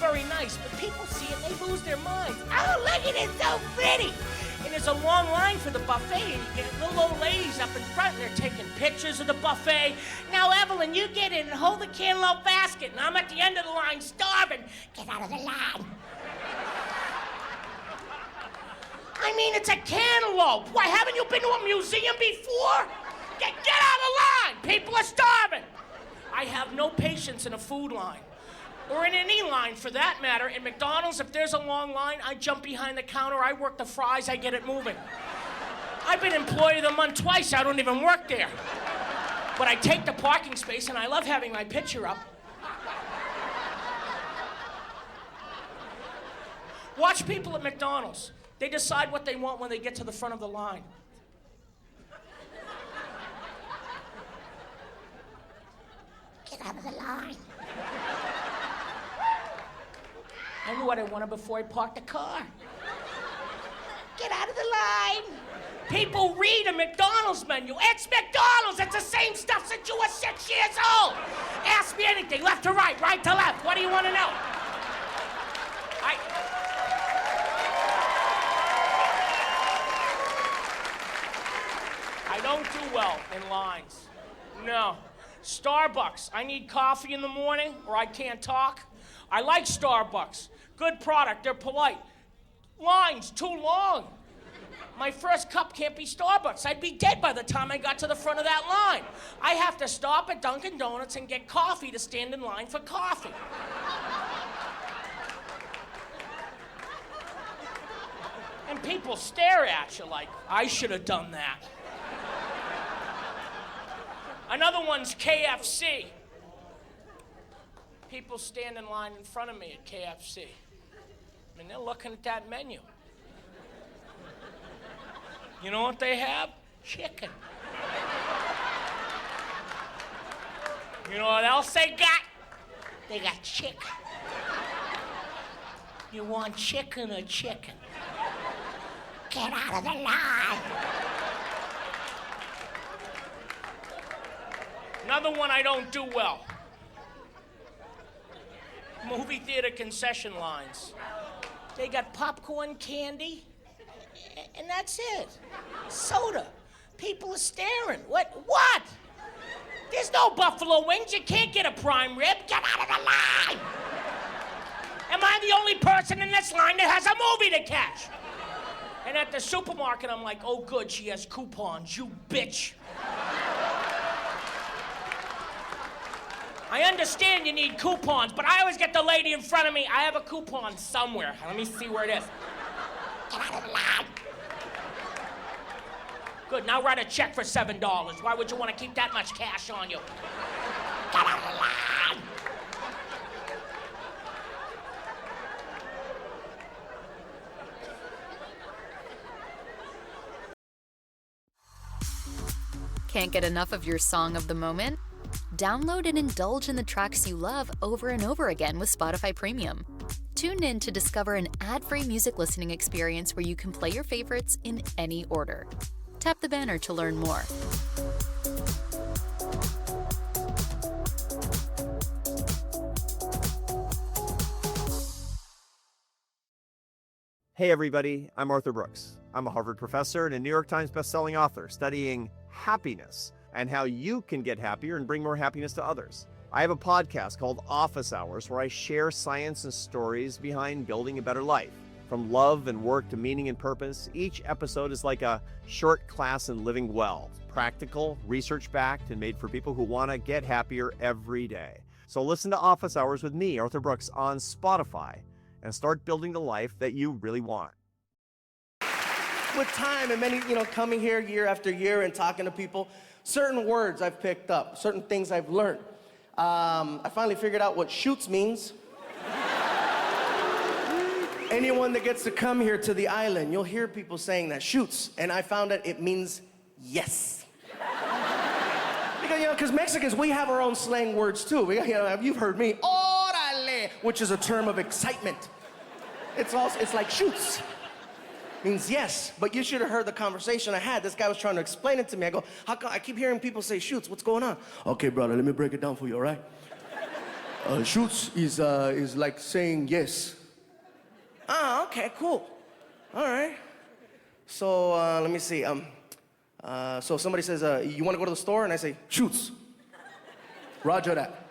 very nice, but people see it and they lose their minds. Oh, look at it, so pretty. And there's a long line for the buffet, and you get little old ladies up in front, and they're taking pictures of the buffet. Now, Evelyn, you get in and hold the cantaloupe basket, and I'm at the end of the line starving. Get out of the line. I mean, it's a cantaloupe. Why, haven't you been to a museum before? Get out of the line. People are starving. I have no patience in a food line, or in any line for that matter. In McDonald's, if there's a long line, I jump behind the counter, I work the fries, I get it moving. I've been employee of the month twice, I don't even work there. But I take the parking space and I love having my picture up. Watch people at McDonald's. They decide what they want when they get to the front of the line. Get out of the line. I knew what I wanted before I parked the car. Get out of the line. People read a McDonald's menu. It's McDonald's. It's the same stuff since you were 6 years old. Ask me anything, left to right, right to left. What do you want to know? I don't do well in lines. No. Starbucks. I need coffee in the morning or I can't talk. I like Starbucks. Good product. They're polite. Lines too long. My first cup can't be Starbucks. I'd be dead by the time I got to the front of that line. I have to stop at Dunkin' Donuts and get coffee to stand in line for coffee. And people stare at you like, I should have done that. Another one's KFC. People stand in line in front of me at KFC. I mean, they're looking at that menu. You know what they have? Chicken. You know what else they got? They got chicken. You want chicken or chicken? Get out of the line. Another one I don't do well. Movie theater concession lines. They got popcorn, candy, and that's it. Soda. People are staring. What? There's no buffalo wings. You can't get a prime rib. Get out of the line. Am I the only person in this line that has a movie to catch? And at the supermarket, I'm like, oh good, she has coupons, you bitch. I understand you need coupons, but I always get the lady in front of me. I have a coupon somewhere. Let me see where it is. Get out of the line. Good, now write a check for $7. Why would you want to keep that much cash on you? Get out of the line. Can't get enough of your song of the moment? Download and indulge in the tracks you love over and over again with Spotify Premium. Tune in to discover an ad-free music listening experience where you can play your favorites in any order. Tap the banner to learn more. Hey everybody, I'm Arthur Brooks. I'm a Harvard professor and a New York Times bestselling author studying happiness and how you can get happier and bring more happiness to others. I have a podcast called Office Hours where I share science and stories behind building a better life. From love and work to meaning and purpose, each episode is like a short class in living well. Practical, research-backed, and made for people who want to get happier every day. So listen to Office Hours with me, Arthur Brooks, on Spotify and start building the life that you really want. With time and many, coming here year after year and talking to people, certain words I've picked up, certain things I've learned. I finally figured out what shoots means. Anyone that gets to come here to the island, you'll hear people saying that, shoots, and I found that it means yes. Because Mexicans, we have our own slang words too. You've heard me, órale, which is a term of excitement. It's like shoots. Means yes, but you should have heard the conversation I had. This guy was trying to explain it to me. I go, how come I keep hearing people say shoots? What's going on? Okay, brother, let me break it down for you, all right? Shoots is like saying yes. Ah, okay, cool. All right. So let me see. So somebody says, you want to go to the store? And I say, shoots. Roger that.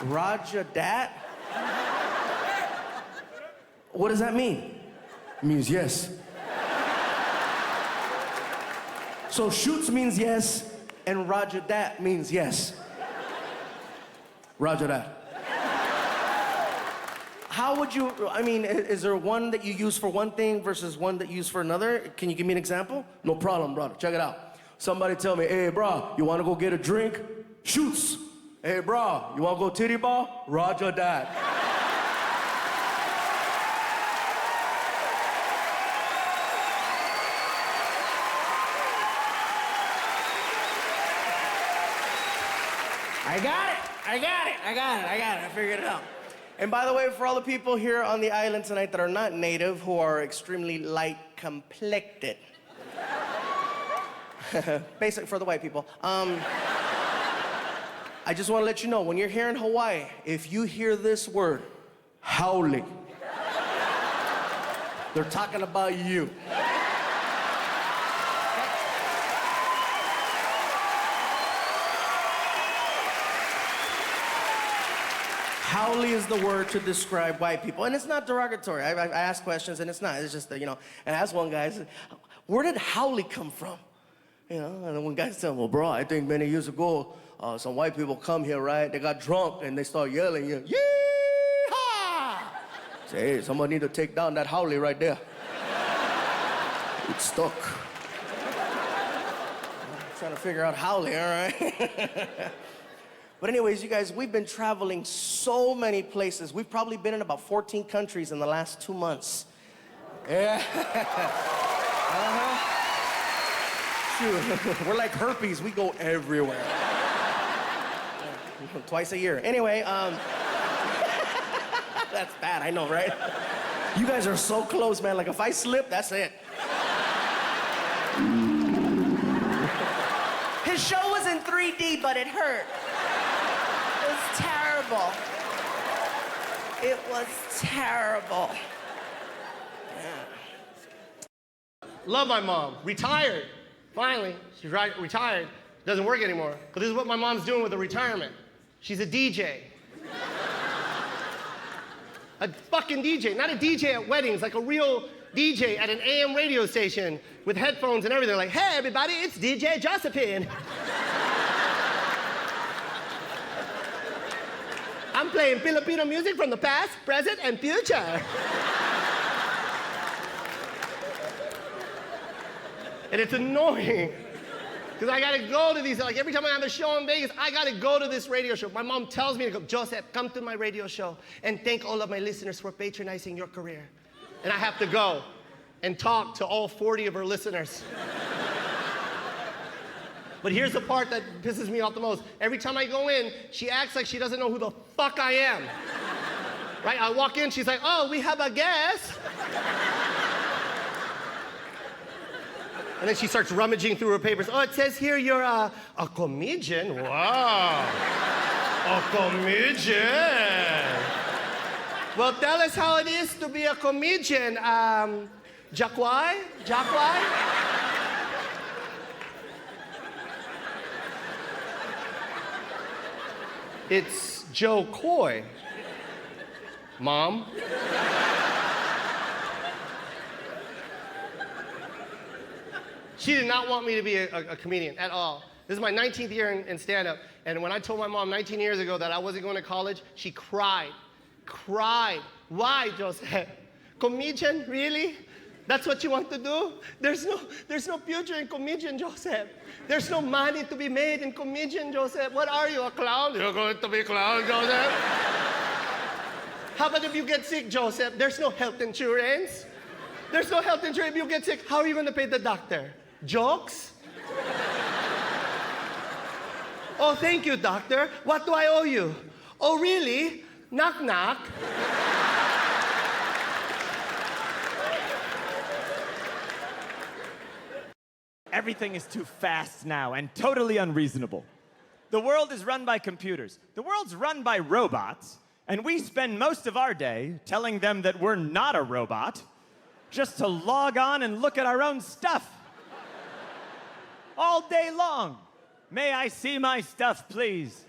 Roger that? What does that mean? It means yes. So shoots means yes, and Roger that means yes. Roger that. How would you, I mean, is there one that you use for one thing versus one that you use for another? Can you give me an example? No problem, brother. Check it out. Somebody tell me, hey, bro, you want to go get a drink? Shoots. Hey, bro, you want to go titty ball? Roger that. I got it. I figured it out. And by the way, for all the people here on the island tonight that are not native, who are extremely light complected. Basic for the white people. I just want to let you know, when you're here in Hawaii, if you hear this word, howling, they're talking about you. Howly is the word to describe white people. And it's not derogatory. I ask questions and it's not. It's just that, you know, and I asked one guy, I said, where did howly come from? You know, and then one guy said, well, bro, I think many years ago, some white people come here, right? They got drunk and they start yelling, yee-haw! Say, hey, somebody need to take down that howly right there. It's stuck. I'm trying to figure out howly, all right? But anyways, you guys, we've been traveling so many places. We've probably been in about 14 countries in the last 2 months. Yeah. Shoot. We're like herpes. We go everywhere. Twice a year. Anyway, that's bad, I know, right? You guys are so close, man. Like, if I slip, that's it. His show was in 3D, but it hurt. It was terrible. It was terrible. Yeah. Love my mom. Retired. Finally, she's retired. Doesn't work anymore. But this is what my mom's doing with her retirement. She's a DJ. A fucking DJ. Not a DJ at weddings, like a real DJ at an AM radio station with headphones and everything. Like, hey, everybody, it's DJ Josephine. I'm playing Filipino music from the past, present, and future. And it's annoying, because I gotta go to these, like every time I have a show in Vegas, I gotta go to this radio show. My mom tells me to go, Joseph, come to my radio show and thank all of my listeners for patronizing your career. And I have to go and talk to all 40 of her listeners. But here's the part that pisses me off the most. Every time I go in, she acts like she doesn't know who the fuck I am. Right? I walk in, she's like, oh, we have a guest. And then she starts rummaging through her papers. Oh, it says here you're a comedian. Wow. A comedian. Well, tell us how it is to be a comedian. Jakwai? It's Joe Coy. Mom? She did not want me to be a comedian at all. This is my 19th year in stand-up, and when I told my mom 19 years ago that I wasn't going to college, she cried. Why, Joseph? Comedian, really? That's what you want to do? There's no future in comedian, Joseph. There's no money to be made in comedian, Joseph. What are you, a clown? You're going to be a clown, Joseph? How about if you get sick, Joseph? There's no health insurance. There's no health insurance. If you get sick, how are you going to pay the doctor? Jokes? Oh, thank you, doctor. What do I owe you? Oh, really? Knock, knock. Everything is too fast now and totally unreasonable. The world is run by computers. The world's run by robots, and we spend most of our day telling them that we're not a robot just to log on and look at our own stuff. All day long. May I see my stuff, please?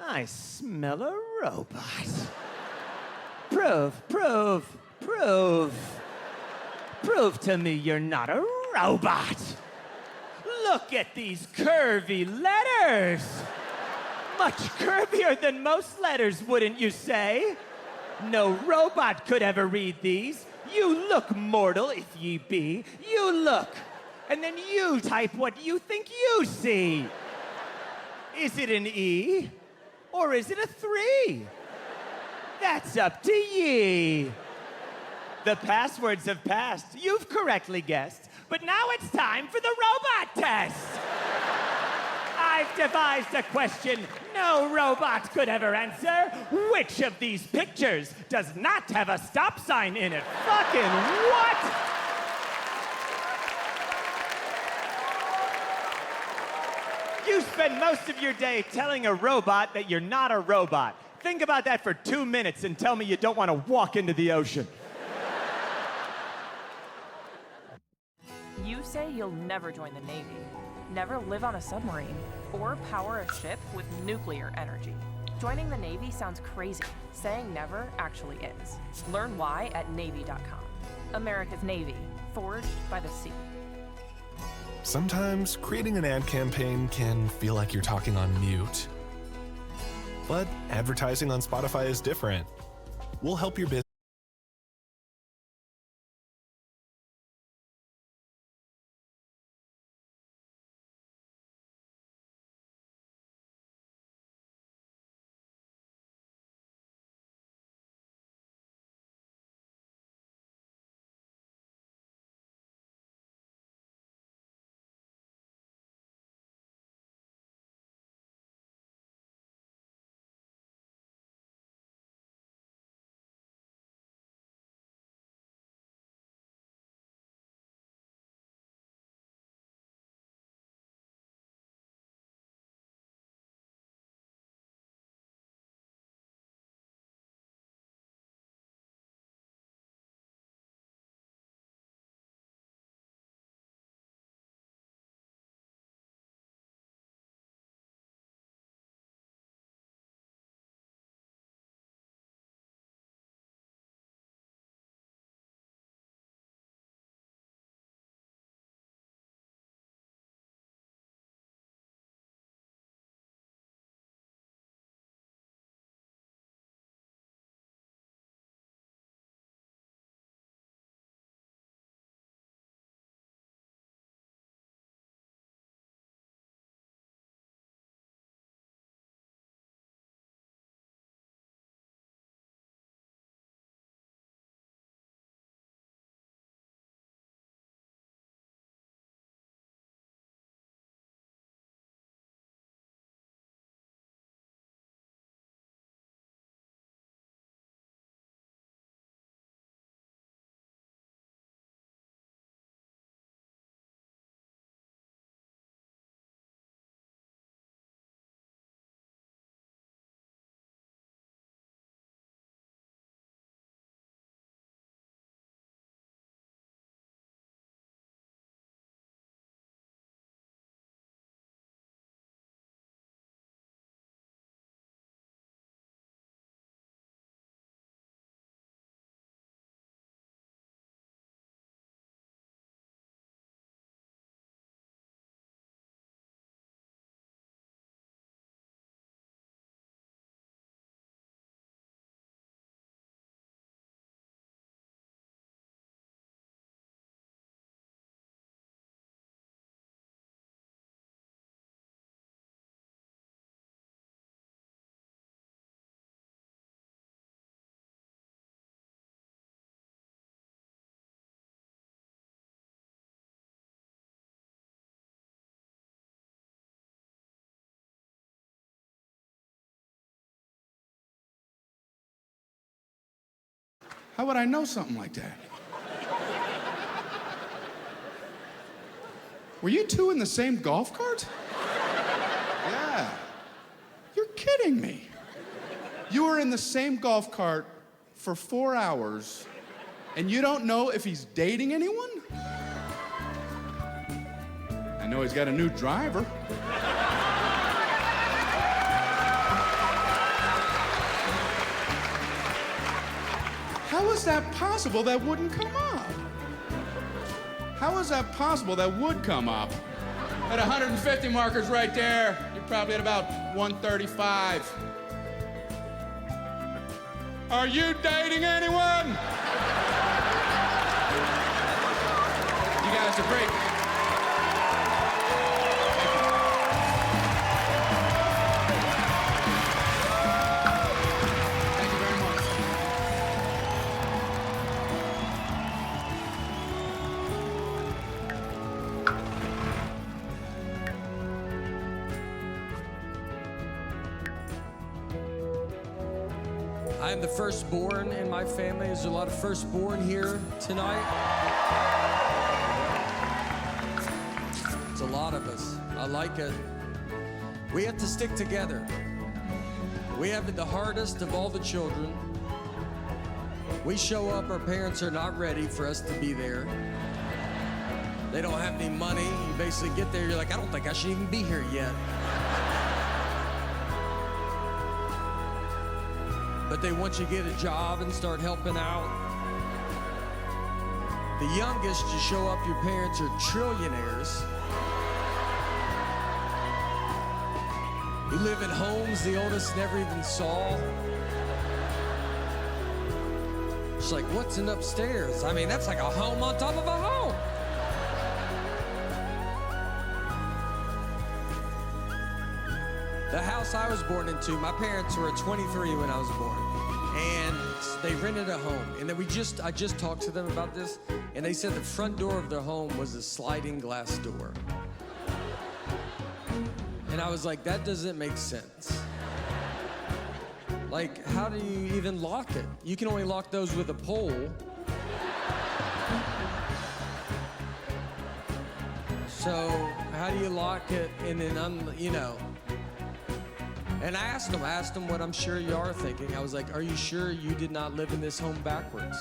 I smell a robot. Prove to me you're not a robot. Look at these curvy letters. Much curvier than most letters, wouldn't you say? No robot could ever read these. You look mortal, if ye be. You look. And then you type what you think you see. Is it an E? Or is it a 3? That's up to ye. The passwords have passed. You've correctly guessed. But now it's time for the robot test. I've devised a question no robot could ever answer. Which of these pictures does not have a stop sign in it? Fucking what? You spend most of your day telling a robot that you're not a robot. Think about that for 2 minutes and tell me you don't want to walk into the ocean. You say you'll never join the Navy, never live on a submarine, or power a ship with nuclear energy. Joining the Navy sounds crazy. Saying never actually is. Learn why at Navy.com. America's Navy, forged by the sea. Sometimes creating an ad campaign can feel like you're talking on mute. But advertising on Spotify is different. We'll help your business. How would I know something like that? Were you two in the same golf cart? Yeah. You're kidding me. You were in the same golf cart for 4 hours, and you don't know if he's dating anyone? I know he's got a new driver. How is that possible that wouldn't come up? How is that possible that would come up? At 150 markers right there, you're probably at about 135. Are you dating anyone? You guys are great. Thank you very much. I am the firstborn in my family. There's a lot of firstborn here tonight. It's a lot of us. I like it. We have to stick together. We have it the hardest of all the children. We show up, our parents are not ready for us to be there. They don't have any money. You basically get there, you're like, I don't think I should even be here yet. But they want you to get a job and start helping out. The youngest, you show up, your parents are trillionaires. You live in homes the oldest never even saw. It's like, what's in upstairs? I mean, that's like a home on top of a home. The house I was born into, my parents were 23 when I was born. And they rented a home. And then I just talked to them about this, and they said the front door of their home was a sliding glass door. And I was like, that doesn't make sense. Like, how do you even lock it? You can only lock those with a pole. So how do you lock it and then, you know? And I asked them what I'm sure you are thinking. I was like, are you sure you did not live in this home backwards?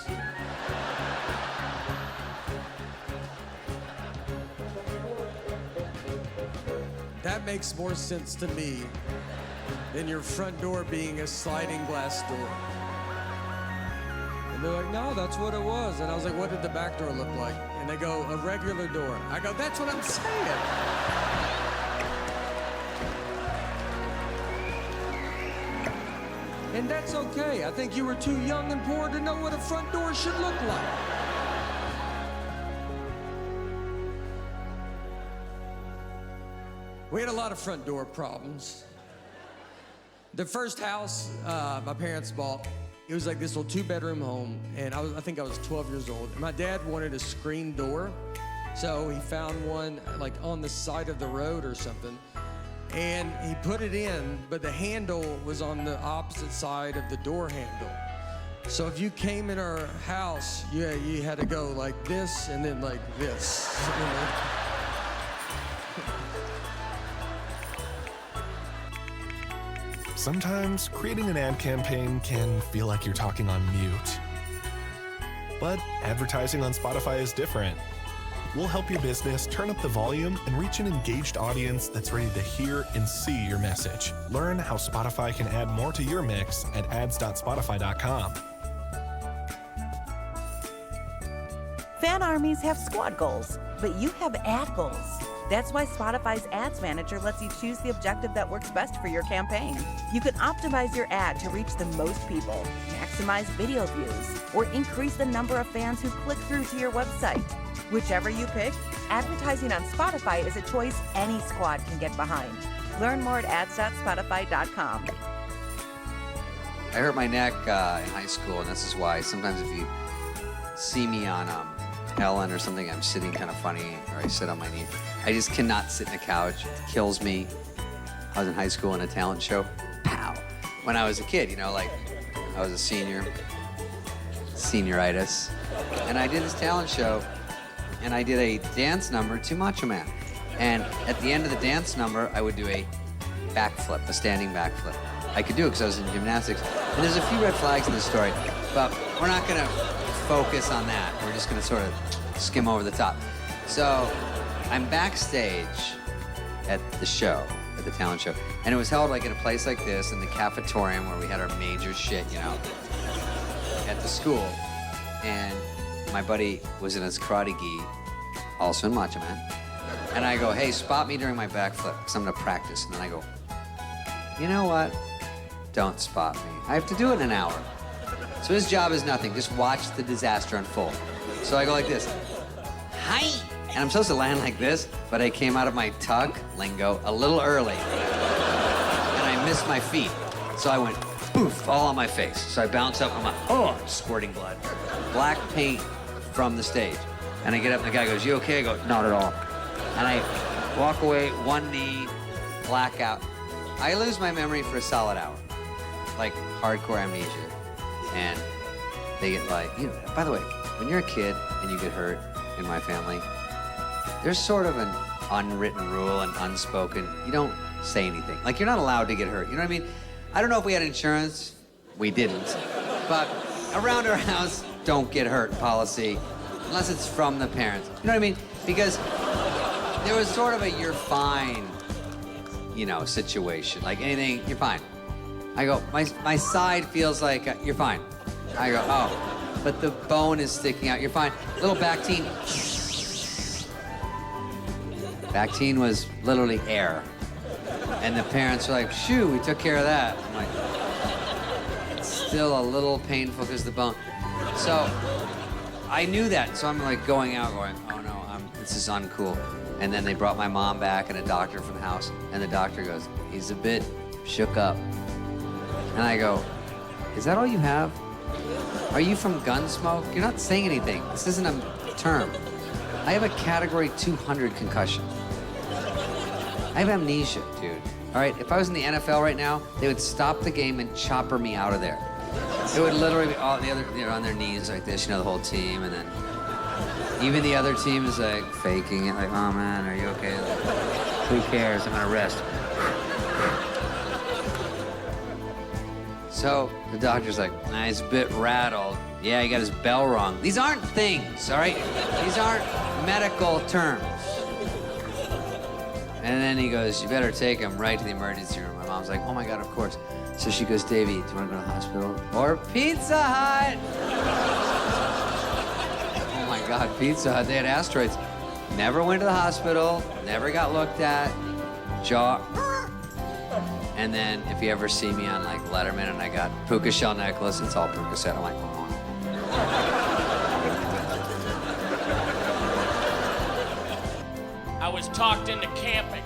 That makes more sense to me than your front door being a sliding glass door. And they're like, no, that's what it was. And I was like, what did the back door look like? And they go, a regular door. I go, that's what I'm saying. And that's okay. I think you were too young and poor to know what a front door should look like. We had a lot of front door problems. The first house my parents bought, it was like this little 2-bedroom home, and I think I was 12 years old. And my dad wanted a screen door, so he found one like on the side of the road or something. And he put it in, but the handle was on the opposite side of the door handle. So if you came in our house, you had to go like this and then like this. You know? Sometimes creating an ad campaign can feel like you're talking on mute. But advertising on Spotify is different. We'll help your business turn up the volume and reach an engaged audience that's ready to hear and see your message. Learn how Spotify can add more to your mix at ads.spotify.com. Fan armies have squad goals, but you have ad goals. That's why Spotify's Ads Manager lets you choose the objective that works best for your campaign. You can optimize your ad to reach the most people, maximize video views, or increase the number of fans who click through to your website. Whichever you pick, advertising on Spotify is a choice any squad can get behind. Learn more at ads.spotify.com. I hurt my neck in high school, and this is why sometimes if you see me on Ellen or something, I'm sitting kind of funny, or I sit on my knee. I just cannot sit in a couch. It kills me. I was in high school in a talent show. Pow. When I was a kid, you know, like I was a senior, senioritis, and I did this talent show. And I did a dance number to Macho Man. And at the end of the dance number, I would do a backflip, a standing backflip. I could do it because I was in gymnastics. And there's a few red flags in this story, but we're not gonna focus on that. We're just gonna sort of skim over the top. So I'm backstage at the show, at the talent show, and it was held like in a place like this, in the cafetorium where we had our major shit, you know, at the school. And my buddy was in his karate gi, also in Macho Man. And I go, hey, spot me during my backflip, because I'm gonna practice. And then I go, you know what? Don't spot me. I have to do it in an hour. So his job is nothing, just watch the disaster unfold. So I go like this, hi! And I'm supposed to land like this, but I came out of my tug lingo a little early. And I missed my feet. So I went, poof, all on my face. So I bounce up, I'm like, oh, I'm squirting blood. Black paint from the stage. And I get up and the guy goes, you okay? I go, not at all. And I walk away, one knee, blackout. I lose my memory for a solid hour, like hardcore amnesia. And they get like, you know, by the way, when you're a kid and you get hurt in my family, there's sort of an unwritten rule and unspoken, you don't say anything. Like, you're not allowed to get hurt, you know what I mean? I don't know if we had insurance, we didn't, but around our house, don't get hurt policy, unless it's from the parents, you know what I mean? Because there was sort of a you're fine, you know, situation. Like anything, you're fine. I go, my side feels like you're fine. I go, oh, but the bone is sticking out, you're fine. Little back teen. Back teen was literally air. And the parents were like, shoo, we took care of that. I'm like, it's still a little painful because the bone. So I knew that, so I'm like going out going, oh no, this is uncool. And then they brought my mom back and a doctor from the house, and the doctor goes, he's a bit shook up. And I go, is that all you have? Are you from Gunsmoke? You're not saying anything. This isn't a term. I have a category 200 concussion. I have amnesia, dude. All right, if I was in the NFL right now, they would stop the game and chopper me out of there. It would literally be all the other, you know, on their knees like this, you know, the whole team, and then even the other team is like faking it, like, oh man, are you okay? Like, who cares? I'm gonna rest. So the doctor's like, nah, he's a bit rattled. Yeah, he got his bell rung. These aren't things, all right? These aren't medical terms. And then he goes, you better take him right to the emergency room. My mom's like, oh my God, of course. So she goes, Davey, do you want to go to the hospital? Or Pizza Hut? Oh my God, Pizza Hut, they had asteroids. Never went to the hospital, never got looked at, jaw. And then if you ever see me on like Letterman and I got puka shell necklace, it's all puka set. I'm like, oh. I was talked into camping.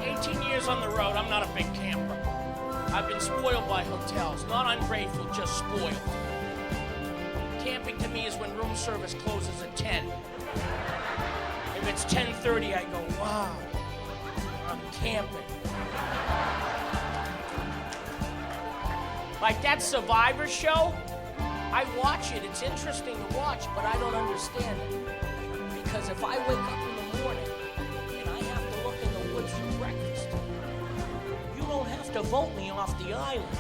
18 years on the road, I'm not a big camper. I've been spoiled by hotels, not ungrateful, just spoiled. Camping to me is when room service closes at 10. If it's 10:30, I go, wow, I'm camping. Like that Survivor show, I watch it, it's interesting to watch, but I don't understand it. Because if I wake up in the morning and I have to look in the woods for breakfast, you don't have to vote me off the island.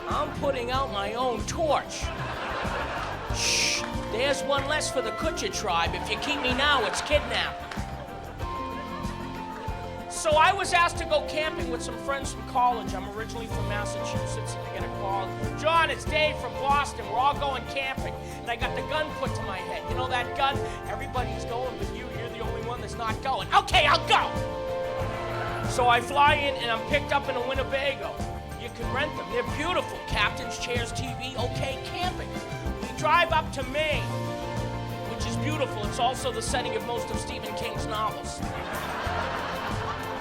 I'm putting out my own torch. Shh, there's one less for the Kutcher tribe. If you keep me now, it's kidnapping. So I was asked to go camping with some friends from college. I'm originally from Massachusetts, and I get a call. John, it's Dave from Boston. We're all going camping. And I got the gun put to my head. You know that gun? Everybody's going, but you're the only one that's not going. Okay, I'll go. So I fly in, and I'm picked up in a Winnebago. You can rent them. They're beautiful. Captain's chairs, TV, okay, camping. We drive up to Maine, which is beautiful. It's also the setting of most of Stephen King's novels.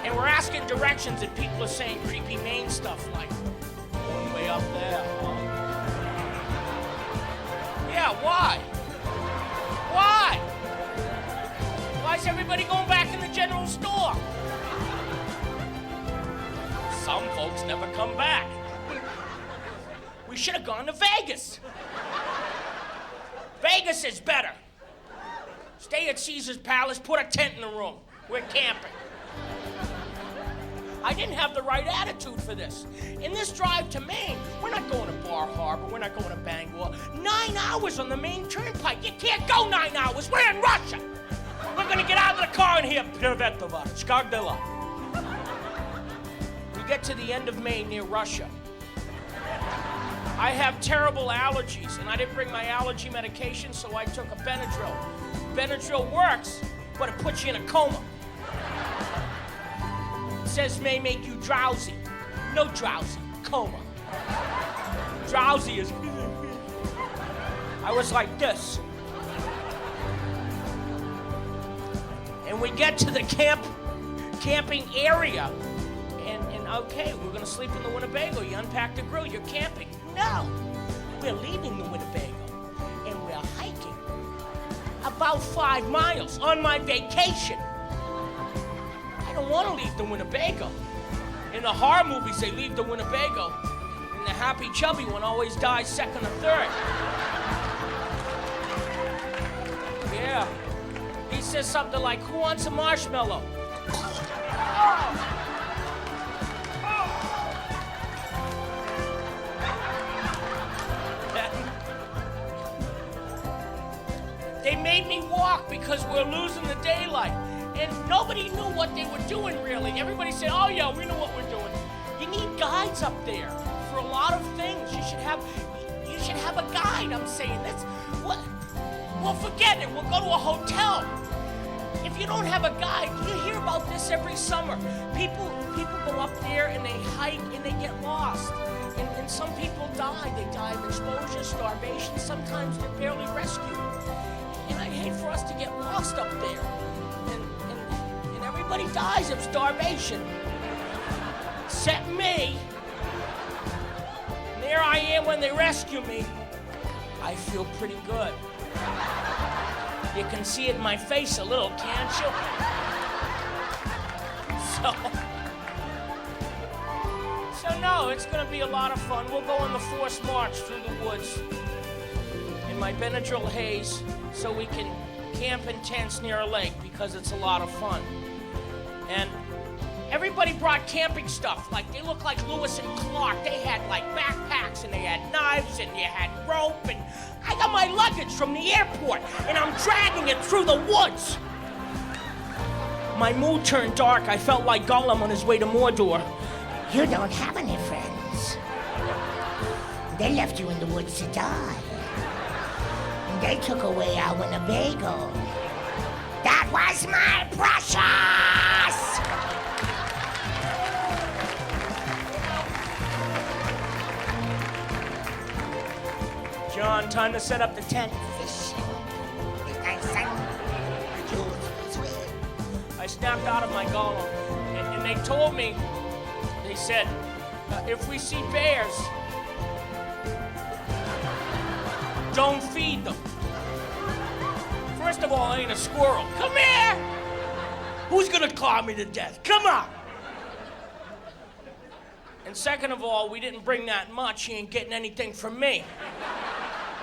And we're asking directions, and people are saying creepy Maine stuff like, one way up there, huh? Yeah, why? Why? Why is everybody going back in the general store? Some folks never come back. We should have gone to Vegas. Vegas is better. Stay at Caesar's Palace, put a tent in the room. We're camping. I didn't have the right attitude for this. In this drive to Maine, we're not going to Bar Harbor, we're not going to Bangor. 9 hours on the Maine Turnpike. You can't go 9 hours. We're in Russia. We're gonna get out of the car and hear Privetova, Skardila. We get to the end of Maine near Russia. I have terrible allergies, and I didn't bring my allergy medication, so I took a Benadryl. Benadryl works, but it puts you in a coma. It says may make you drowsy. No drowsy, coma. Drowsy is... I was like this. And we get to the camping area, and okay, we're gonna sleep in the Winnebago. You unpack the grill, you're camping. No, we're leaving the Winnebago, and we're hiking about 5 miles on my vacation. I don't want to leave the Winnebago. In the horror movies, they leave the Winnebago, and the happy chubby one always dies second or third. Yeah. He says something like, who wants a marshmallow? They made me walk because we're losing the daylight. And nobody knew what they were doing, really. Everybody said, oh yeah, we know what we're doing. You need guides up there for a lot of things. You should have a guide, I'm saying. That's what. Well, forget it. We'll go to a hotel. If you don't have a guide, you hear about this every summer. People go up there and they hike and they get lost. And some people die. They die of exposure, starvation. Sometimes they're barely rescued. And I hate for us to get lost up there. And everybody dies of starvation. Except me. And there I am when they rescue me. I feel pretty good. You can see it in my face a little, can't you? So no, it's gonna be a lot of fun. We'll go on the forced march through the woods in my Benadryl haze so we can camp in tents near a lake because it's a lot of fun. And everybody brought camping stuff. Like, they look like Lewis and Clark. They had like backpacks and they had knives and you had rope, and I got my luggage from the airport and I'm dragging it through the woods. My mood turned dark. I felt like Gollum on his way to Mordor. You don't have any friends. They left you in the woods to die. They took away our Winnebago. That was my precious! John, time to set up the tent. I snapped out of my Gollum, and they told me, they said, if we see bears, don't feed them. First of all, I ain't a squirrel. Come here! Who's gonna claw me to death? Come on! And second of all, we didn't bring that much. He ain't getting anything from me.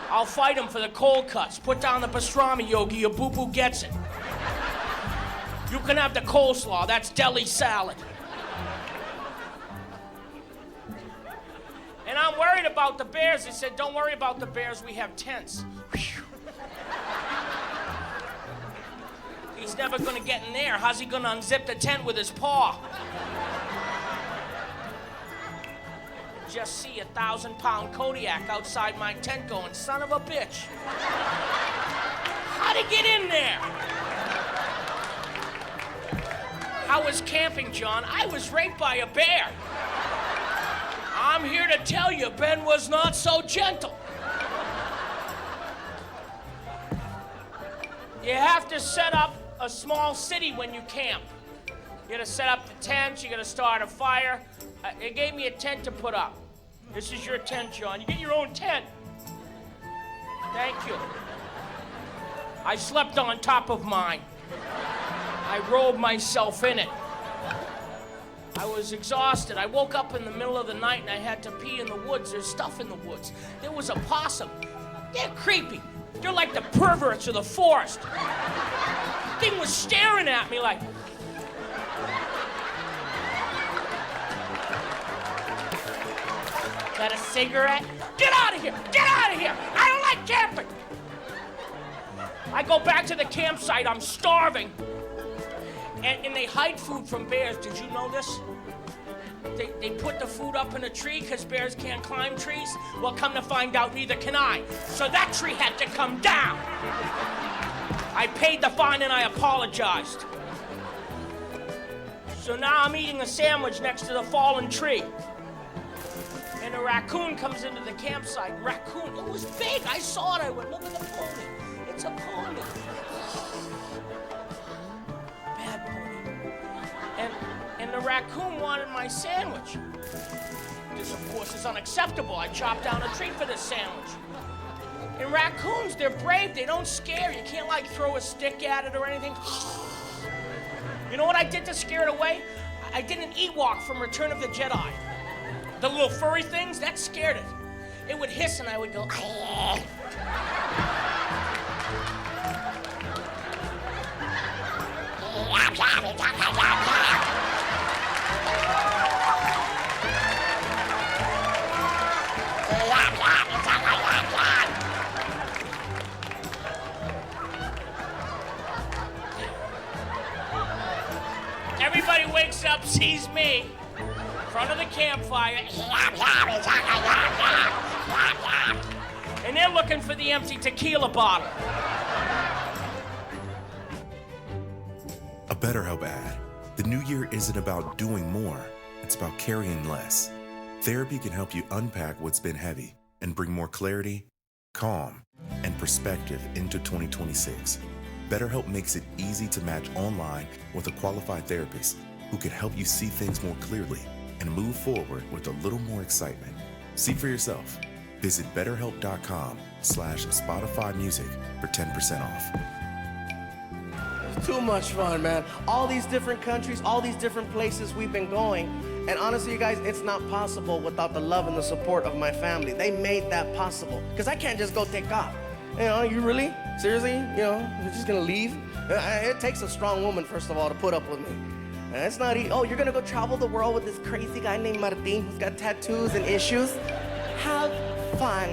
I'll fight him for the cold cuts. Put down the pastrami, Yogi. Your boo-boo gets it. You can have the coleslaw. That's deli salad. And I'm worried about the bears. They said, don't worry about the bears. We have tents. Whew. He's never gonna get in there. How's he gonna unzip the tent with his paw? Just see a 1,000-pound Kodiak outside my tent going, son of a bitch. How'd he get in there? How was camping, John? I was raped by a bear. I'm here to tell you, Ben was not so gentle. You have to set up a small city when you camp. You gotta set up the tent, you gotta start a fire. They gave me a tent to put up. This is your tent, John. You get your own tent. Thank you. I slept on top of mine. I rolled myself in it. I was exhausted. I woke up in the middle of the night and I had to pee in the woods. There's stuff in the woods. There was a possum. They're creepy. They're like the perverts of the forest. Thing was staring at me like. Got a cigarette? Get out of here! Get out of here! I don't like camping! I go back to the campsite, I'm starving. And they hide food from bears. Did you know this? They put the food up in a tree because bears can't climb trees. Well, come to find out, neither can I. So that tree had to come down. I paid the fine and I apologized. So now I'm eating a sandwich next to the fallen tree. And a raccoon comes into the campsite. Raccoon, it was big. I saw it. I went, look at the pony. It's a pony. Bad pony. And the raccoon wanted my sandwich. This, of course, is unacceptable. I chopped down a tree for this sandwich. And raccoons, they're brave. They don't scare. You can't, like, throw a stick at it or anything. You know what I did to scare it away? I did an Ewok from Return of the Jedi. The little furry things, that scared it. It would hiss and I would go, "Ah." Everybody wakes up, sees me. Front of the campfire, and they're looking for the empty tequila bottle. A BetterHelp ad. The new year isn't about doing more, it's about carrying less. Therapy can help you unpack what's been heavy and bring more clarity, calm, and perspective into 2026. BetterHelp makes it easy to match online with a qualified therapist who can help you see things more clearly and move forward with a little more excitement. See for yourself. Visit betterhelp.com/Spotify Music for 10% off. It's too much fun, man. All these different countries, all these different places we've been going. And honestly, you guys, it's not possible without the love and the support of my family. They made that possible. Because I can't just go take off. You know, you really? Seriously? You know, you're just gonna leave? It takes a strong woman, first of all, to put up with me. And it's not easy. Oh, you're gonna go travel the world with this crazy guy named Martin who's got tattoos and issues? Have fun.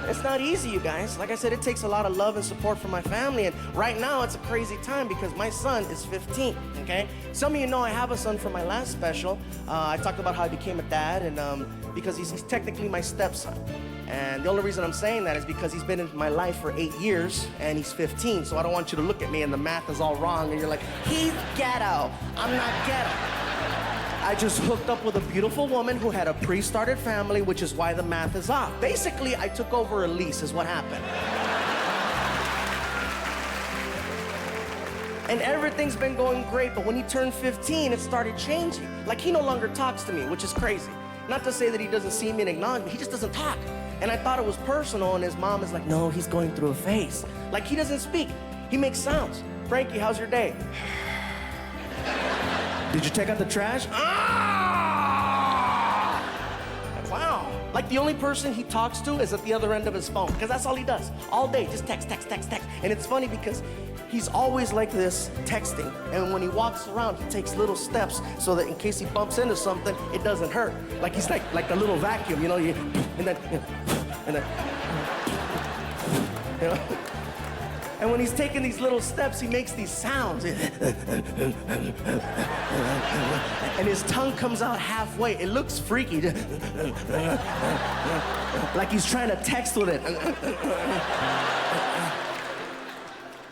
It's not easy, you guys. Like I said, it takes a lot of love and support from my family. And right now, it's a crazy time because my son is 15, okay? Some of you know I have a son from my last special. I talked about how I became a dad, and because he's technically my stepson. And the only reason I'm saying that is because he's been in my life for 8 years, and he's 15, so I don't want you to look at me and the math is all wrong, and you're like, he's ghetto. I'm not ghetto. I just hooked up with a beautiful woman who had a pre-started family, which is why the math is off. Basically, I took over a lease is what happened. And everything's been going great, but when he turned 15, it started changing. Like, he no longer talks to me, which is crazy. Not to say that he doesn't see me and acknowledge me, he just doesn't talk. And I thought it was personal, and his mom is like, no, he's going through a phase. Like, he doesn't speak, he makes sounds. Frankie, how's your day? Did you take out the trash? Ah! Wow. Like, the only person he talks to is at the other end of his phone, because that's all he does. All day, just text, text, text, text. And it's funny because he's always like this, texting. And when he walks around, he takes little steps so that in case he bumps into something, it doesn't hurt. Like, he's like the little vacuum, you know, and then. You know? And when he's taking these little steps, he makes these sounds. And his tongue comes out halfway. It looks freaky. Like he's trying to text with it.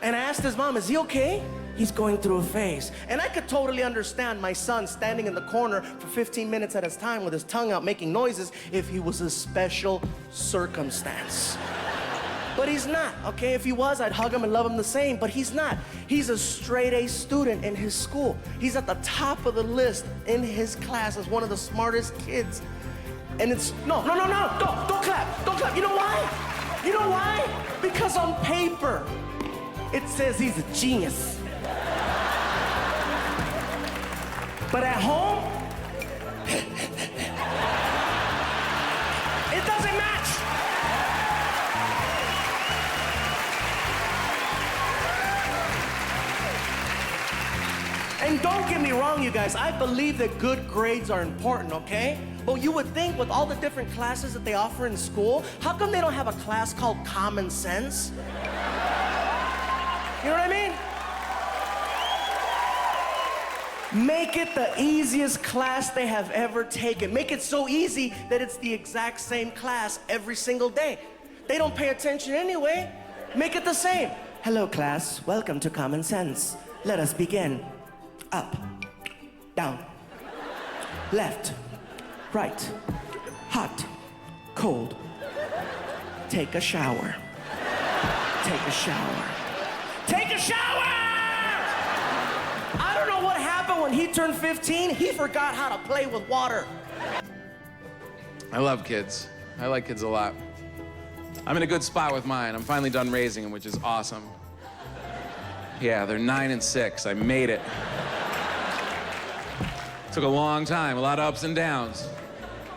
And I asked his mom, is he okay? He's going through a phase. And I could totally understand my son standing in the corner for 15 minutes at a time with his tongue out making noises if he was a special circumstance. But he's not, okay? If he was, I'd hug him and love him the same, but he's not. He's a straight-A student in his school. He's at the top of the list in his class as one of the smartest kids. And it's, no, don't clap. You know why? You know why? Because on paper, it says he's a genius. But at home, it doesn't match. don't get me wrong, you guys. I believe that good grades are important, okay? But you would think with all the different classes that they offer in school, how come they don't have a class called Common Sense? You know what I mean? Make it the easiest class they have ever taken. Make it so easy that it's the exact same class every single day. They don't pay attention anyway. Make it the same. Hello, class. Welcome to Common Sense. Let us begin. Up, down, left, right, hot, cold. Take a shower. Take a shower. Take a shower! I don't know what happened when he turned 15. He forgot how to play with water. I love kids. I like kids a lot. I'm in a good spot with mine. I'm finally done raising them, which is awesome. Yeah, they're 9 and 6. I made it. Took a long time, a lot of ups and downs,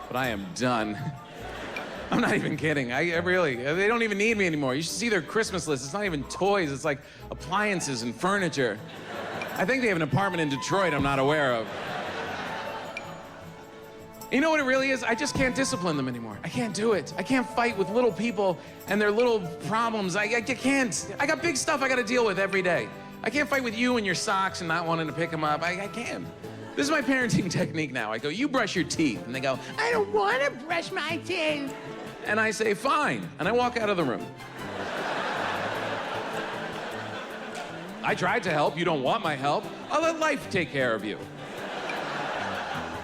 but I am done. I'm not even kidding. I really, they don't even need me anymore. You should see their Christmas list. It's not even toys. It's like appliances and furniture. I think they have an apartment in Detroit I'm not aware of. You know what it really is? I just can't discipline them anymore. I can't do it. I can't fight with little people and their little problems. I can't. I got big stuff I got to deal with every day. I can't fight with you and your socks and not wanting to pick them up. I can't. This is my parenting technique now. I go, you brush your teeth. And they go, I don't want to brush my teeth. And I say, fine. And I walk out of the room. I tried to help. You don't want my help. I'll let life take care of you.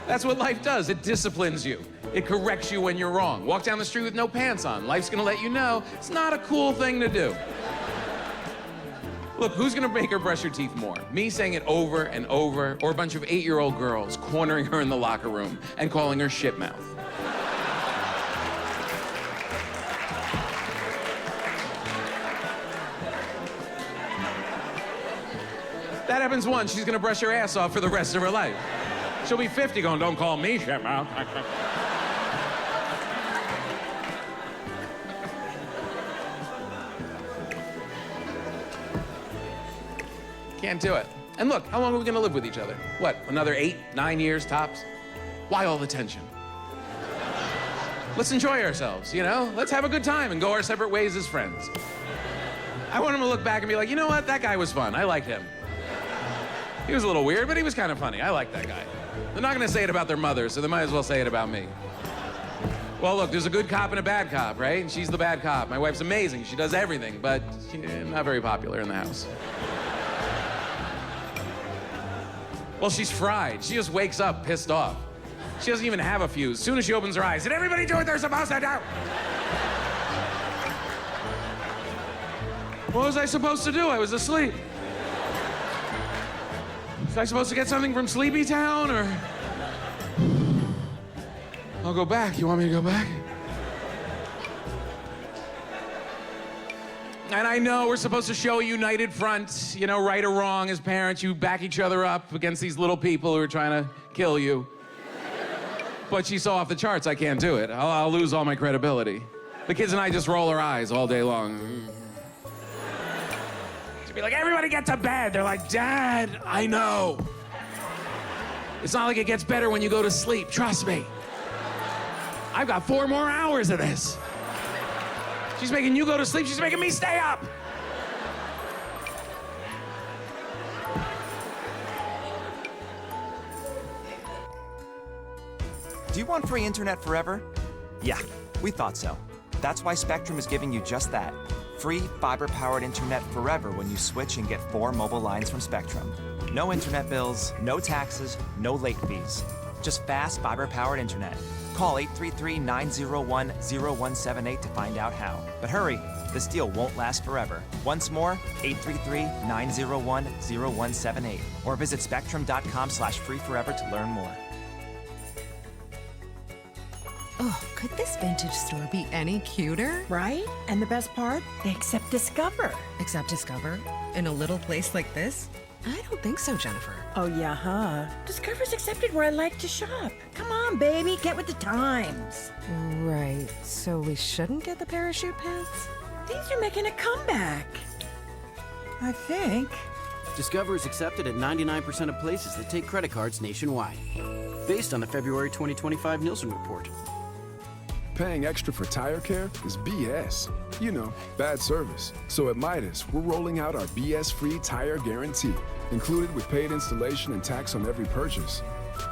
That's what life does. It disciplines you. It corrects you when you're wrong. Walk down the street with no pants on. Life's gonna let you know it's not a cool thing to do. Look, who's gonna make her brush her teeth more? Me saying it over and over, or a bunch of 8-year-old girls cornering her in the locker room and calling her shitmouth? That happens once, she's gonna brush her ass off for the rest of her life. She'll be 50 going, don't call me shitmouth. Can't do it. And look, how long are we gonna live with each other? What, another 8, 9 years tops? Why all the tension? Let's enjoy ourselves, you know? Let's have a good time and go our separate ways as friends. I want him to look back and be like, you know what? That guy was fun. I liked him. He was a little weird, but he was kind of funny. I liked that guy. They're not gonna say it about their mother, so they might as well say it about me. Well, look, there's a good cop and a bad cop, right? And she's the bad cop. My wife's amazing. She does everything, but she's not very popular in the house. Well, she's fried. She just wakes up pissed off. She doesn't even have a fuse. As soon as she opens her eyes, did everybody do what they're supposed to do? What was I supposed to do? I was asleep. Was I supposed to get something from Sleepy Town, or? I'll go back. You want me to go back? And I know we're supposed to show a united front, you know, right or wrong as parents. You back each other up against these little people who are trying to kill you. But she's so off the charts, I can't do it. I'll lose all my credibility. The kids and I just roll our eyes all day long. She'd be like, everybody get to bed. They're like, Dad, I know. It's not like it gets better when you go to sleep, trust me. I've got 4 more hours of this. She's making you go to sleep, she's making me stay up. Do you want free internet forever? Yeah, we thought so. That's why Spectrum is giving you just that. Free fiber-powered internet forever when you switch and get 4 mobile lines from Spectrum. No internet bills, no taxes, no late fees. Just fast fiber-powered internet. Call 833-901-0178 to find out how. But hurry, this deal won't last forever. Once more, 833-901-0178. Or visit spectrum.com/free-forever to learn more. Oh, could this vintage store be any cuter? Right? And the best part? They accept Discover. Accept Discover? In a little place like this? I don't think so, Jennifer. Oh, yeah, huh? Discover's accepted where I like to shop. Come on, baby, get with the times. Right, so we shouldn't get the parachute pants? These are making a comeback. I think. Discover is accepted at 99% of places that take credit cards nationwide, based on the February 2025 Nielsen report. Paying extra for tire care is BS. You know, bad service. So at Midas, we're rolling out our BS-free tire guarantee, included with paid installation and tax on every purchase.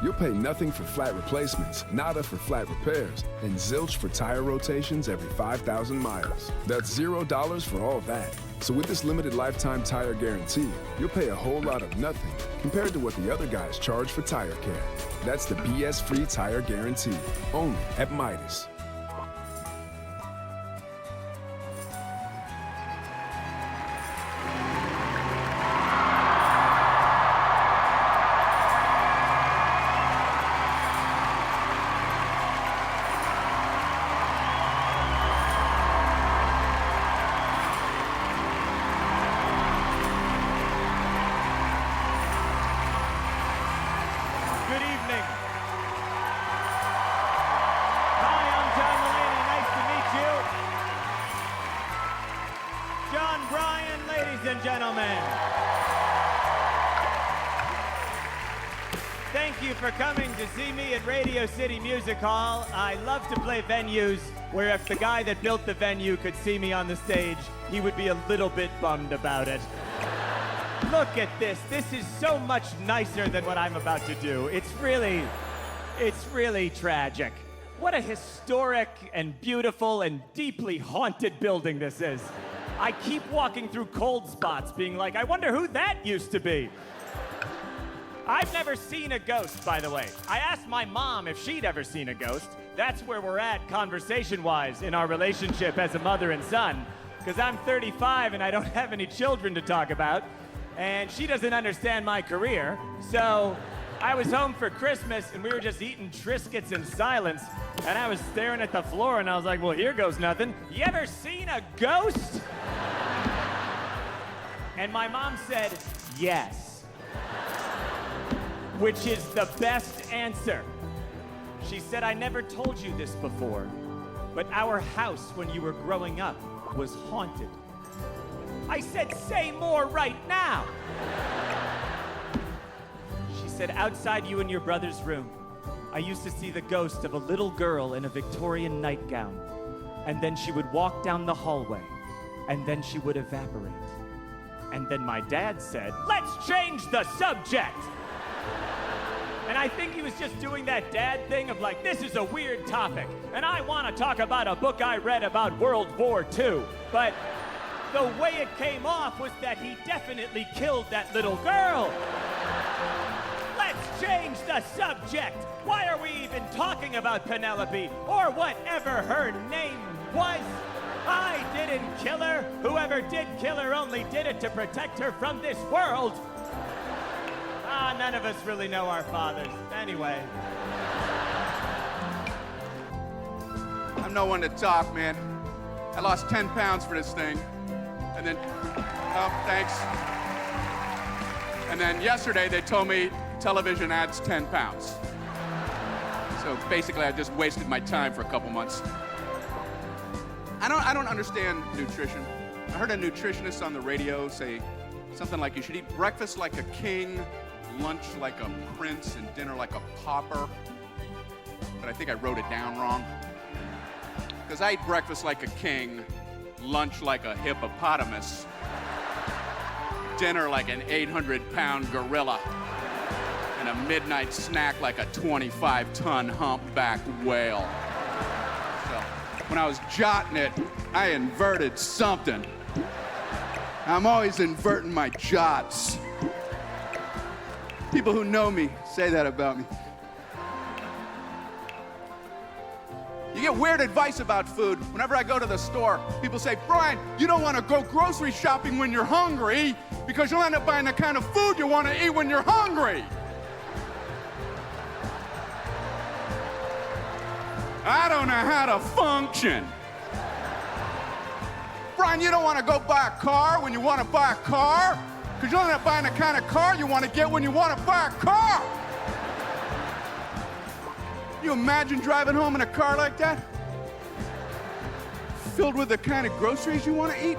You'll pay nothing for flat replacements, nada for flat repairs, and zilch for tire rotations every 5,000 miles. That's $0 for all that. So with this limited lifetime tire guarantee, you'll pay a whole lot of nothing compared to what the other guys charge for tire care. That's the BS-free tire guarantee, only at Midas. Good evening. Hi, I'm John Mulaney. Nice to meet you. John Bryan, ladies and gentlemen. Thank you for coming to see me at Radio City Music Hall. I love to play venues where if the guy that built the venue could see me on the stage, he would be a little bit bummed about it. Look at this. This is so much nicer than what I'm about to do. It's really tragic. What a historic and beautiful and deeply haunted building this is. I keep walking through cold spots being like, I wonder who that used to be. I've never seen a ghost, by the way. I asked my mom if she'd ever seen a ghost. That's where we're at conversation-wise in our relationship as a mother and son. Because I'm 35 and I don't have any children to talk about. And she doesn't understand my career. So I was home for Christmas and we were just eating Triscuits in silence. And I was staring at the floor and I was like, well, here goes nothing. You ever seen a ghost? And my mom said, yes. Which is the best answer. She said, I never told you this before, but our house when you were growing up was haunted. I said, say more right now. She said, outside you and your brother's room, I used to see the ghost of a little girl in a Victorian nightgown. And then she would walk down the hallway, and then she would evaporate. And then my dad said, let's change the subject. And I think he was just doing that dad thing of like, this is a weird topic, and I want to talk about a book I read about World War II. But the way it came off was that he definitely killed that little girl. Let's change the subject. Why are we even talking about Penelope or whatever her name was? I didn't kill her. Whoever did kill her only did it to protect her from this world. None of us really know our fathers. Anyway. I'm no one to talk, man. I lost 10 pounds for this thing. And then, oh, thanks. And then yesterday they told me television adds 10 pounds. So basically I just wasted my time for a couple months. I don't understand nutrition. I heard a nutritionist on the radio say something like you should eat breakfast like a king, lunch like a prince, and dinner like a pauper. But I think I wrote it down wrong. Because I eat breakfast like a king, lunch like a hippopotamus, dinner like an 800-pound gorilla, and a midnight snack like a 25-ton humpback whale. So when I was jotting it, I inverted something. I'm always inverting my jots. People who know me say that about me. You get weird advice about food. Whenever I go to the store, people say, Brian, you don't want to go grocery shopping when you're hungry because you'll end up buying the kind of food you want to eat when you're hungry. I don't know how to function. Brian, you don't want to go buy a car when you want to buy a car because you'll end up buying the kind of car you want to get when you want to buy a car. You imagine driving home in a car like that? Filled with the kind of groceries you want to eat?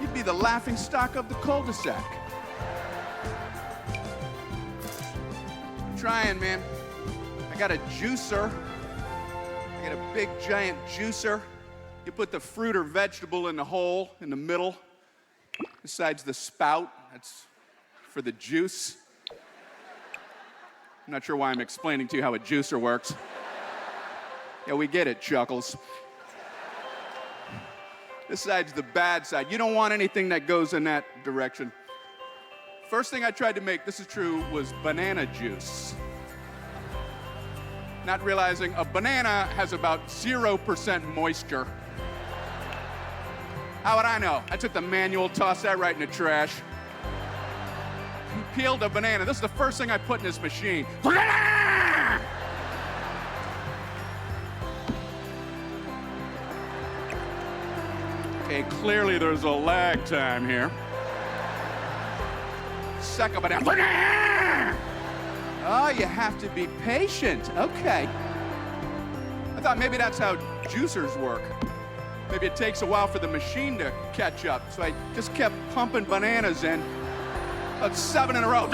You'd be the laughing stock of the cul-de-sac. I'm trying, man. I got a juicer. I got a big, giant juicer. You put the fruit or vegetable in the hole in the middle, besides the spout. That's for the juice. I'm not sure why I'm explaining to you how a juicer works. Yeah, we get it, Chuckles. This side's the bad side. You don't want anything that goes in that direction. First thing I tried to make, this is true, was banana juice. Not realizing a banana has about 0% moisture. How would I know? I took the manual, tossed that right in the trash. Peeled a banana. This is the first thing I put in this machine. Okay, clearly there's a lag time here. Second banana. Oh, you have to be patient. Okay. I thought maybe that's how juicers work. Maybe it takes a while for the machine to catch up. So I just kept pumping bananas in. About 7 in a row.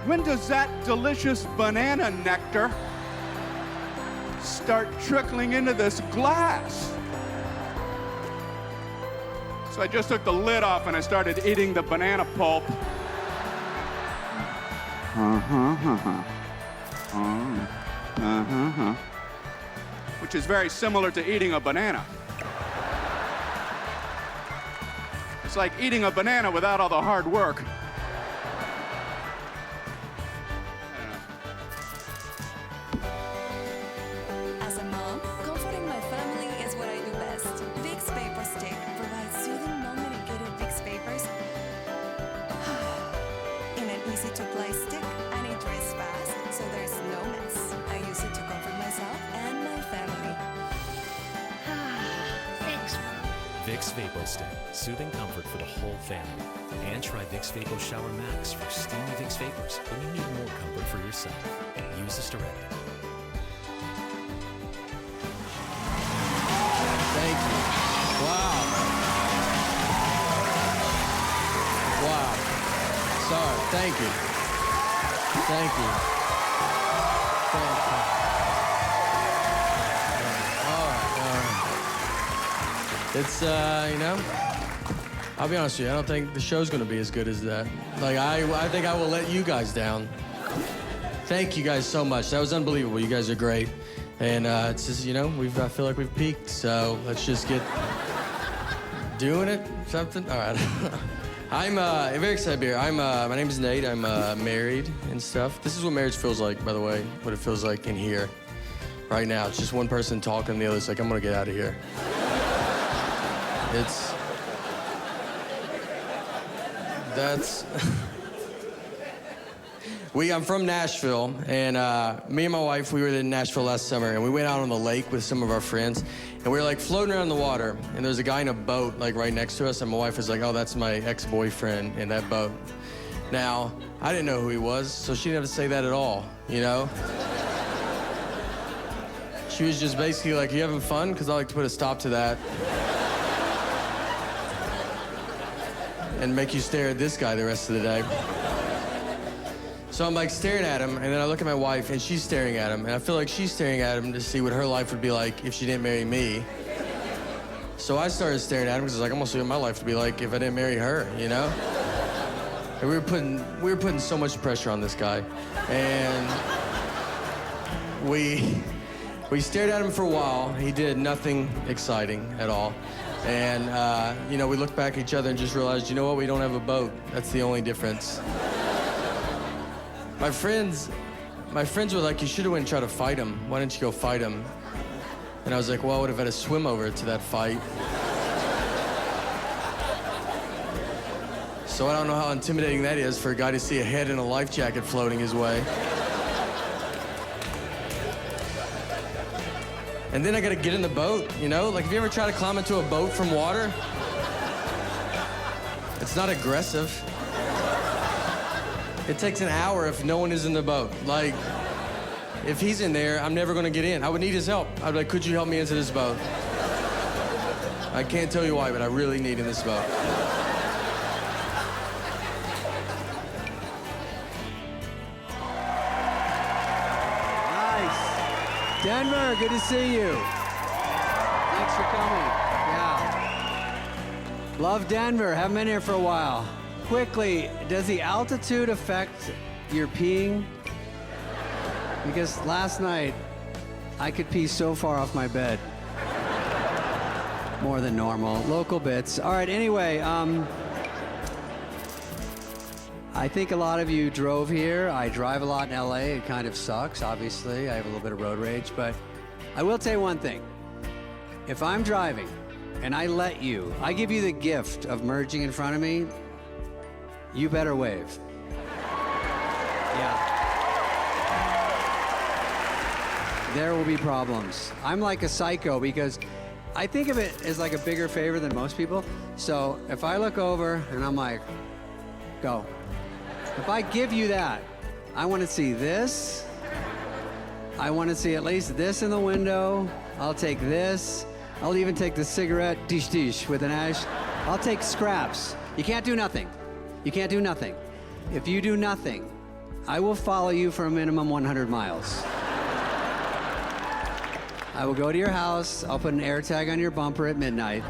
When does that delicious banana nectar start trickling into this glass? So I just took the lid off and I started eating the banana pulp. Which is very similar to eating a banana. It's like eating a banana without all the hard work. As a mom, comforting my family is what I do best. Vicks Vapor Stick provides soothing non-medicated Vicks Vapors in an easy-to-apply stick, and it dries fast, so there's no mess. I use it to comfort myself and my family. Thanks. Vicks Vapor Stick, soothing comfort for the whole family. And try Vicks Vapor Shower Max for steamy Vicks Vapors when you need more comfort for yourself. Use as directed. Thank you. Wow. Wow. Sorry. Thank you. Thank you. Thank you. All right. It's, you know, I'll be honest with you, I don't think the show's gonna be as good as that. Like, I think I will let you guys down. Thank you guys so much. That was unbelievable. You guys are great. And it's just, you know, I feel like we've peaked, so let's just get doing it, something. All right. I'm very excited to be here. My name is Nate. I'm married and stuff. This is what marriage feels like, by the way, what it feels like in here right now. It's just one person talking, the other's like, I'm gonna get out of here. I'm from Nashville, and me and my wife, we were in Nashville last summer, and we went out on the lake with some of our friends, and we were like floating around the water, and there's a guy in a boat like right next to us, and my wife was like, oh, that's my ex-boyfriend in that boat. Now, I didn't know who he was, so she didn't have to say that at all, you know? She was just basically like, you having fun? Because I like to put a stop to that. And make you stare at this guy the rest of the day. So I'm like staring at him, and then I look at my wife, and she's staring at him, and I feel like she's staring at him to see what her life would be like if she didn't marry me. So I started staring at him because I was like, I'm gonna see what my life would be like if I didn't marry her, you know? And we were putting so much pressure on this guy, and we stared at him for a while. He did nothing exciting at all. And, you know, we looked back at each other and just realized, you know what, we don't have a boat. That's the only difference. My friends were like, you should have went and tried to fight him. Why didn't you go fight him? And I was like, well, I would have had to swim over to that fight. So I don't know how intimidating that is for a guy to see a head in a life jacket floating his way. And then I gotta get in the boat, you know? Like, have you ever tried to climb into a boat from water? It's not aggressive. It takes an hour if no one is in the boat. Like, if he's in there, I'm never gonna get in. I would need his help. I'd be like, could you help me into this boat? I can't tell you why, but I really need in this vote. Nice. Denver, good to see you. Thanks for coming. Yeah. Love Denver. Haven't been here for a while. Quickly, does the altitude affect your peeing? Because last night, I could pee so far off my bed. More than normal. Local bits. All right, anyway, I think a lot of you drove here. I drive a lot in LA. It kind of sucks, obviously. I have a little bit of road rage, but I will tell you one thing. If I'm driving and I give you the gift of merging in front of me, you better wave. Yeah. There will be problems. I'm like a psycho because I think of it as like a bigger favor than most people. So if I look over and I'm like, go. If I give you that, I want to see this. I want to see at least this in the window. I'll take this. I'll even take the cigarette, dish with an ash. I'll take scraps. You can't do nothing. You can't do nothing. If you do nothing, I will follow you for a minimum 100 miles. I will go to your house. I'll put an air tag on your bumper at midnight.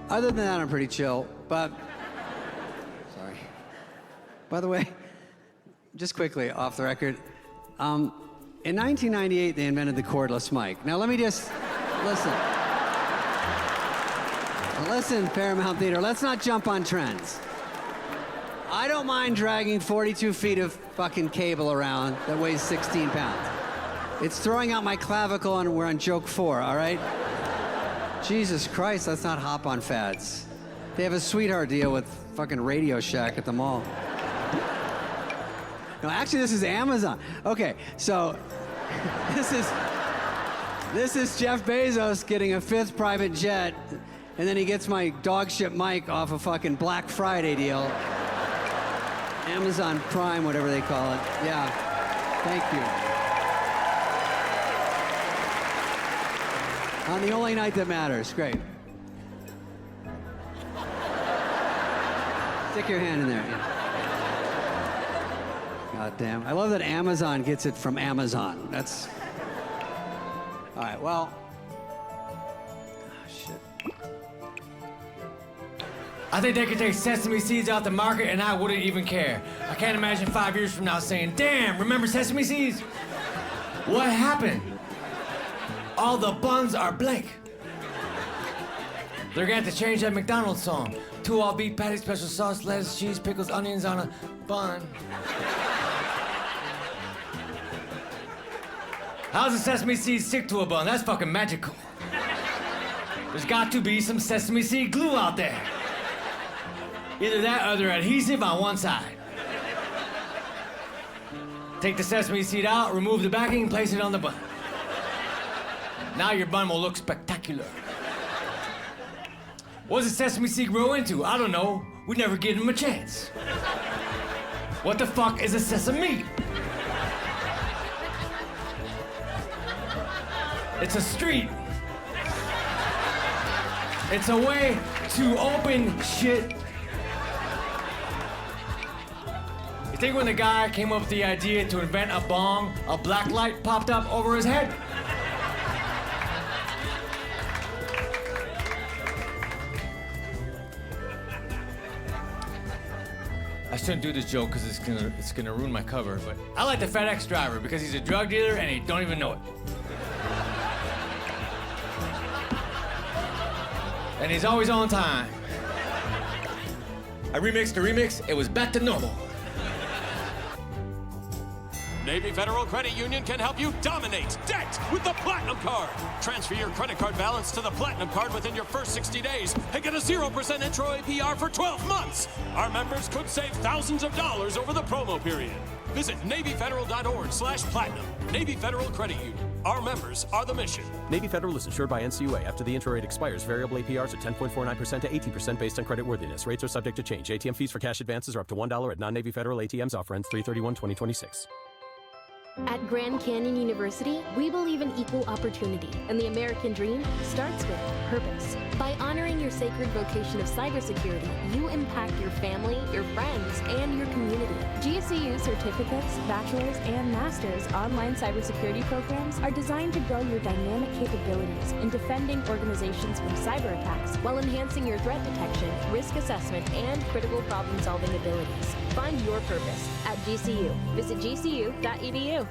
Other than that, I'm pretty chill, but... Sorry. By the way, just quickly, off the record, in 1998, they invented the cordless mic. Now, let me just... Listen. Listen, Paramount Theater, let's not jump on trends. I don't mind dragging 42 feet of fucking cable around that weighs 16 pounds. It's throwing out my clavicle and we're on joke 4, all right? Jesus Christ, let's not hop on fads. They have a sweetheart deal with fucking Radio Shack at the mall. No, actually, this is Amazon. Okay, so this is Jeff Bezos getting a 5th private jet, and then he gets my dog shit mic off a fucking Black Friday deal. Amazon Prime, whatever they call it. Yeah, thank you. On the only night that matters. Great. Stick your hand in there. Yeah. God damn. I love that Amazon gets it from Amazon. That's... All right, well... Oh, shit. I think they could take sesame seeds out the market and I wouldn't even care. I can't imagine 5 years from now saying, damn, remember sesame seeds? What happened? All the buns are blank. They're gonna have to change that McDonald's song. 2 all-beef patties, special sauce, lettuce, cheese, pickles, onions on a bun. How does a sesame seed stick to a bun? That's fucking magical. There's got to be some sesame seed glue out there. Either that or they're adhesive on one side. Take the sesame seed out, remove the backing, and place it on the bun. Now your bun will look spectacular. What does a sesame seed grow into? I don't know. We never give him a chance. What the fuck is a sesame? It's a street. It's a way to open shit. You think when the guy came up with the idea to invent a bong, a black light popped up over his head? I shouldn't do this joke because it's gonna ruin my cover, but I like the FedEx driver because he's a drug dealer and he don't even know it. And he's always on time. I remixed the remix, it was back to normal. Navy Federal Credit Union can help you dominate debt with the Platinum Card. Transfer your credit card balance to the Platinum Card within your first 60 days and get a 0% intro APR for 12 months. Our members could save thousands of dollars over the promo period. Visit NavyFederal.org/platinum. Navy Federal Credit Union. Our members are the mission. Navy Federal is insured by NCUA. After the intro rate expires, variable APRs are 10.49% to 18% based on credit worthiness. Rates are subject to change. ATM fees for cash advances are up to $1 at non-Navy Federal ATMs. Offer ends 3/31/2026. At Grand Canyon University, we believe in equal opportunity, and the American dream starts with purpose. By honoring your sacred vocation of cybersecurity, you impact your family, your friends, and your community. GSCU certificates, bachelor's, and master's online cybersecurity programs are designed to grow your dynamic capabilities in defending organizations from cyber attacks while enhancing your threat detection, risk assessment, and critical problem-solving abilities. Find your purpose at GCU. Visit gcu.edu.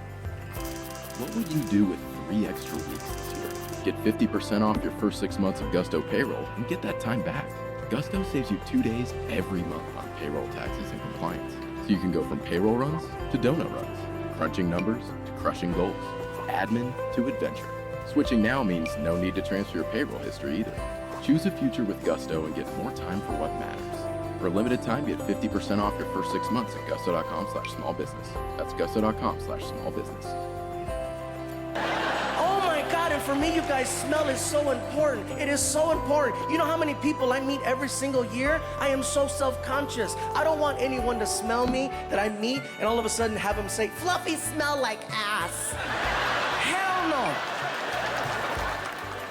What would you do with 3 extra weeks this year? Get 50% off your first 6 months of Gusto payroll and get that time back. Gusto saves you 2 days every month on payroll taxes and compliance. So you can go from payroll runs to donut runs, crunching numbers to crushing goals, admin to adventure. Switching now means no need to transfer your payroll history either. Choose a future with Gusto and get more time for what matters. For a limited time, get 50% off your first 6 months at gusto.com/smallbusiness. That's gusto.com/smallbusiness. Oh my God, and for me, you guys, smell is so important. It is so important. You know how many people I meet every single year? I am so self-conscious. I don't want anyone to smell me that I meet and all of a sudden have them say, Fluffy smell like ass. Hell no.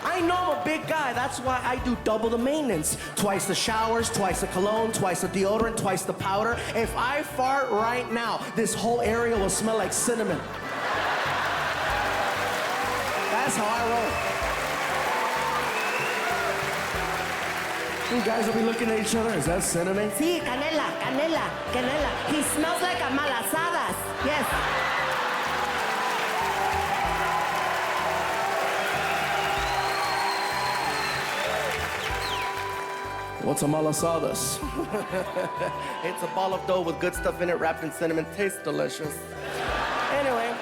I know I'm a big guy. That's why I do double the maintenance. Twice the showers, twice the cologne, twice the deodorant, twice the powder. If I fart right now, this whole area will smell like cinnamon. That's how I roll. You guys will be looking at each other. Is that cinnamon? Sí, canela, canela, canela. He smells like a malasadas. Yes. What's a malasadas? It's a ball of dough with good stuff in it wrapped in cinnamon. Tastes delicious. Anyway,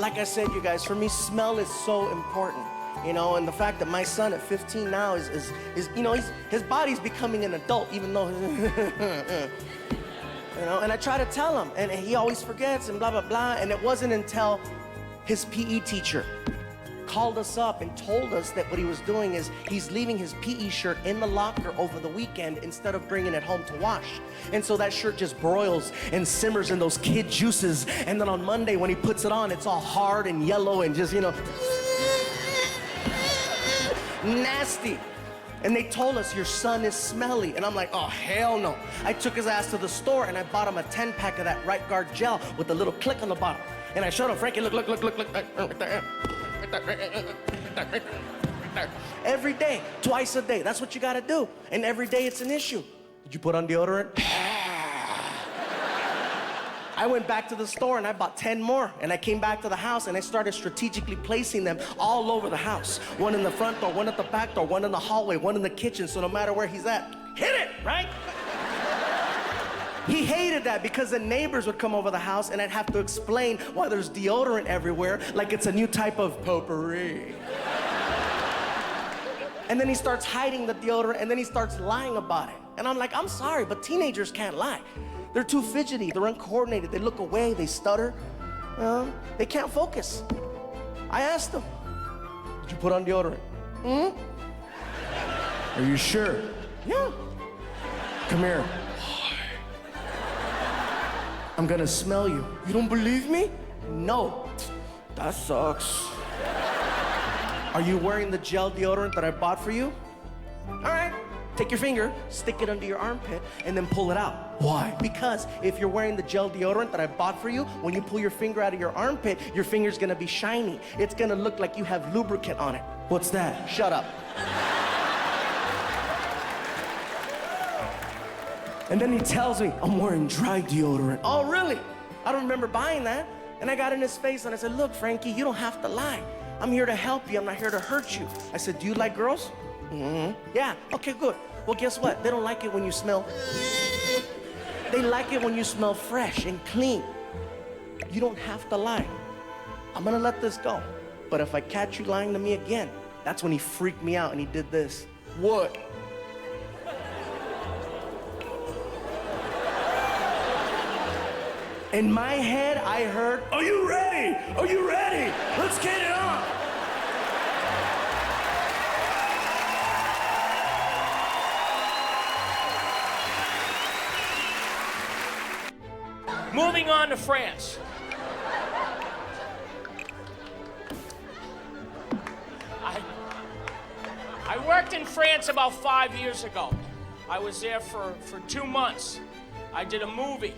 like I said, you guys, for me, smell is so important. You know, and the fact that my son at 15 now is you know, his body's becoming an adult, even though, you know, and I try to tell him, and he always forgets and blah, blah, blah. And it wasn't until his PE teacher called us up and told us that what he was doing is he's leaving his PE shirt in the locker over the weekend instead of bringing it home to wash. And so that shirt just broils and simmers in those kid juices. And then on Monday when he puts it on, it's all hard and yellow and just, you know, nasty. And they told us, your son is smelly. And I'm like, oh, hell no. I took his ass to the store and I bought him a 10-pack of that Right Guard gel with a little click on the bottom. And I showed him, Frankie, look. Every day, twice a day. That's what you gotta do. And every day it's an issue. Did you put on deodorant? I went back to the store and I bought 10 more. And I came back to the house and I started strategically placing them all over the house. One in the front door, one at the back door, one in the hallway, one in the kitchen. So no matter where he's at, hit it, right? He hated that because the neighbors would come over the house and I'd have to explain why there's deodorant everywhere, like it's a new type of potpourri. And then he starts hiding the deodorant and then he starts lying about it. And I'm like, I'm sorry, but teenagers can't lie. They're too fidgety, they're uncoordinated, they look away, they stutter. They can't focus. I asked him, did you put on deodorant? Are you sure? Yeah. Come here. I'm gonna smell you. You don't believe me? No. That sucks. Are you wearing the gel deodorant that I bought for you? All right. Take your finger, stick it under your armpit, and then pull it out. Why? Because if you're wearing the gel deodorant that I bought for you, when you pull your finger out of your armpit, your finger's gonna be shiny. It's gonna look like you have lubricant on it. What's that? Shut up. And then he tells me, I'm wearing dry deodorant. Oh, really? I don't remember buying that. And I got in his face and I said, look, Frankie, you don't have to lie. I'm here to help you. I'm not here to hurt you. I said, do you like girls? Yeah, okay, good. Well, guess what? They don't like it when you smell. They like it when you smell fresh and clean. You don't have to lie. I'm gonna let this go. But if I catch you lying to me again, that's when he freaked me out and he did this. What? In my head, I heard, are you ready? Are you ready? Let's get it on. Moving on to France. I worked in France about 5 years ago. I was there for 2 months. I did a movie,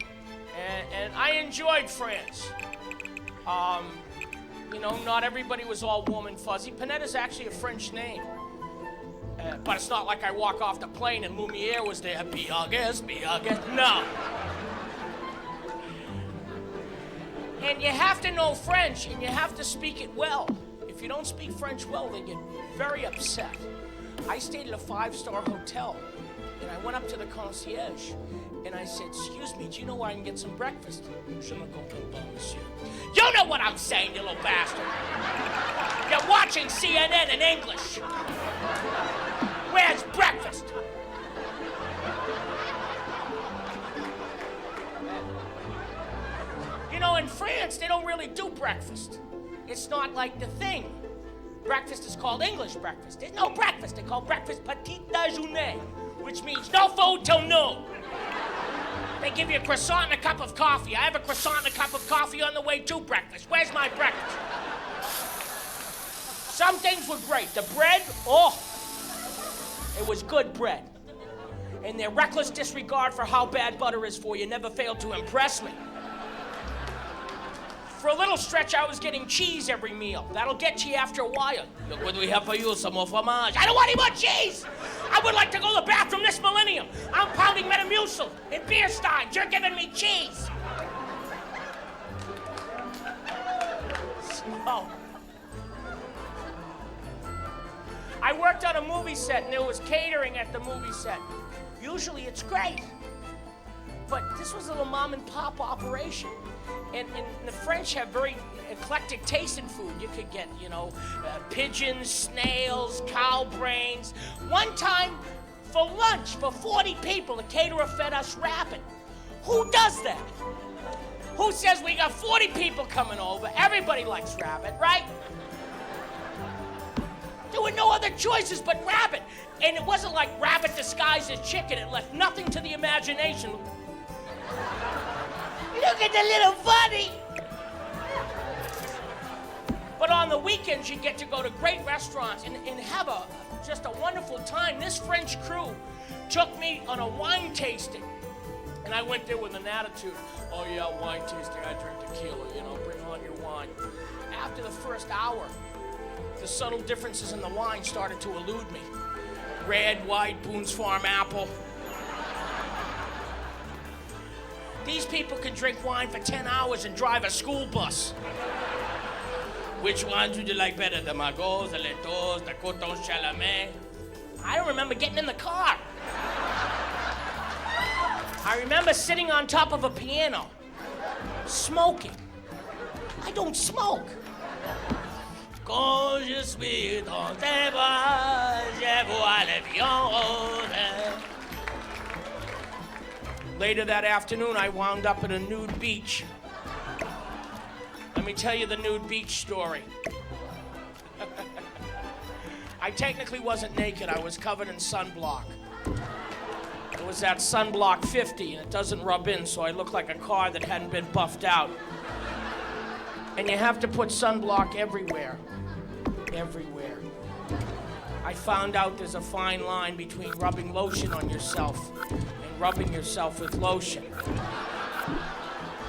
and I enjoyed France. You know, not everybody was all warm and fuzzy. Panette is actually a French name. But it's not like I walk off the plane and Lumiere was there. Be our guest, be our guest. No. And you have to know French, and you have to speak it well. If you don't speak French well, they get very upset. I stayed at a 5-star hotel, and I went up to the concierge, and I said, excuse me, do you know where I can get some breakfast? Je me comprends pas, monsieur. You know what I'm saying, you little bastard. You're watching CNN in English. Where's breakfast? You know, in France, they don't really do breakfast. It's not like the thing. Breakfast is called English breakfast. There's no breakfast. They call breakfast petit déjeuner, which means no food till noon. They give you a croissant and a cup of coffee. I have a croissant and a cup of coffee on the way to breakfast. Where's my breakfast? Some things were great. The bread, oh, it was good bread. And their reckless disregard for how bad butter is for you never failed to impress me. For a little stretch, I was getting cheese every meal. That'll get you after a while. Look what we have for you, some more fromage. I don't want any more cheese! I would like to go to the bathroom this millennium. I'm pounding Metamucil in beer steins. You're giving me cheese. So, I worked on a movie set, and there was catering at the movie set. Usually it's great. But this was a little mom and pop operation. And the French have very eclectic taste in food. You could get, you know, pigeons, snails, cow brains. One time, for lunch, for 40 people, the caterer fed us rabbit. Who does that? Who says we got 40 people coming over? Everybody likes rabbit, right? There were no other choices but rabbit. And it wasn't like rabbit disguised as chicken. It left nothing to the imagination. Look at the little bunny! But on the weekends, you get to go to great restaurants and have just a wonderful time. This French crew took me on a wine tasting. And I went there with an attitude. Oh yeah, wine tasting, I drink tequila, you know, bring on your wine. After the first hour, the subtle differences in the wine started to elude me. Red, white, Boone's Farm apple. These people can drink wine for 10 hours and drive a school bus. Which ones would you like better? The Margots, the Letos, the Coton Chalamet? I don't remember getting in the car. I remember sitting on top of a piano, smoking. I don't smoke. Quand je suis dans tes bras, je vois l'avion. Later that afternoon, I wound up at a nude beach. Let me tell you the nude beach story. I technically wasn't naked. I was covered in sunblock. It was that sunblock 50, and it doesn't rub in, so I look like a car that hadn't been buffed out. And you have to put sunblock everywhere. Everywhere. I found out there's a fine line between rubbing lotion on yourself and rubbing yourself with lotion.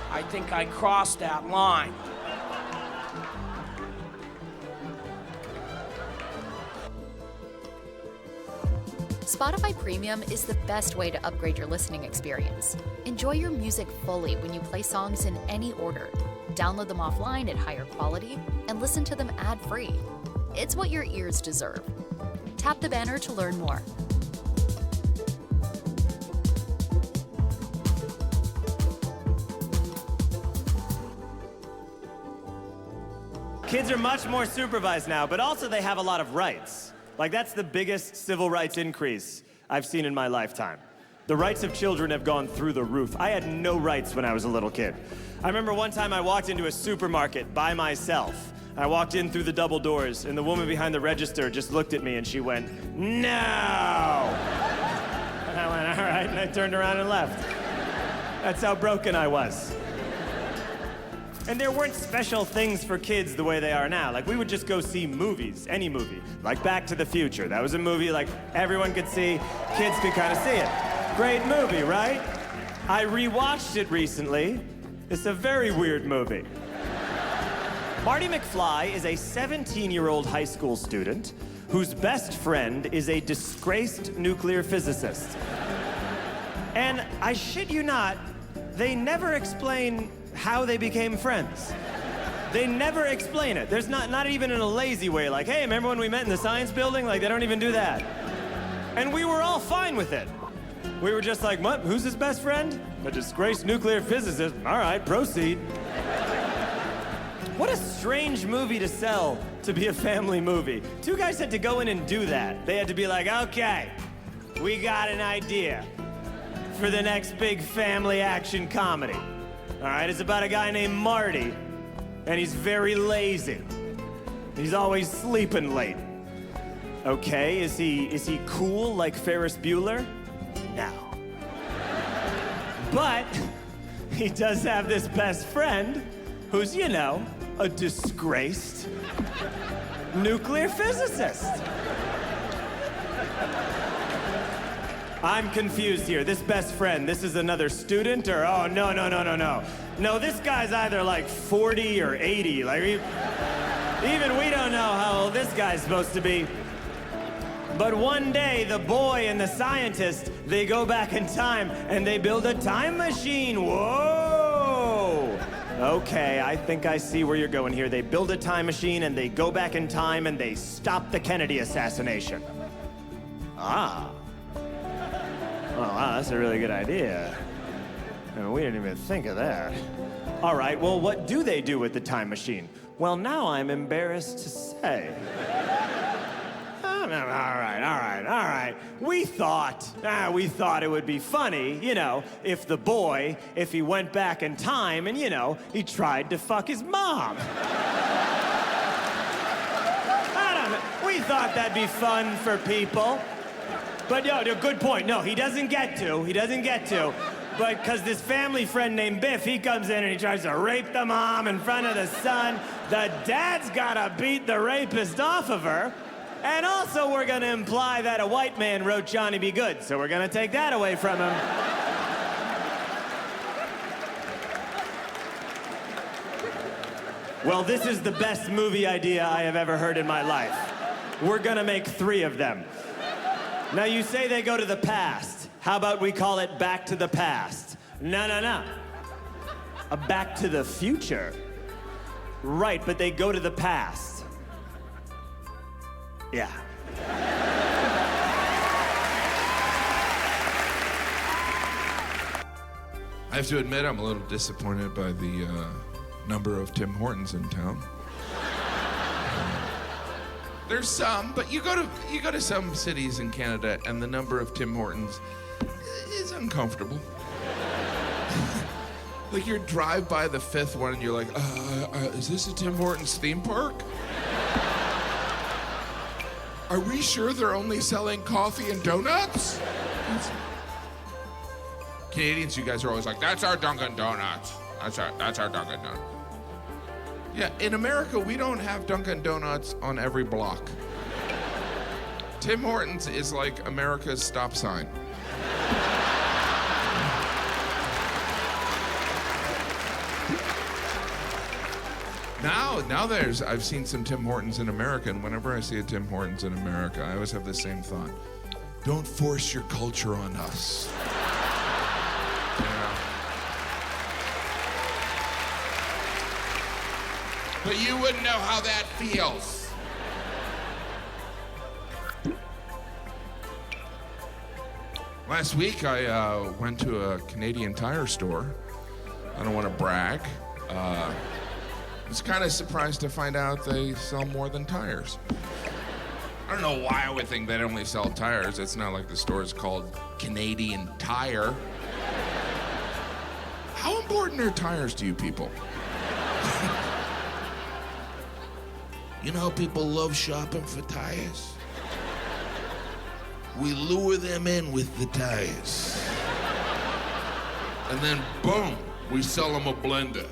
I think I crossed that line. Spotify Premium is the best way to upgrade your listening experience. Enjoy your music fully when you play songs in any order. Download them offline at higher quality and listen to them ad-free. It's what your ears deserve. Tap the banner to learn more. Kids are much more supervised now, but also they have a lot of rights. Like, that's the biggest civil rights increase I've seen in my lifetime. The rights of children have gone through the roof. I had no rights when I was a little kid. I remember one time I walked into a supermarket by myself. I walked in through the double doors, and the woman behind the register just looked at me and she went, "No!" And I went, "All right," and I turned around and left. That's how broken I was. And there weren't special things for kids the way they are now. Like, we would just go see movies, any movie. Like Back to the Future. That was a movie like everyone could see, kids could kind of see it. Great movie, right? I rewatched it recently. It's a very weird movie. Marty McFly is a 17-year-old high school student whose best friend is a disgraced nuclear physicist. And I shit you not, they never explain how they became friends. They never explain it. There's not even in a lazy way, like, hey, remember when we met in the science building? Like, they don't even do that. And we were all fine with it. We were just like, what? Who's his best friend? A disgraced nuclear physicist. All right, proceed. What a strange movie to sell to be a family movie. Two guys had to go in and do that. They had to be like, okay, we got an idea for the next big family action comedy. All right, it's about a guy named Marty, and he's very lazy. He's always sleeping late. Okay, is he cool like Ferris Bueller? No. But he does have this best friend who's, you know, a disgraced nuclear physicist. I'm confused here. This best friend, this is another student, or oh, no. No, this guy's either like 40 or 80. Like, even we don't know how old this guy's supposed to be. But one day, the boy and the scientist, they go back in time and they build a time machine. Whoa! Okay, I think I see where you're going here. They build a time machine and they go back in time and they stop the Kennedy assassination. Ah. Oh, wow, that's a really good idea. I mean, we didn't even think of that. All right, well, what do they do with the time machine? Well, now I'm embarrassed to say. All right. We thought it would be funny, you know, if the boy, if he went back in time and, you know, he tried to fuck his mom. I don't know. We thought that'd be fun for people. But no, good point. No, he doesn't get to. But because this family friend named Biff, he comes in and he tries to rape the mom in front of the son. The dad's gotta beat the rapist off of her. And also, we're gonna imply that a white man wrote Johnny Be Good, so we're gonna take that away from him. Well, this is the best movie idea I have ever heard in my life. We're gonna make 3 of them. Now, you say they go to the past. How about we call it Back to the Past? No. A Back to the Future. Right, but they go to the past. Yeah. I have to admit, I'm a little disappointed by the number of Tim Hortons in town. There's some, but you go to some cities in Canada, and the number of Tim Hortons is uncomfortable. Like, you drive by the 5th one, and you're like, is this a Tim Hortons theme park? Are we sure they're only selling coffee and donuts? Canadians, you guys are always like, that's our Dunkin' Donuts. That's our Dunkin' Donuts. Yeah, in America, we don't have Dunkin' Donuts on every block. Tim Hortons is like America's stop sign. Now I've seen some Tim Hortons in America, and whenever I see a Tim Hortons in America, I always have the same thought. Don't force your culture on us. Yeah. But you wouldn't know how that feels. Last week, I went to a Canadian Tire store. I don't want to brag. I was kind of surprised to find out they sell more than tires. I don't know why I would think they'd only sell tires. It's not like the store is called Canadian Tire. How important are tires to you people? You know how people love shopping for tires? We lure them in with the tires. And then, boom, we sell them a blender.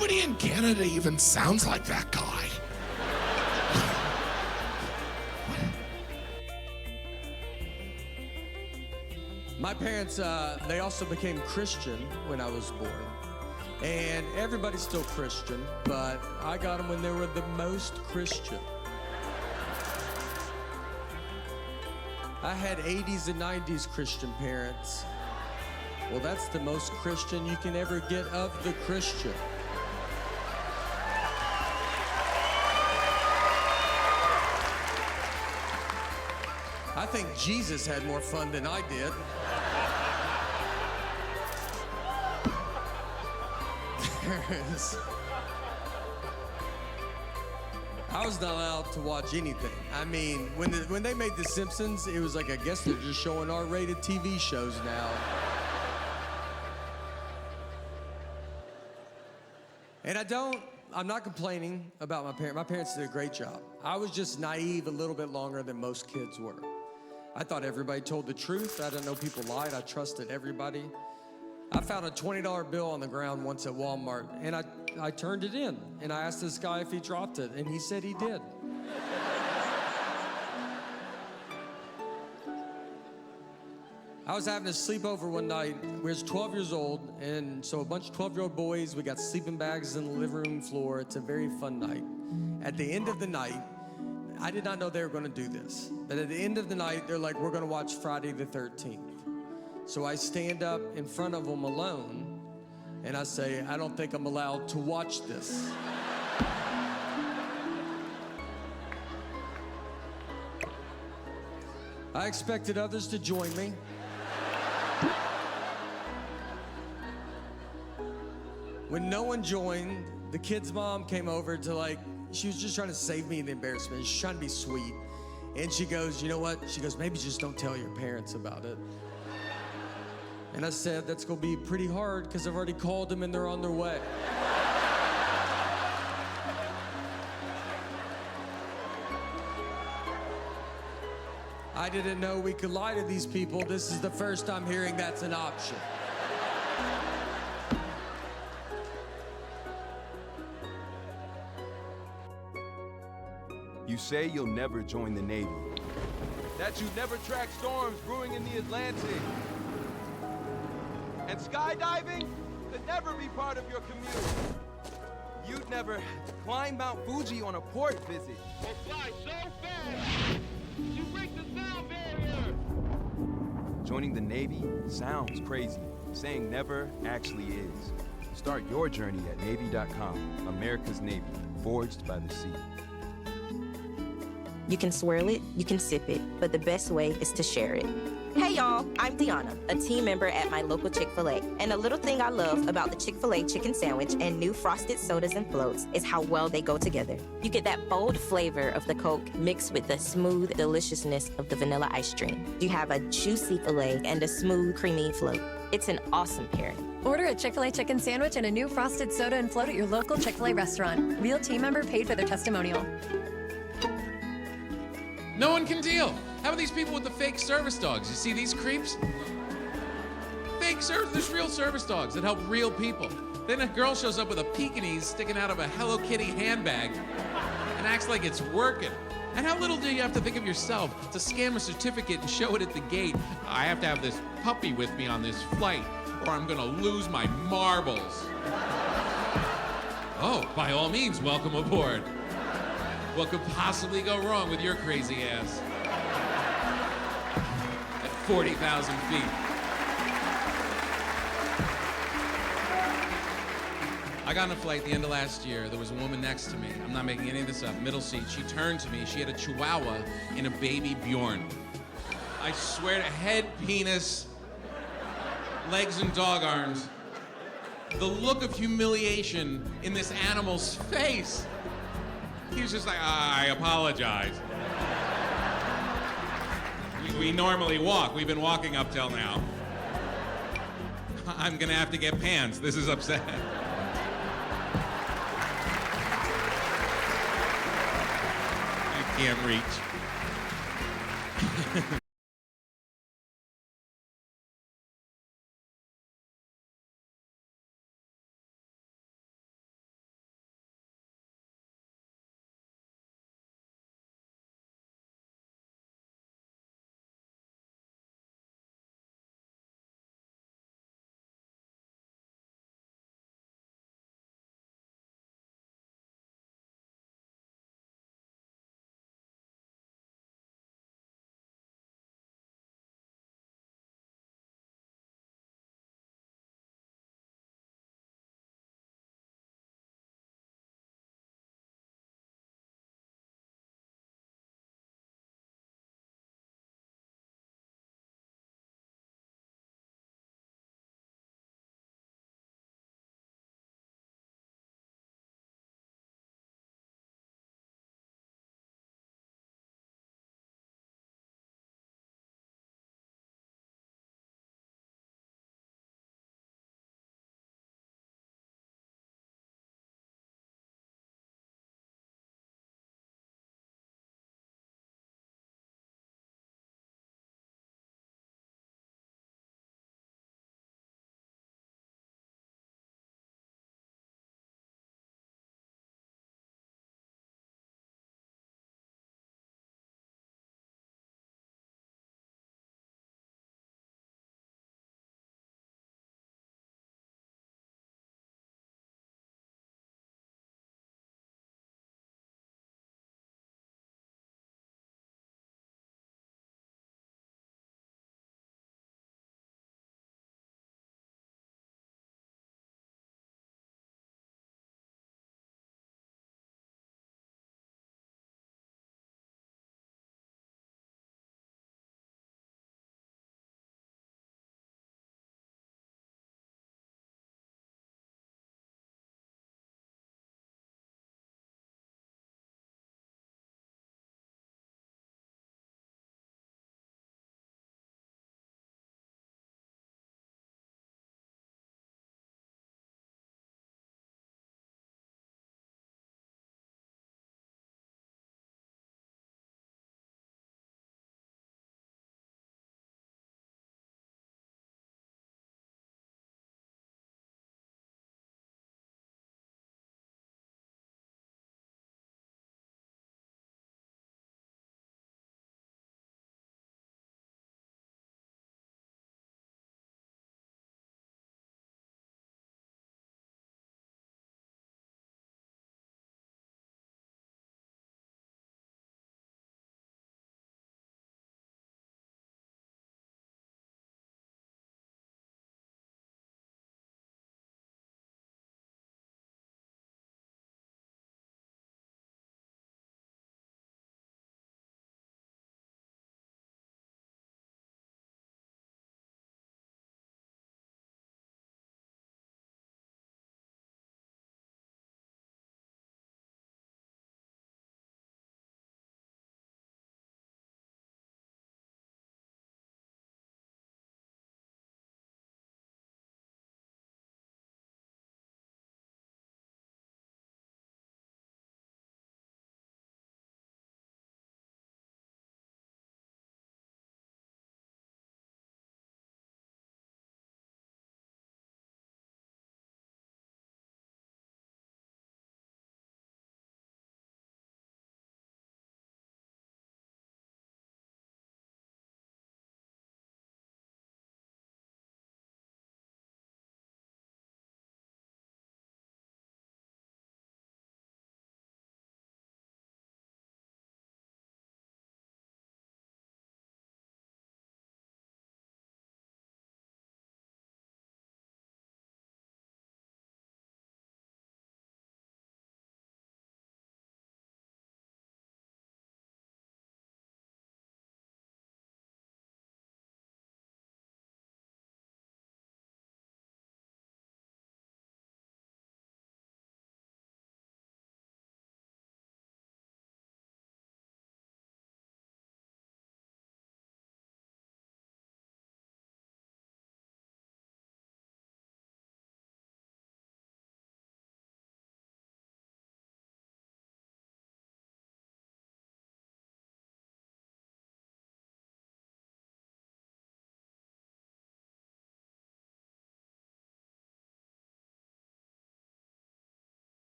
Nobody in Canada even sounds like that guy. My parents, they also became Christian when I was born. And everybody's still Christian, but I got them when they were the most Christian. I had 80s and 90s Christian parents. Well, that's the most Christian you can ever get of the Christian. I think Jesus had more fun than I did. I was not allowed to watch anything. I mean, when they made The Simpsons, it was like, I guess they're just showing R-rated TV shows now. And I'm not complaining about my parents. My parents did a great job. I was just naive a little bit longer than most kids were. I thought everybody told the truth. I didn't know people lied. I trusted everybody. I found a $20 bill on the ground once at Walmart, and I turned it in, and I asked this guy if he dropped it, and he said he did. I was having a sleepover one night. We was 12 years old, and so a bunch of 12-year-old boys, we got sleeping bags in the living room floor. It's a very fun night. At the end of the night, I did not know they were gonna do this, but at the end of the night, they're like, we're gonna watch Friday the 13th. So I stand up in front of them alone, and I say, I don't think I'm allowed to watch this. I expected others to join me. When no one joined, the kid's mom came over to she was just trying to save me the embarrassment. She's trying to be sweet. And she goes, you know what? She goes, maybe just don't tell your parents about it. And I said, that's gonna be pretty hard because I've already called them and they're on their way. I didn't know we could lie to these people. This is the first time hearing that's an option. You say you'll never join the Navy. That you never track storms brewing in the Atlantic. And skydiving could never be part of your commute. You'd never climb Mount Fuji on a port visit. Or fly so fast, you break the sound barrier. Joining the Navy sounds crazy. Saying never actually is. Start your journey at Navy.com. America's Navy, forged by the sea. You can swirl it, you can sip it, but the best way is to share it. Hey y'all, I'm Deanna, a team member at my local Chick-fil-A. And a little thing I love about the Chick-fil-A chicken sandwich and new frosted sodas and floats is how well they go together. You get that bold flavor of the Coke mixed with the smooth deliciousness of the vanilla ice cream. You have a juicy filet and a smooth, creamy float. It's an awesome pairing. Order a Chick-fil-A chicken sandwich and a new frosted soda and float at your local Chick-fil-A restaurant. Real team member paid for their testimonial. No one can deal. How about these people with the fake service dogs? You see these creeps? There's real service dogs that help real people. Then a girl shows up with a Pekingese sticking out of a Hello Kitty handbag and acts like it's working. And how little do you have to think of yourself to scam a certificate and show it at the gate? I have to have this puppy with me on this flight or I'm gonna lose my marbles. Oh, by all means, welcome aboard. What could possibly go wrong with your crazy ass? At 40,000 feet. I got on a flight the end of last year. There was a woman next to me. I'm not making any of this up. Middle seat. She turned to me. She had a chihuahua and a baby Bjorn. I swear to head, penis, legs, and dog arms. The look of humiliation in this animal's face. He was just like, I apologize. We normally walk. We've been walking up till now. I'm gonna have to get pants. This is upsetting. I can't reach.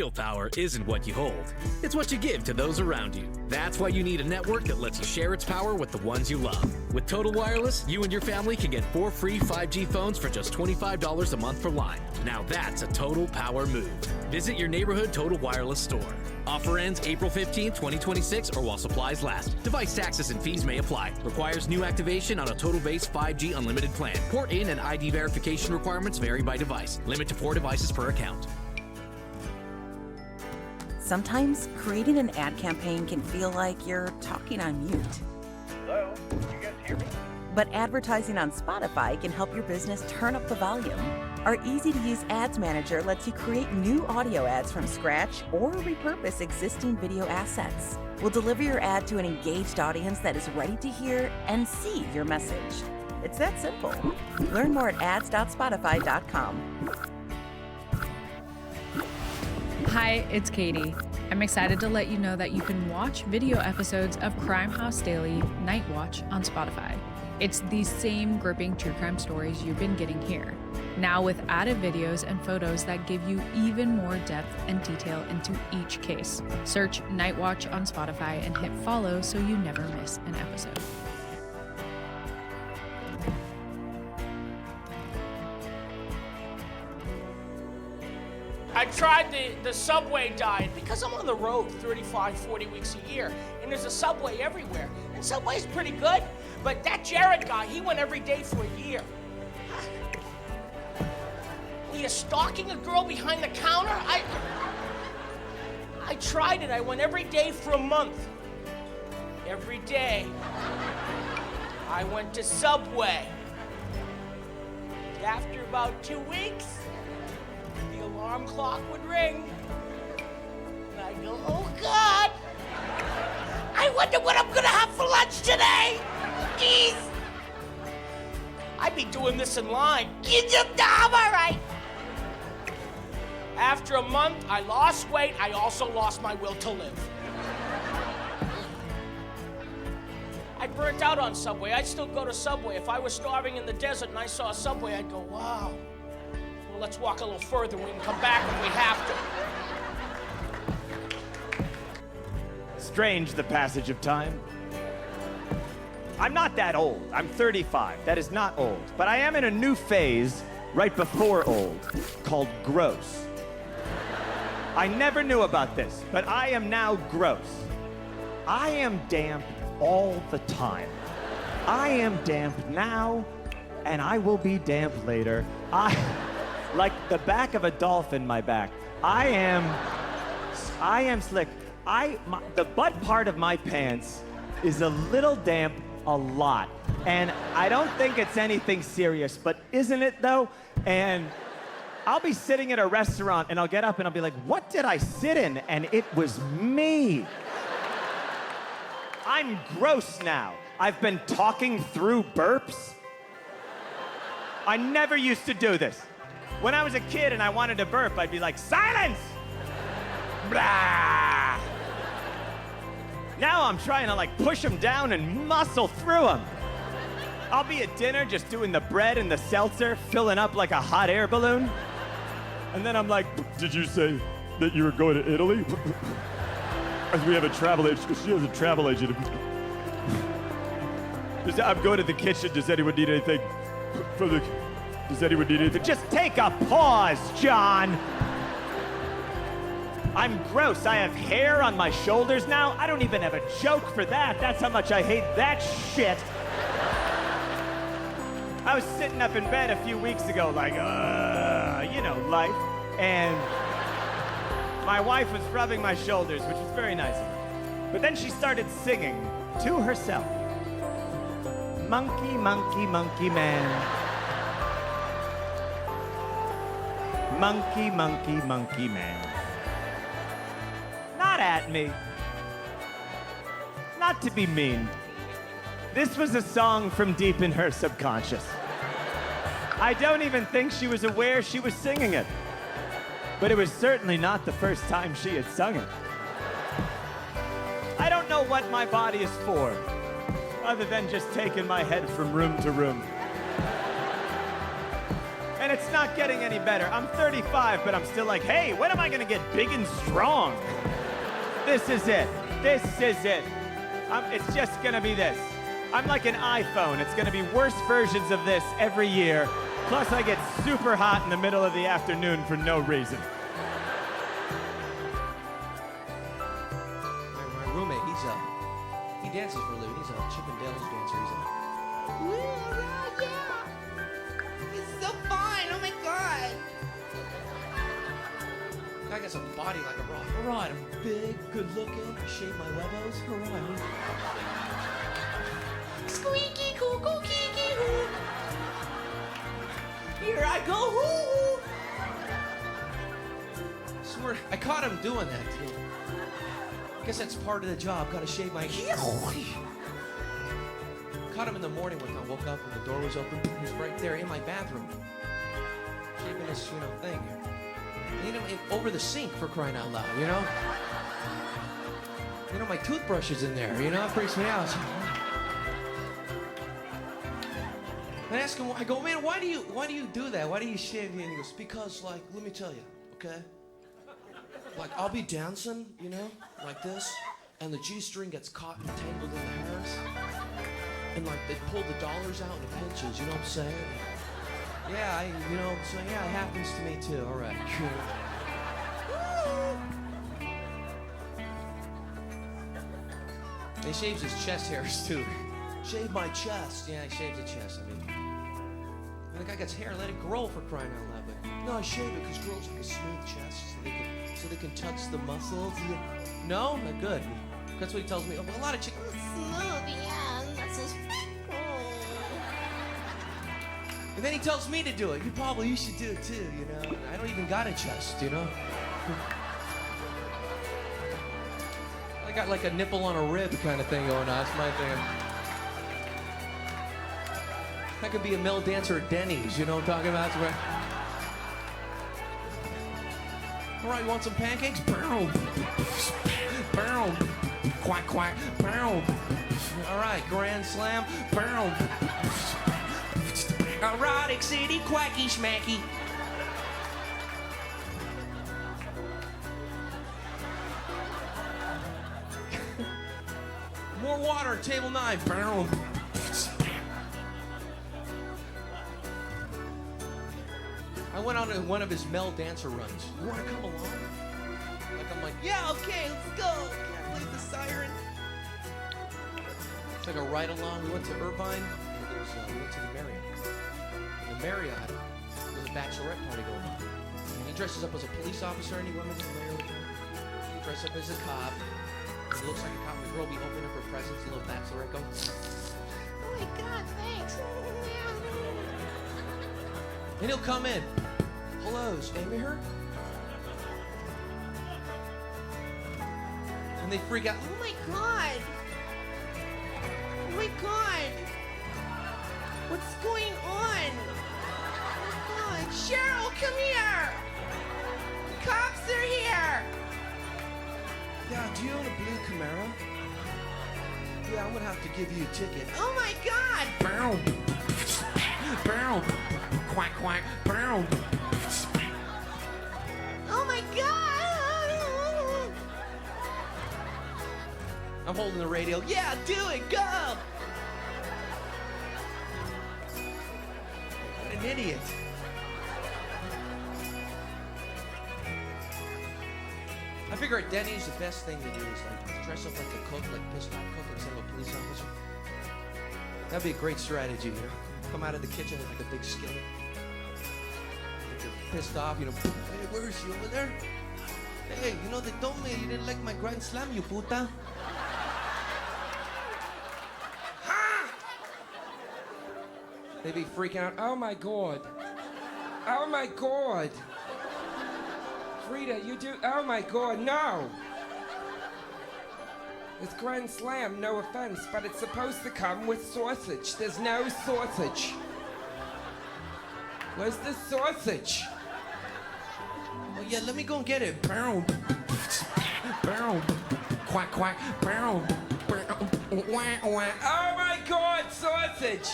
real power isn't what you hold, it's what you give to those around you. That's why you need a network that lets you share its power with the ones you love. With Total Wireless, you and your family can get 4 free 5G phones for just $25 a month per line. Now that's a total power move. Visit your neighborhood Total Wireless store. Offer ends April 15, 2026 or while supplies last. Device taxes and fees may apply. Requires new activation on a total base 5G unlimited plan. Port in and ID verification requirements vary by device. Limit to 4 devices per account. Sometimes creating an ad campaign can feel like you're talking on mute. Hello? You guys hear me? But advertising on Spotify can help your business turn up the volume. Our easy-to-use ads manager lets you create new audio ads from scratch or repurpose existing video assets. We'll deliver your ad to an engaged audience that is ready to hear and see your message. It's that simple. Learn more at ads.spotify.com. Hi, it's Katie. I'm excited to let you know that you can watch video episodes of Crime House Daily Night Watch on Spotify. It's these same gripping true crime stories you've been getting here, now with added videos and photos that give you even more depth and detail into each case. Search Night Watch on Spotify and hit follow so you never miss an episode. I tried the Subway diet because I'm on the road 35, 40 weeks a year, and there's a Subway everywhere. And Subway's pretty good, but that Jared guy, he went every day for a year. Were you stalking a girl behind the counter? I tried it. I went every day for a month. Every day, I went to Subway. After about 2 weeks, the alarm clock would ring. And I'd go, oh God, I wonder what I'm gonna have for lunch today. Jeez. I'd be doing this in line. I'm all right. After a month, I lost weight. I also lost my will to live. I burnt out on Subway. I'd still go to Subway. If I was starving in the desert and I saw a Subway, I'd go, wow. Well, let's walk a little further. We can come back if we have to. Strange, the passage of time. I'm not that old. I'm 35. That is not old. But I am in a new phase right before old called gross. I never knew about this, but I am now gross. I am damp all the time. I am damp now, and I will be damp later. Like the back of a dolphin, my back. I am slick. The butt part of my pants is a little damp a lot. And I don't think it's anything serious, but isn't it though? And I'll be sitting at a restaurant and I'll get up and I'll be like, what did I sit in? And it was me. I'm gross now. I've been talking through burps. I never used to do this. When I was a kid and I wanted to burp, I'd be like, silence! Blah! Now I'm trying to like push them down and muscle through them. I'll be at dinner just doing the bread and the seltzer, filling up like a hot air balloon. And then I'm like, did you say that you were going to Italy? We have a travel agent. She has a travel agent. I'm going to the kitchen. Does anyone need anything? Does anyone need anything? Just take a pause, John. I'm gross. I have hair on my shoulders now. I don't even have a joke for that. That's how much I hate that shit. I was sitting up in bed a few weeks ago like, life. And my wife was rubbing my shoulders, which was very nice of her. But then she started singing to herself. Monkey, monkey, monkey man. Monkey, monkey, monkey man. Not at me. Not to be mean. This was a song from deep in her subconscious. I don't even think she was aware she was singing it. But it was certainly not the first time she had sung it. I don't know what my body is for, other than just taking my head from room to room. And it's not getting any better. I'm 35, but I'm still like, hey, when am I gonna get big and strong? This is it. This is it. It's just gonna be this. I'm like an iPhone. It's gonna be worse versions of this every year. Plus, I get super hot in the middle of the afternoon for no reason. My roommate, he dances for a living. He's a Chippendales dancer. It's so fun. Oh my god. Guy got some body like a rock. All right, I'm big, good looking. I shave my levels. All right. Squeaky cuckoo kiki hoo. Here I go hoo. Swear, I caught him doing that too. I guess that's part of the job. Gotta shave my. Caught him in the morning when I woke up and the door was open. He was right there in my bathroom, shaving this, thing. You know, over the sink, for crying out loud, you know? You know, my toothbrush is in there, you know? It freaks me out. I ask him, I go, man, why do you do that? Why do you shave here? And he goes, because, like, let me tell you, okay? Like, I'll be dancing, you know, like this, and the G-string gets caught and tangled in the hairs. And, like, they pull the dollars out in pinches, you know what I'm saying? Yeah, so yeah, it happens to me too. All right, cool. He shaves his chest hairs too. Shave my chest. Yeah, he shaves the chest. I mean, when the guy gets hair, let it grow, for crying out loud. But no, I shave it because girls like a smooth chest, so they can touch the muscles. Yeah. No, not good. That's what he tells me. A lot of chicks. Smooth, yeah. That's just. And then he tells me to do it. You should do it too, you know? I don't even got a chest, you know? I got like a nipple on a rib kind of thing going on. That's my thing. I could be a male dancer at Denny's, you know what I'm talking about? That's where... All right, you want some pancakes? Boom. Boom. Quack, quack. Boom. All right, grand slam. Boom. Erotic city, quacky schmacky. More water, table 9. Boom. I went on one of his Mel Dancer runs. You want to come along? Like, I'm like, yeah, okay, let's go. Can I play the siren? It's like a ride along. We went to Irvine, and we went to the Marriott. The Marriott, there's a bachelorette party going on. And he dresses up as a police officer. Any women familiar with him? He dresses up as a cop. He looks like a cop. The girl be opening up her presents. The little bachelorette goes, Oh my god, thanks. and he'll come in. Hello, stay with her? And they freak out. Oh my god. Oh my god. What's going on? Oh my god. Cheryl, come here. Cops are here. Yeah, do you own a blue Camaro? Yeah, I'm gonna have to give you a ticket. Oh my god. Boom. Boom. Quack, quack. Boom. Oh my god. I'm holding the radio. Yeah, do it. Go. What an idiot. I figure at Denny's the best thing to do is like dress up like a cook, like pissed off cook instead of a police officer. That'd be a great strategy, you know? Come out of the kitchen with like a big skillet. If you're pissed off, you know, hey, where is she over there? Hey, you know, they told me you didn't like my Grand Slam, you puta. They'd be freaking out. Oh my god. Oh my god. Frida, you do. Oh my god, no! It's Grand Slam, no offense, but it's supposed to come with sausage. There's no sausage. Where's the sausage? Oh yeah, let me go and get it. Boom. Boom. Quack, quack. Boom. Wah, wah. Oh my god, sausage!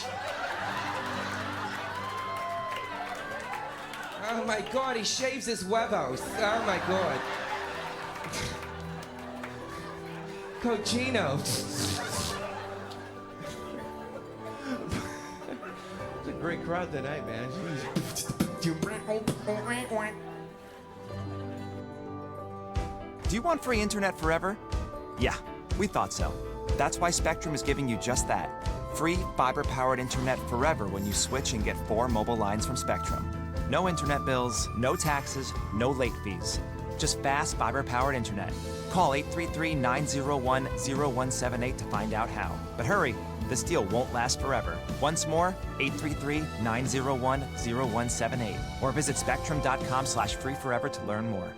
Oh my God, he shaves his huevos. Oh my God. Cochino. It's a great crowd tonight, man. Do you want free internet forever? Yeah, we thought so. That's why Spectrum is giving you just that. Free fiber-powered internet forever when you switch and get 4 mobile lines from Spectrum. No internet bills, no taxes, no late fees. Just fast fiber-powered internet. Call 833-901-0178 to find out how. But hurry, this deal won't last forever. Once more, 833-901-0178. Or visit spectrum.com/freeforever to learn more.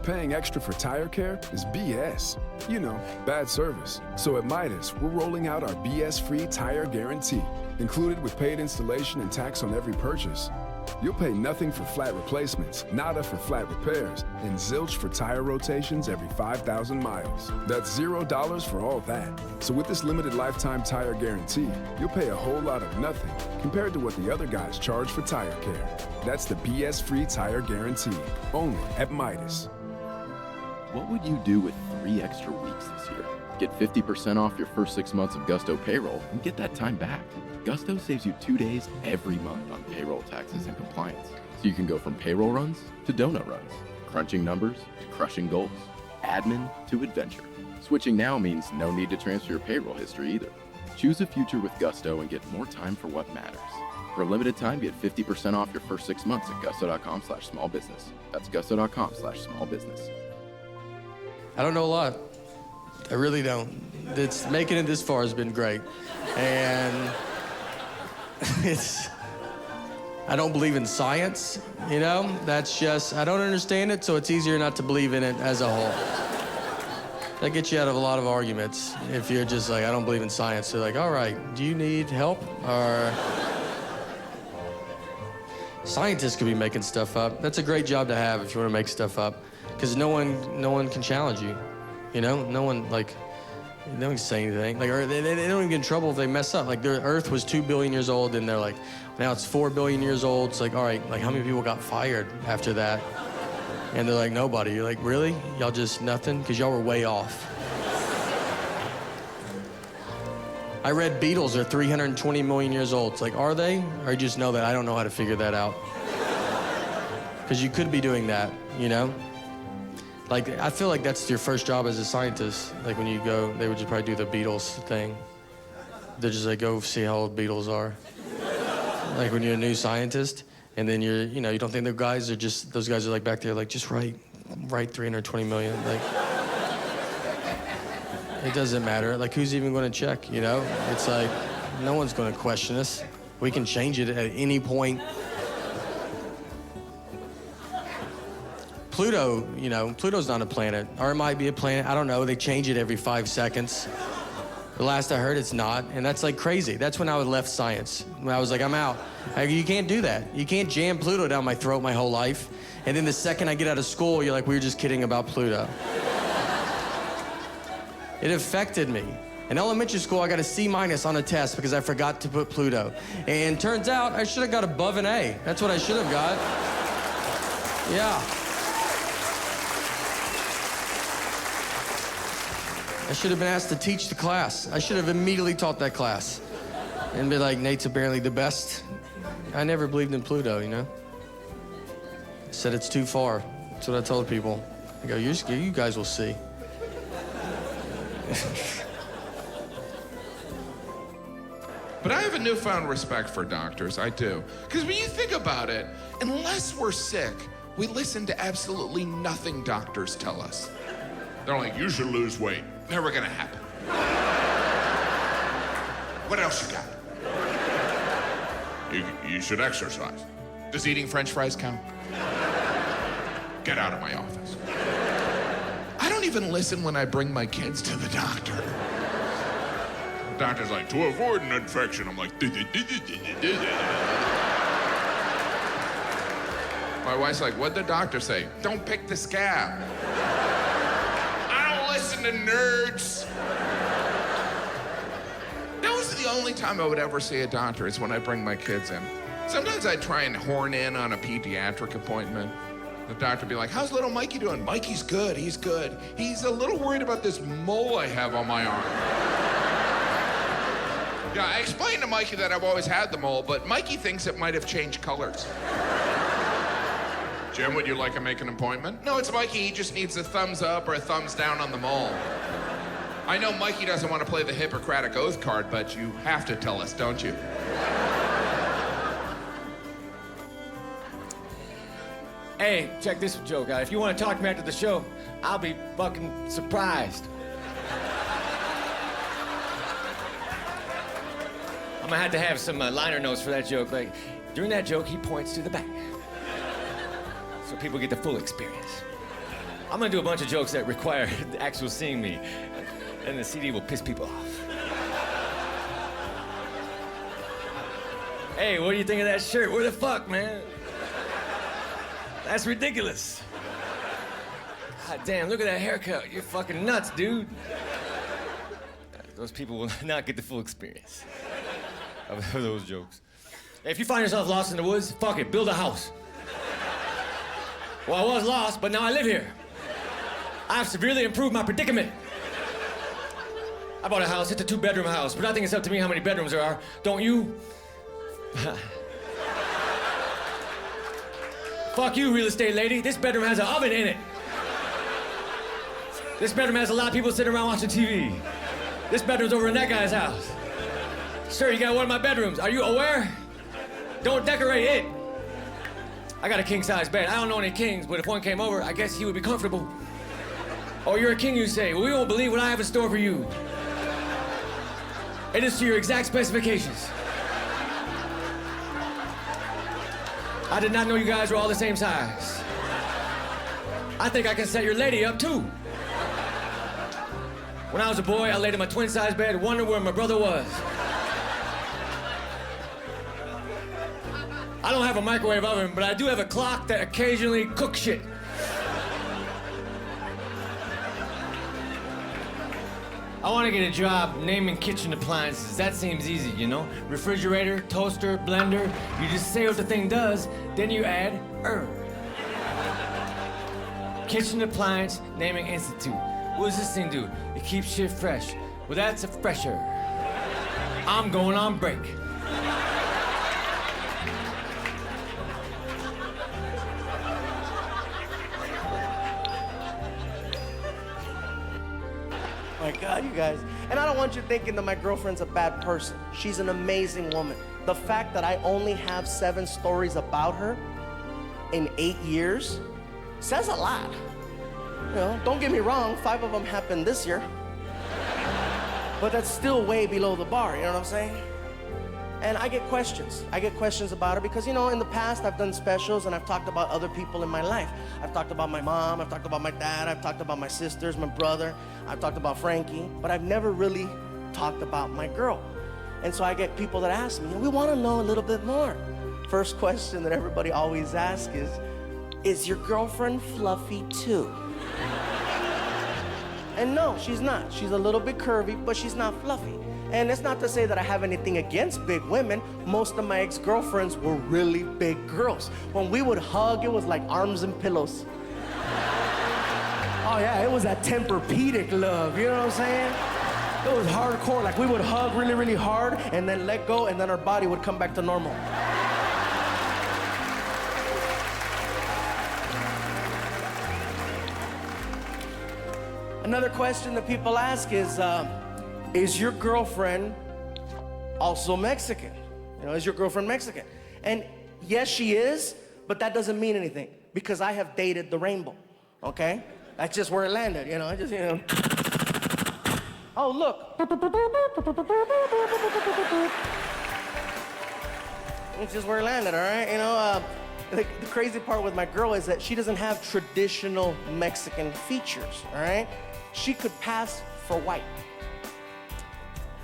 Paying extra for tire care is BS. You know, bad service. So at Midas, we're rolling out our BS-free tire guarantee, included with paid installation and tax on every purchase. You'll pay nothing for flat replacements, nada for flat repairs, and zilch for tire rotations every 5,000 miles. That's $0 for all that. So with this limited lifetime tire guarantee, you'll pay a whole lot of nothing compared to what the other guys charge for tire care. That's the BS-free tire guarantee, only at Midas. What would you do with 3 extra weeks this year? Get 50% off your first 6 months of Gusto payroll and get that time back. Gusto saves you 2 days every month on payroll, taxes, and compliance. So you can go from payroll runs to donut runs, crunching numbers to crushing goals, admin to adventure. Switching now means no need to transfer your payroll history either. Choose a future with Gusto and get more time for what matters. For a limited time, get 50% off your first 6 months at gusto.com/smallbusiness. That's gusto.com/smallbusiness. I don't know a lot. I really don't. It's making it this far has been great. And I don't believe in science, you know? That's just, I don't understand it, so it's easier not to believe in it as a whole. That gets you out of a lot of arguments. If you're just like, I don't believe in science, they're like, all right, do you need help? Or scientists could be making stuff up. That's a great job to have if you want to make stuff up. Because no one can challenge you, you know? No one can say anything. Like, or they don't even get in trouble if they mess up. Like, the Earth was 2 billion years old, and they're like, now it's 4 billion years old. It's like, all right, like, how many people got fired after that? And they're like, nobody. You're like, really? Y'all just nothing? Because y'all were way off. I read Beatles are 320 million years old. It's like, are they? Or you just know that I don't know how to figure that out? Because you could be doing that, you know? Like, I feel like that's your first job as a scientist. Like, when you go, they would just probably do the Beatles thing. They're just like, go see how old Beatles are. Like, when you're a new scientist, and then you don't think those guys are like back there, like, just write 320 million. Like, it doesn't matter. Like, who's even going to check, you know? It's like, no one's going to question us. We can change it at any point. Pluto, Pluto's not a planet. Or it might be a planet, I don't know. They change it every 5 seconds. The last I heard, it's not. And that's like crazy. That's when I left science. When I was like, I'm out. You can't do that. You can't jam Pluto down my throat my whole life. And then the second I get out of school, you're like, we were just kidding about Pluto. It affected me. In elementary school, I got a C- on a test because I forgot to put Pluto. And turns out I should have got above an A. That's what I should have got. Yeah. I should have been asked to teach the class. I should have immediately taught that class. And be like, Nate's apparently the best. I never believed in Pluto, you know? I said it's too far. That's what I told people. I go, you guys will see. But I have a newfound respect for doctors, I do. Because when you think about it, unless we're sick, we listen to absolutely nothing doctors tell us. They're like, you should lose weight. Never gonna happen. What else you got? You should exercise. Does eating French fries count? Get out of my office. I don't even listen when I bring my kids to the doctor. The doctor's like, to avoid an infection. I'm like, my wife's like, what'd the doctor say? Don't pick the scab. I don't listen to nerds. That was the only time I would ever see a doctor is when I bring my kids in. Sometimes I try and horn in on a pediatric appointment. The doctor would be like, how's little Mikey doing? Mikey's good, he's good. He's a little worried about this mole I have on my arm. Yeah, I explained to Mikey that I've always had the mole, but Mikey thinks it might have changed colors. Jim, would you like to make an appointment? No, it's Mikey, he just needs a thumbs up or a thumbs down on the mole. I know Mikey doesn't want to play the Hippocratic Oath card, but you have to tell us, don't you? Hey, check this joke out. If you want to talk to me after the show, I'll be fucking surprised. I'm gonna have to have some liner notes for that joke. Like, during that joke, he points to the back. So people get the full experience. I'm gonna do a bunch of jokes that require the actual seeing me, and the CD will piss people off. Hey, what do you think of that shirt? Where the fuck, man? That's ridiculous. God damn, look at that haircut. You're fucking nuts, dude. Those people will not get the full experience of those jokes. Hey, if you find yourself lost in the woods, fuck it, build a house. Well, I was lost, but now I live here. I've severely improved my predicament. I bought a house, it's a 2-bedroom house, but I think it's up to me how many bedrooms there are. Don't you? Fuck you, real estate lady. This bedroom has an oven in it. This bedroom has a lot of people sitting around watching TV. This bedroom's over in that guy's house. Sir, you got one of my bedrooms. Are you aware? Don't decorate it. I got a king-size bed. I don't know any kings, but if one came over, I guess he would be comfortable. Oh, you're a king, you say? Well, we won't believe what I have in store for you. It is to your exact specifications. I did not know you guys were all the same size. I think I can set your lady up, too. When I was a boy, I laid in my twin-size bed, wondering where my brother was. I don't have a microwave oven, but I do have a clock that occasionally cooks shit. I want to get a job naming kitchen appliances. That seems easy, you know? Refrigerator, toaster, blender. You just say what the thing does, then you add Kitchen Appliance Naming Institute. What does this thing do? It keeps shit fresh. Well, that's a fresher. I'm going on break. My God, you guys. And I don't want you thinking that my girlfriend's a bad person. She's an amazing woman. The fact that I only have 7 stories about her in 8 years says a lot. You know, don't get me wrong, 5 of them happened this year. But that's still way below the bar, you know what I'm saying? And I get questions. I get questions about her because, you know, in the past I've done specials and I've talked about other people in my life. I've talked about my mom, I've talked about my dad, I've talked about my sisters, my brother, I've talked about Frankie, but I've never really talked about my girl. And so I get people that ask me, we want to know a little bit more. First question that everybody always asks is your girlfriend fluffy too? And no, she's not. She's a little bit curvy, but she's not fluffy. And it's not to say that I have anything against big women. Most of my ex-girlfriends were really big girls. When we would hug, it was like arms and pillows. Oh yeah, it was that Tempur-Pedic love, you know what I'm saying? It was hardcore, like we would hug really, really hard and then let go and then our body would come back to normal. Another question that people ask is your girlfriend also Mexican? You know, is your girlfriend Mexican? And yes, she is, but that doesn't mean anything because I have dated the rainbow, okay? That's just where it landed, you know, I just, you know. Oh, look. It's just where it landed, all right? You know, the crazy part with my girl is that she doesn't have traditional Mexican features, all right? She could pass for white.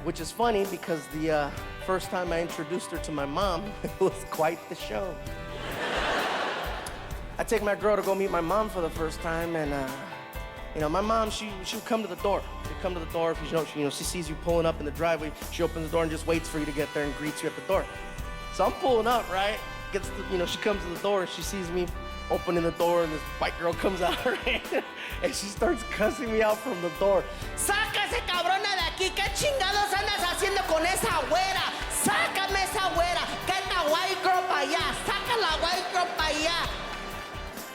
Which is funny because the first time I introduced her to my mom, it was quite the show. I take my girl to go meet my mom for the first time, and you know, my mom, she would come to the door. She'd come to the door if she sees you pulling up in the driveway. She opens the door and just waits for you to get there and greets you at the door. So I'm pulling up, right? Gets to, she comes to the door and she sees me opening the door and this white girl comes out, right? And she starts cussing me out from the door. ¡Sácase, cabrona, de aquí! ¿Qué chingados andas haciendo con esa güera? ¡Sácame esa güera! ¡Get the white girl pa' allá! ¡Saca la white girl pa' allá!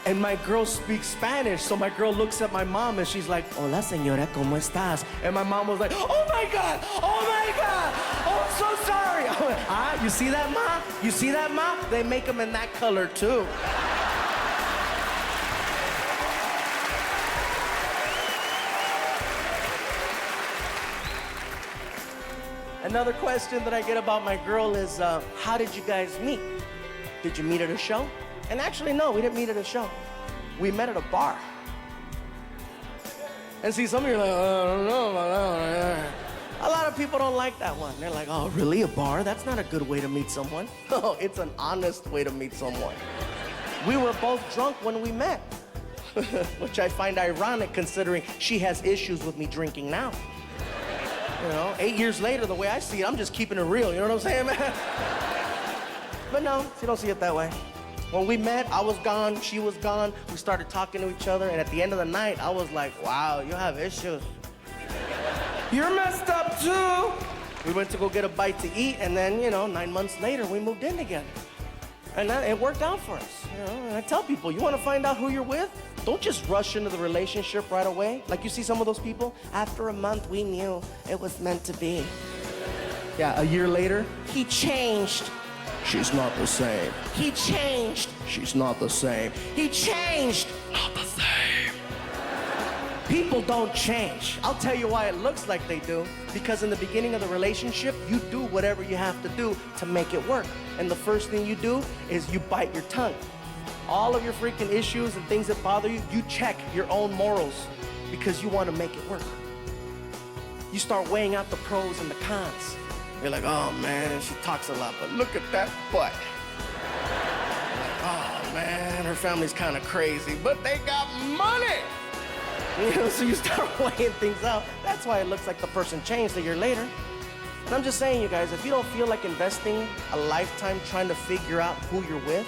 And my girl speaks Spanish, so my girl looks at my mom and she's like, "Hola, señora, ¿cómo estás?" And my mom was like, "Oh my God! Oh my God! Oh, I'm so sorry!" I went, you see that, Ma? You see that, Ma? They make them in that color, too. Another question that I get about my girl is, how did you guys meet? Did you meet at a show? And actually, no, we didn't meet at a show. We met at a bar. And see, some of you are like, I don't know about that one. A lot of people don't like that one. They're like, oh, really, a bar? That's not a good way to meet someone. No, it's an honest way to meet someone. We were both drunk when we met, which I find ironic considering she has issues with me drinking now. 8 years later, the way I see it, I'm just keeping it real, you know what I'm saying, man? But no, she don't see it that way. When we met, I was gone, she was gone. We started talking to each other, and at the end of the night, I was like, wow, you have issues. You're messed up too. We went to go get a bite to eat, and then, 9 months later, we moved in together. And it worked out for us, And I tell people, you want to find out who you're with? Don't just rush into the relationship right away. Like you see some of those people, after a month, we knew it was meant to be. Yeah, a year later, he changed. She's not the same. He changed. She's not the same. He changed. Not the same. People don't change. I'll tell you why it looks like they do. Because in the beginning of the relationship, you do whatever you have to do to make it work. And the first thing you do is you bite your tongue. All of your freaking issues and things that bother you, you check your own morals because you want to make it work. You start weighing out the pros and the cons. You're like, oh man, she talks a lot, but look at that butt. Like, oh man, her family's kind of crazy, but they got money. So you start weighing things out. That's why it looks like the person changed a year later. And I'm just saying, you guys, if you don't feel like investing a lifetime trying to figure out who you're with,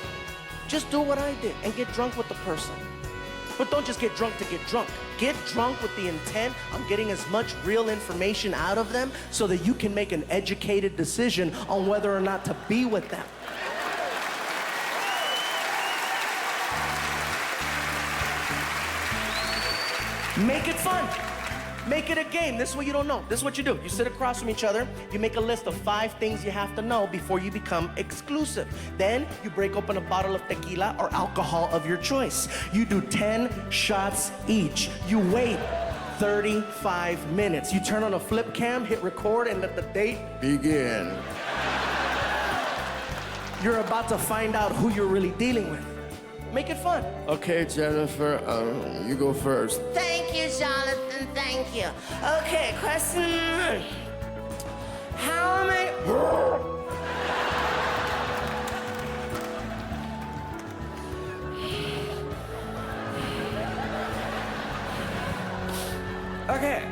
just do what I did and get drunk with the person. But don't just get drunk to get drunk. Get drunk with the intent of getting as much real information out of them so that you can make an educated decision on whether or not to be with them. Make it fun. Make it a game. This is what you don't know. This is what you do. You sit across from each other. You make a list of 5 things you have to know before you become exclusive. Then you break open a bottle of tequila or alcohol of your choice. You do 10 shots each. You wait 35 minutes. You turn on a flip cam, hit record, and let the date begin. You're about to find out who you're really dealing with. Make it fun. Okay, Jennifer, you go first. Thank you, Jonathan. Thank you. Okay, question 1. How many... Okay,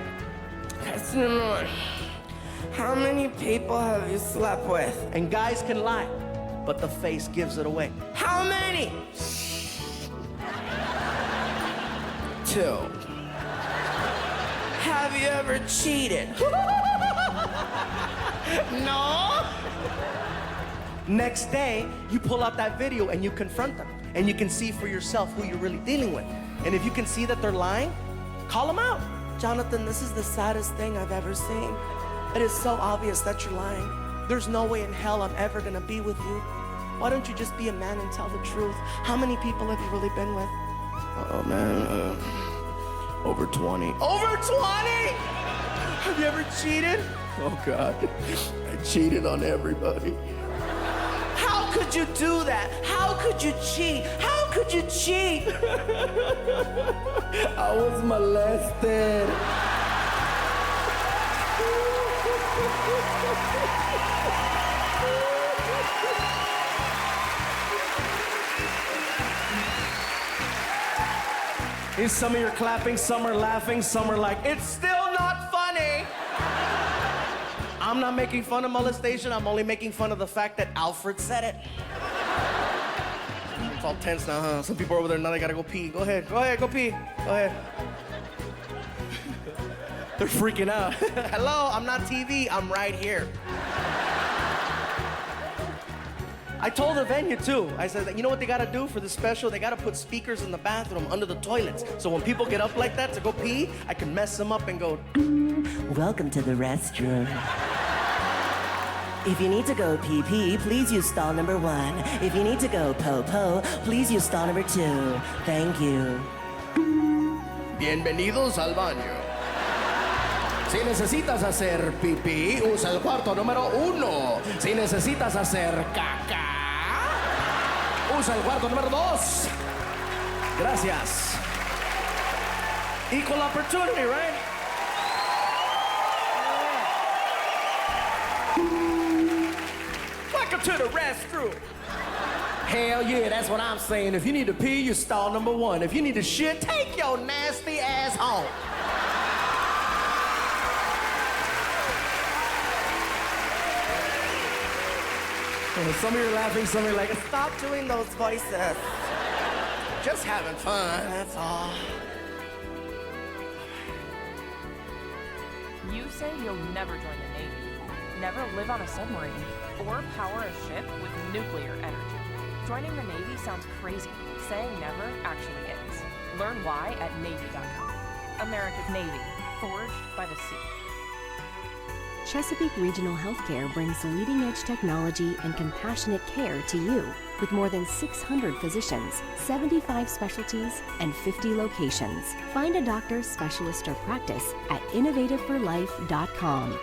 question 1. How many people have you slept with? And guys can lie, but the face gives it away. How many? 2. Have you ever cheated? No? Next day, you pull out that video and you confront them. And you can see for yourself who you're really dealing with. And if you can see that they're lying, call them out. Jonathan, this is the saddest thing I've ever seen. It is so obvious that you're lying. There's no way in hell I'm ever gonna be with you. Why don't you just be a man and tell the truth? How many people have you really been with? Oh man, over 20. Over 20? Have you ever cheated? Oh God, I cheated on everybody. How could you do that? How could you cheat? How could you cheat? I was molested. And some of you are clapping, some are laughing, some are like, it's still not funny. I'm not making fun of molestation. I'm only making fun of the fact that Alfred said it. It's all tense now, huh? Some people are over there now, they gotta go pee. Go ahead, go pee. Go ahead. They're freaking out. Hello, I'm not TV, I'm right here. I told the venue too. I said, you know what they gotta do for the special? They gotta put speakers in the bathroom under the toilets. So when people get up like that to go pee, I can mess them up and go, welcome to the restroom. If you need to go pee-pee, please use stall number 1. If you need to go po-po, please use stall number 2. Thank you. Bienvenidos al baño. Si necesitas hacer pipí, usa el cuarto número 1. Si necesitas hacer caca, usa el cuarto número 2. Gracias. Equal opportunity, right? Welcome to the restroom. Hell yeah, that's what I'm saying. If you need to pee, you stall number 1. If you need to shit, take your nasty ass home. Some of you are laughing, some of you are like, stop doing those voices. Just having fun, that's all. You say you'll never join the Navy, never live on a submarine, or power a ship with nuclear energy. Joining the Navy sounds crazy. Saying never actually is. Learn why at Navy.com. America's Navy, forged by the sea. Chesapeake Regional Healthcare brings leading-edge technology and compassionate care to you. With more than 600 physicians, 75 specialties, and 50 locations. Find a doctor, specialist, or practice at innovativeforlife.com.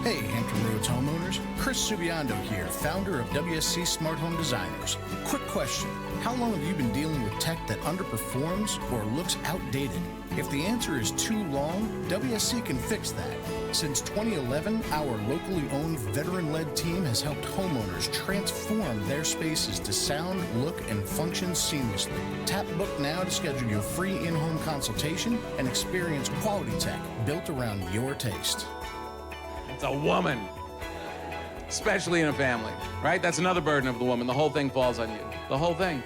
Hey, Hampton Roads homeowners. Chris Subiando here, founder of WSC Smart Home Designers. Quick question. How long have you been dealing with tech that underperforms or looks outdated? If the answer is too long, WSC can fix that. Since 2011, our locally owned veteran-led team has helped homeowners transform their spaces to sound, look, and function seamlessly. Tap Book now to schedule your free in-home consultation and experience quality tech built around your taste. It's a woman, especially in a family, right? That's another burden of the woman. The whole thing falls on you. The whole thing.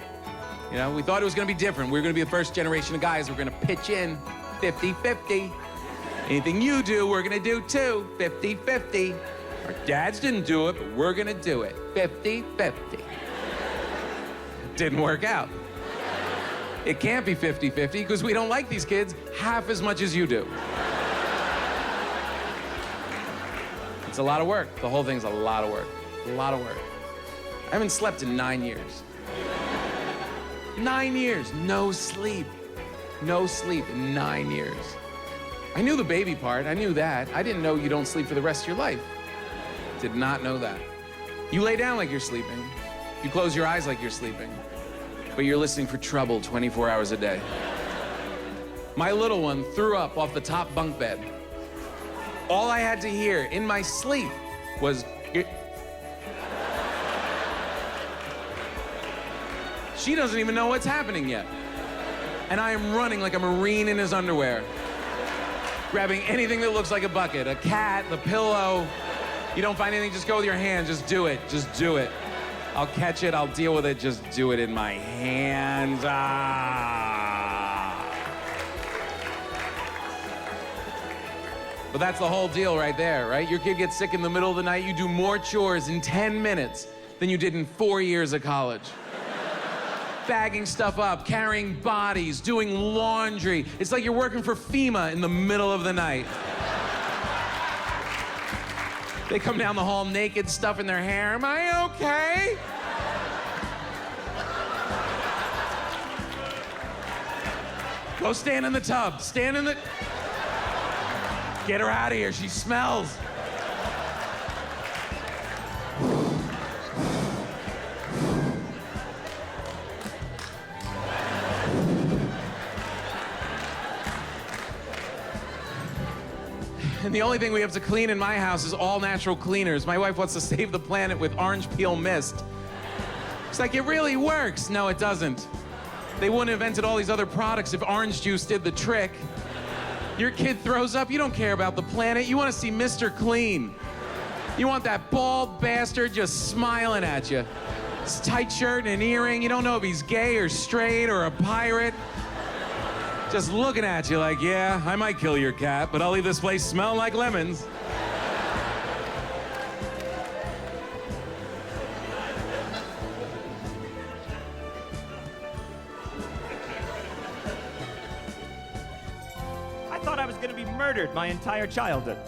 You know, we thought it was going to be different. We were going to be the first generation of guys. We're going to pitch in 50-50. Anything you do, we're going to do too. 50-50. Our dads didn't do it, but we're going to do it. 50-50. Didn't work out. It can't be 50-50 because we don't like these kids half as much as you do. It's a lot of work. The whole thing's a lot of work. A lot of work. I haven't slept in 9 years. 9 years, no sleep. No sleep in 9 years. I knew the baby part, I knew that. I didn't know you don't sleep for the rest of your life. Did not know that. You lay down like you're sleeping. You close your eyes like you're sleeping. But you're listening for trouble 24 hours a day. My little one threw up off the top bunk bed. All I had to hear in my sleep was, she doesn't even know what's happening yet. And I am running like a Marine in his underwear, grabbing anything that looks like a bucket, a cat, the pillow. You don't find anything, just go with your hand, just do it, just do it. I'll catch it, I'll deal with it, just do it in my hands. But that's the whole deal right there, right? Your kid gets sick in the middle of the night, you do more chores in 10 minutes than you did in 4 years of college. Bagging stuff up, carrying bodies, doing laundry. It's like you're working for FEMA in the middle of the night. They come down the hall naked, stuff in their hair. Am I okay? Go stand in the tub. Stand in the... Get her out of here. She smells. And the only thing we have to clean in my house is all natural cleaners. My wife wants to save the planet with orange peel mist. It's like, it really works. No, it doesn't. They wouldn't have invented all these other products if orange juice did the trick. Your kid throws up, you don't care about the planet. You want to see Mr. Clean. You want that bald bastard just smiling at you. His tight shirt and an earring. You don't know if he's gay or straight or a pirate. Just looking at you like, yeah, I might kill your cat, but I'll leave this place smelling like lemons. I thought I was gonna be murdered my entire childhood.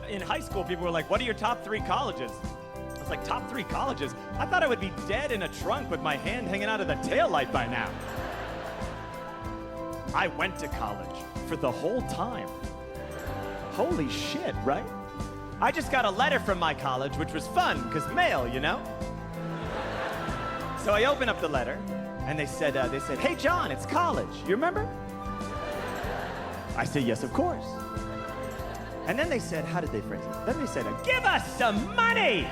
In high school, people were like, what are your top 3 colleges? I was like, top 3 colleges? I thought I would be dead in a trunk with my hand hanging out of the taillight by now. I went to college for the whole time. Holy shit, right? I just got a letter from my college, which was fun, because mail, you know? So I opened up the letter, and they said, hey, John, it's college. You remember? I said, yes, of course. And then they said, how did they phrase it? Then they said, give us some money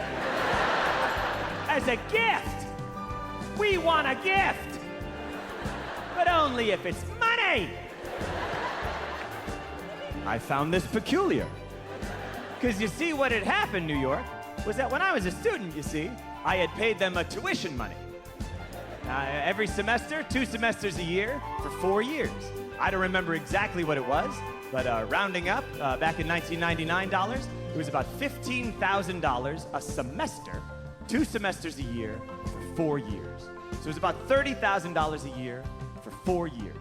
as a gift. We want a gift, but only if it's money. I found this peculiar. Because you see, what had happened, New York, was that when I was a student, you see, I had paid them a tuition money. Every semester, 2 semesters a year for 4 years. I don't remember exactly what it was, but rounding up, back in $1999, it was about $15,000 a semester, 2 semesters a year for 4 years. So it was about $30,000 a year for 4 years.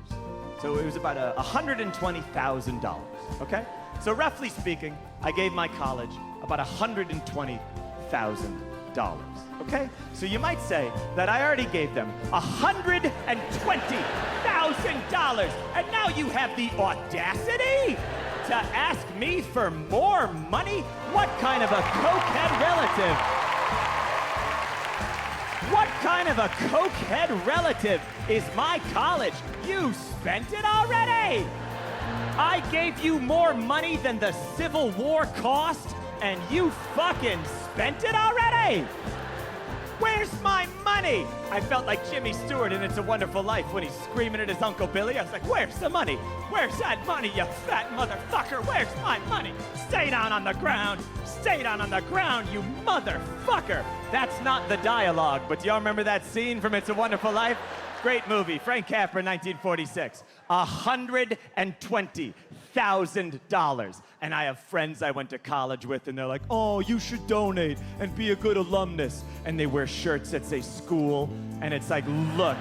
So it was about $120,000, okay? So roughly speaking, I gave my college about $120,000, okay? So you might say that I already gave them $120,000, and now you have the audacity to ask me for more money? What kind of a cokehead relative? What kind of a cokehead relative is my college? You spent it already! I gave you more money than the Civil War cost, and you fucking spent it already? Where's my money? I felt like Jimmy Stewart in It's a Wonderful Life when he's screaming at his Uncle Billy. I was like, where's the money? Where's that money, you fat motherfucker? Where's my money? Stay down on the ground. Stay down on the ground, you motherfucker. That's not the dialogue, but do y'all remember that scene from It's a Wonderful Life? Great movie, Frank Capra, 1946. $120,000. And I have friends I went to college with, and they're like, oh, you should donate and be a good alumnus. And they wear shirts that say school, and it's like, look,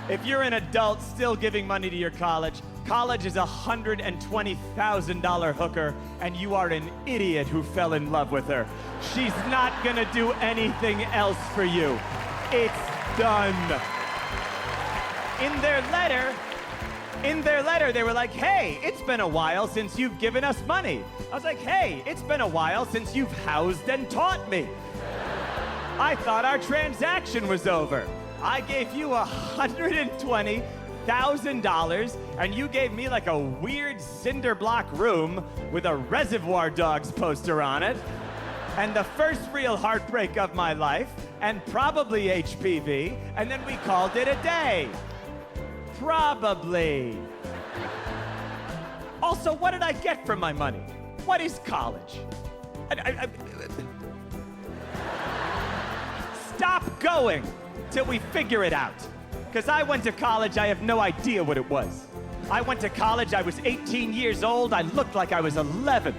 if you're an adult still giving money to your college, college is a $120,000 hooker, and you are an idiot who fell in love with her. She's not gonna do anything else for you. It's done. In their letter, they were like, hey, it's been a while since you've given us money. I was like, hey, it's been a while since you've housed and taught me. I thought our transaction was over. I gave you $120,000, and you gave me like a weird cinder block room with a Reservoir Dogs poster on it, and the first real heartbreak of my life, and probably HPV, and then we called it a day. Probably. Also, what did I get for my money? What is college? Stop going till we figure it out. Because I went to college, I have no idea what it was. I went to college, I was 18 years old, I looked like I was 11.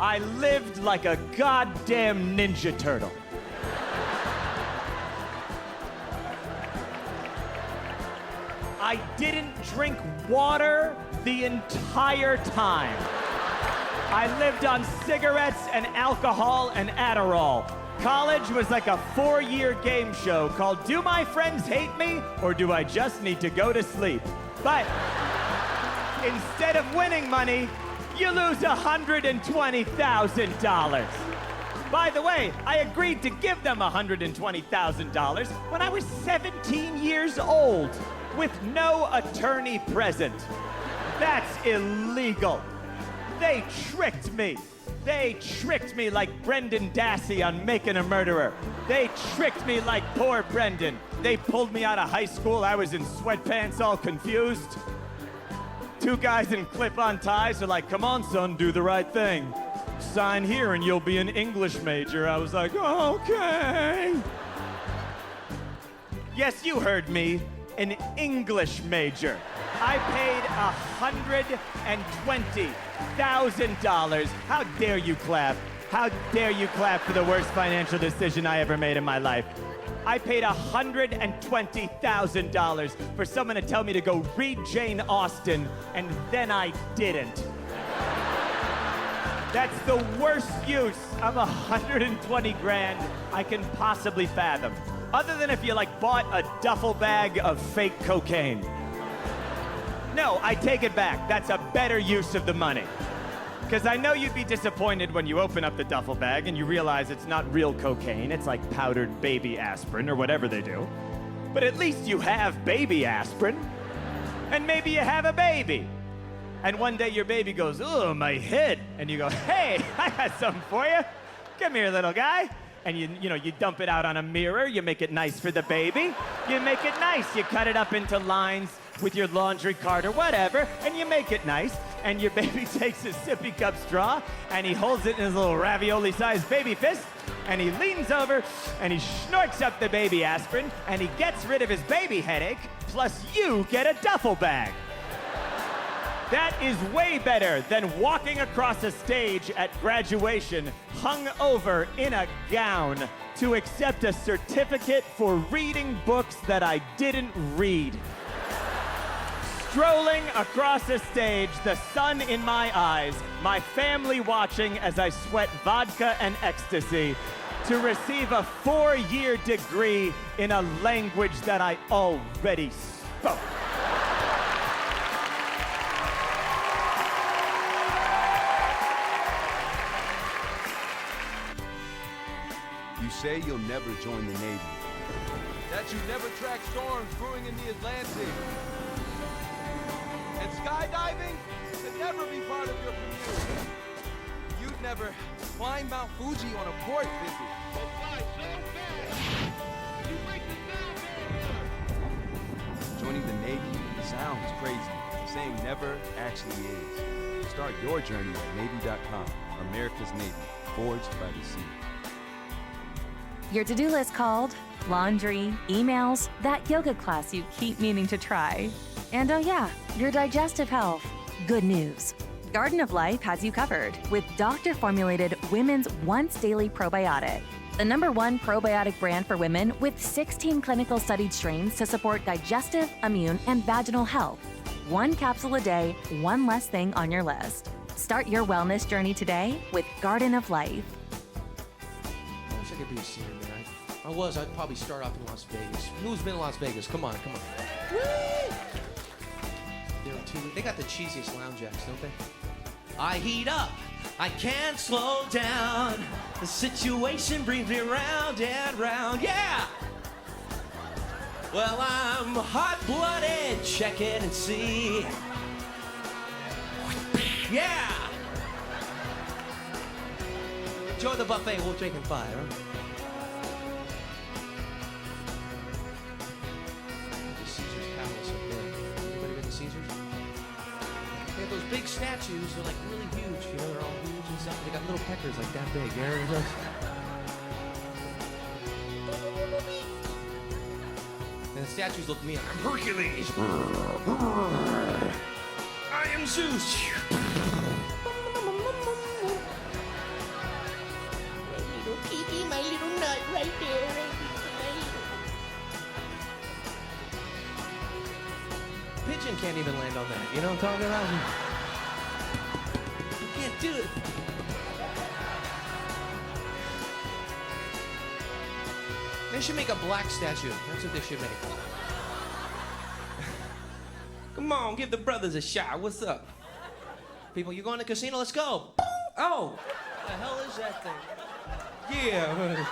I lived like a goddamn Ninja Turtle. I didn't drink water the entire time. I lived on cigarettes and alcohol and Adderall. College was like a 4-year game show called Do My Friends Hate Me or Do I Just Need to Go to Sleep? But instead of winning money, you lose $120,000. By the way, I agreed to give them $120,000 when I was 17 years old with no attorney present. That's illegal. They tricked me. They tricked me like Brendan Dassey on Making a Murderer. They tricked me like poor Brendan. They pulled me out of high school. I was in sweatpants, all confused. Two guys in clip-on ties are like, come on, son, do the right thing. Sign here and you'll be an English major. I was like, okay. Yes, you heard me, an English major. I paid $120,000. How dare you clap? How dare you clap for the worst financial decision I ever made in my life? I paid $120,000 for someone to tell me to go read Jane Austen, and then I didn't. That's the worst use of 120 grand I can possibly fathom. Other than if you bought a duffel bag of fake cocaine. No, I take it back. That's a better use of the money. Because I know you'd be disappointed when you open up the duffel bag and you realize it's not real cocaine, it's like powdered baby aspirin or whatever they do. But at least you have baby aspirin. And maybe you have a baby. And one day your baby goes, oh, my head. And you go, hey, I got something for you. Come here, little guy. And you dump it out on a mirror. You make it nice for the baby. You make it nice. You cut it up into lines with your laundry cart or whatever, and you make it nice. And your baby takes his sippy cup straw, and he holds it in his little ravioli-sized baby fist, and he leans over, and he snorts up the baby aspirin, and he gets rid of his baby headache, plus you get a duffel bag. That is way better than walking across a stage at graduation hung over in a gown to accept a certificate for reading books that I didn't read. Strolling across a stage, the sun in my eyes, my family watching as I sweat vodka and ecstasy to receive a 4-year degree in a language that I already spoke. You say you'll never join the Navy. That you never track storms brewing in the Atlantic. And skydiving could never be part of your commute. You'd never climb Mount Fuji on a port visit. But fly so fast, you break the sound barrier. Joining the Navy sounds crazy. Saying never actually is. Start your journey at Navy.com. America's Navy, forged by the sea. Your to-do list called laundry, emails, that yoga class you keep meaning to try. And oh yeah, your digestive health. Good news. Garden of Life has you covered with doctor-formulated women's once-daily probiotic. The #1 probiotic brand for women with 16 clinical studied strains to support digestive, immune, and vaginal health. 1 capsule a day, one less thing on your list. Start your wellness journey today with Garden of Life. I wish I could be a singer, man. I'd probably start off in Las Vegas. Who's been in Las Vegas? Come on. Woo! They got the cheesiest lounge acts, don't they? I heat up, I can't slow down. The situation brings me round and round, yeah! Well, I'm hot-blooded, check it and see. Yeah! Enjoy the buffet, we'll drink and fire, huh? Those big statues are like really huge, they're all huge and stuff. They got little peckers like that big, And the statues look mean. I'm Hercules. I am Zeus. My little peepee, my little nut right there. Pigeon can't even land on that. You know what I'm talking about? You can't do it. They should make a black statue. That's what they should make. Come on, give the brothers a shot. What's up? People, you going to the casino? Let's go. Oh, what the hell is that thing? Yeah.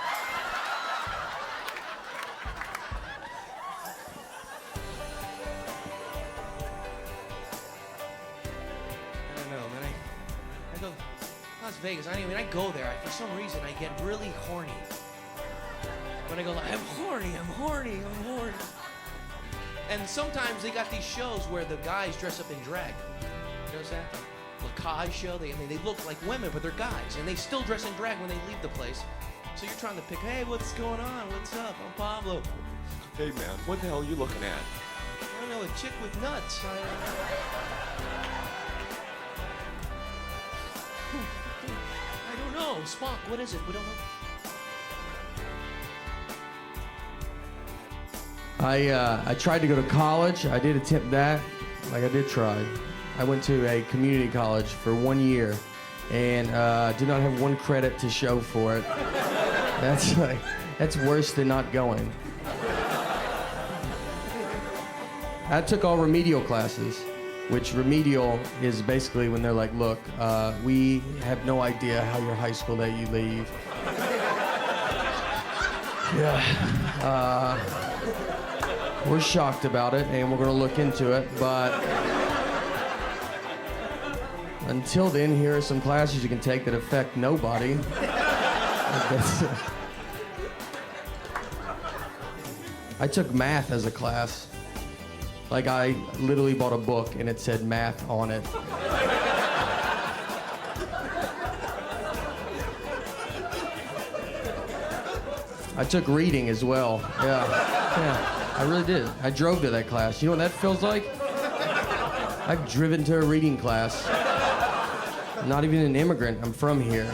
Las Vegas, I go there. For some reason, I get really horny. When I go, I'm horny. And sometimes they got these shows where the guys dress up in drag. You know what I'm saying? Lakai show. They look like women, but they're guys, and they still dress in drag when they leave the place. So you're trying to pick, hey, what's going on? What's up? I'm Pablo. Hey, man, what the hell are you looking at? I don't know, a chick with nuts. I don't know. Spock, what is it? We don't know. I tried to go to college. I did attempt that. Like, I did try. I went to a community college for 1 year and did not have 1 credit to show for it. That's worse than not going. I took all remedial classes, which remedial is basically when they're like, look, we have no idea how your high school let you leave. Yeah. We're shocked about it, and we're going to look into it, but until then, here are some classes you can take that affect nobody. I took math as a class. Like, I literally bought a book, and it said math on it. I took reading as well. Yeah. I really did. I drove to that class. You know what that feels like? I've driven to a reading class. I'm not even an immigrant. I'm from here.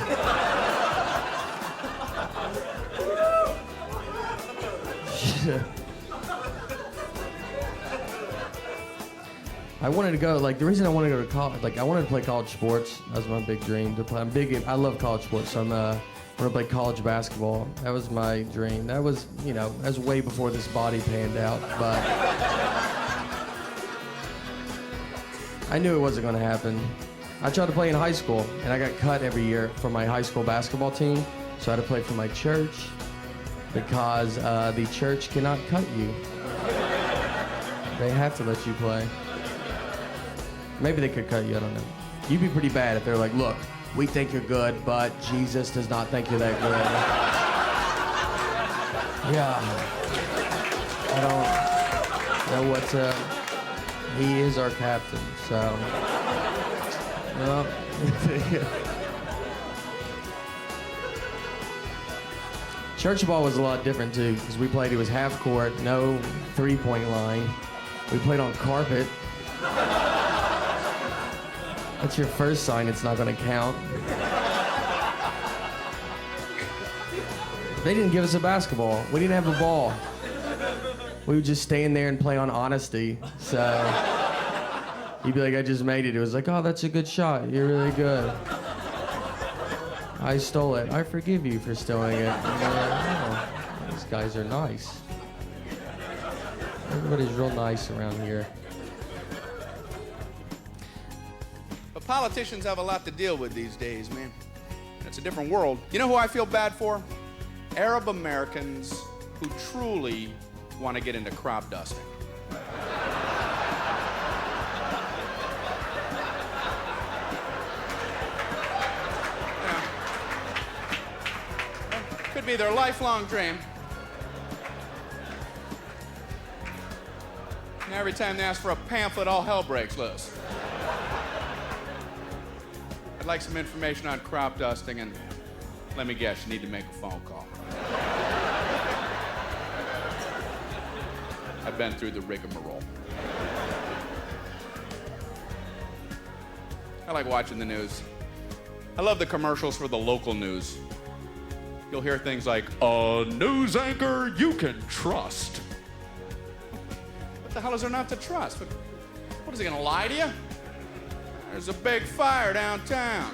I wanted to go, like, the reason I wanted to go to college, like, I wanted to play college sports. That was my big dream to play. I love college sports, so I want to play college basketball. That was my dream. That was, that was way before this body panned out, but I knew it wasn't going to happen. I tried to play in high school, and I got cut every year for my high school basketball team, so I had to play for my church because the church cannot cut you. They have to let you play. Maybe they could cut you, I don't know. You'd be pretty bad if they're like, look, we think you're good, but Jesus does not think you're that good. Yeah. I don't know what to... He is our captain, so... Well... Church ball was a lot different, too, because we played, it was half court, no three-point line. We played on carpet. That's your first sign it's not going to count. They didn't give us a basketball. We didn't have a ball. We would just stay in there and play on honesty. So you'd be like, I just made it. It was like, oh, that's a good shot. You're really good. I stole it. I forgive you for stealing it. And they're like, oh, these guys are nice. Everybody's real nice around here. But politicians have a lot to deal with these days, man. It's a different world. You know who I feel bad for? Arab Americans who truly want to get into crop dusting. Could be their lifelong dream. And every time they ask for a pamphlet, all hell breaks loose. I'd like some information on crop dusting, and let me guess, you need to make a phone call. I've been through the rigmarole. I like watching the news. I love the commercials for the local news. You'll hear things like, a news anchor you can trust. What the hell is there not to trust? What is he gonna lie to you? There's a big fire downtown.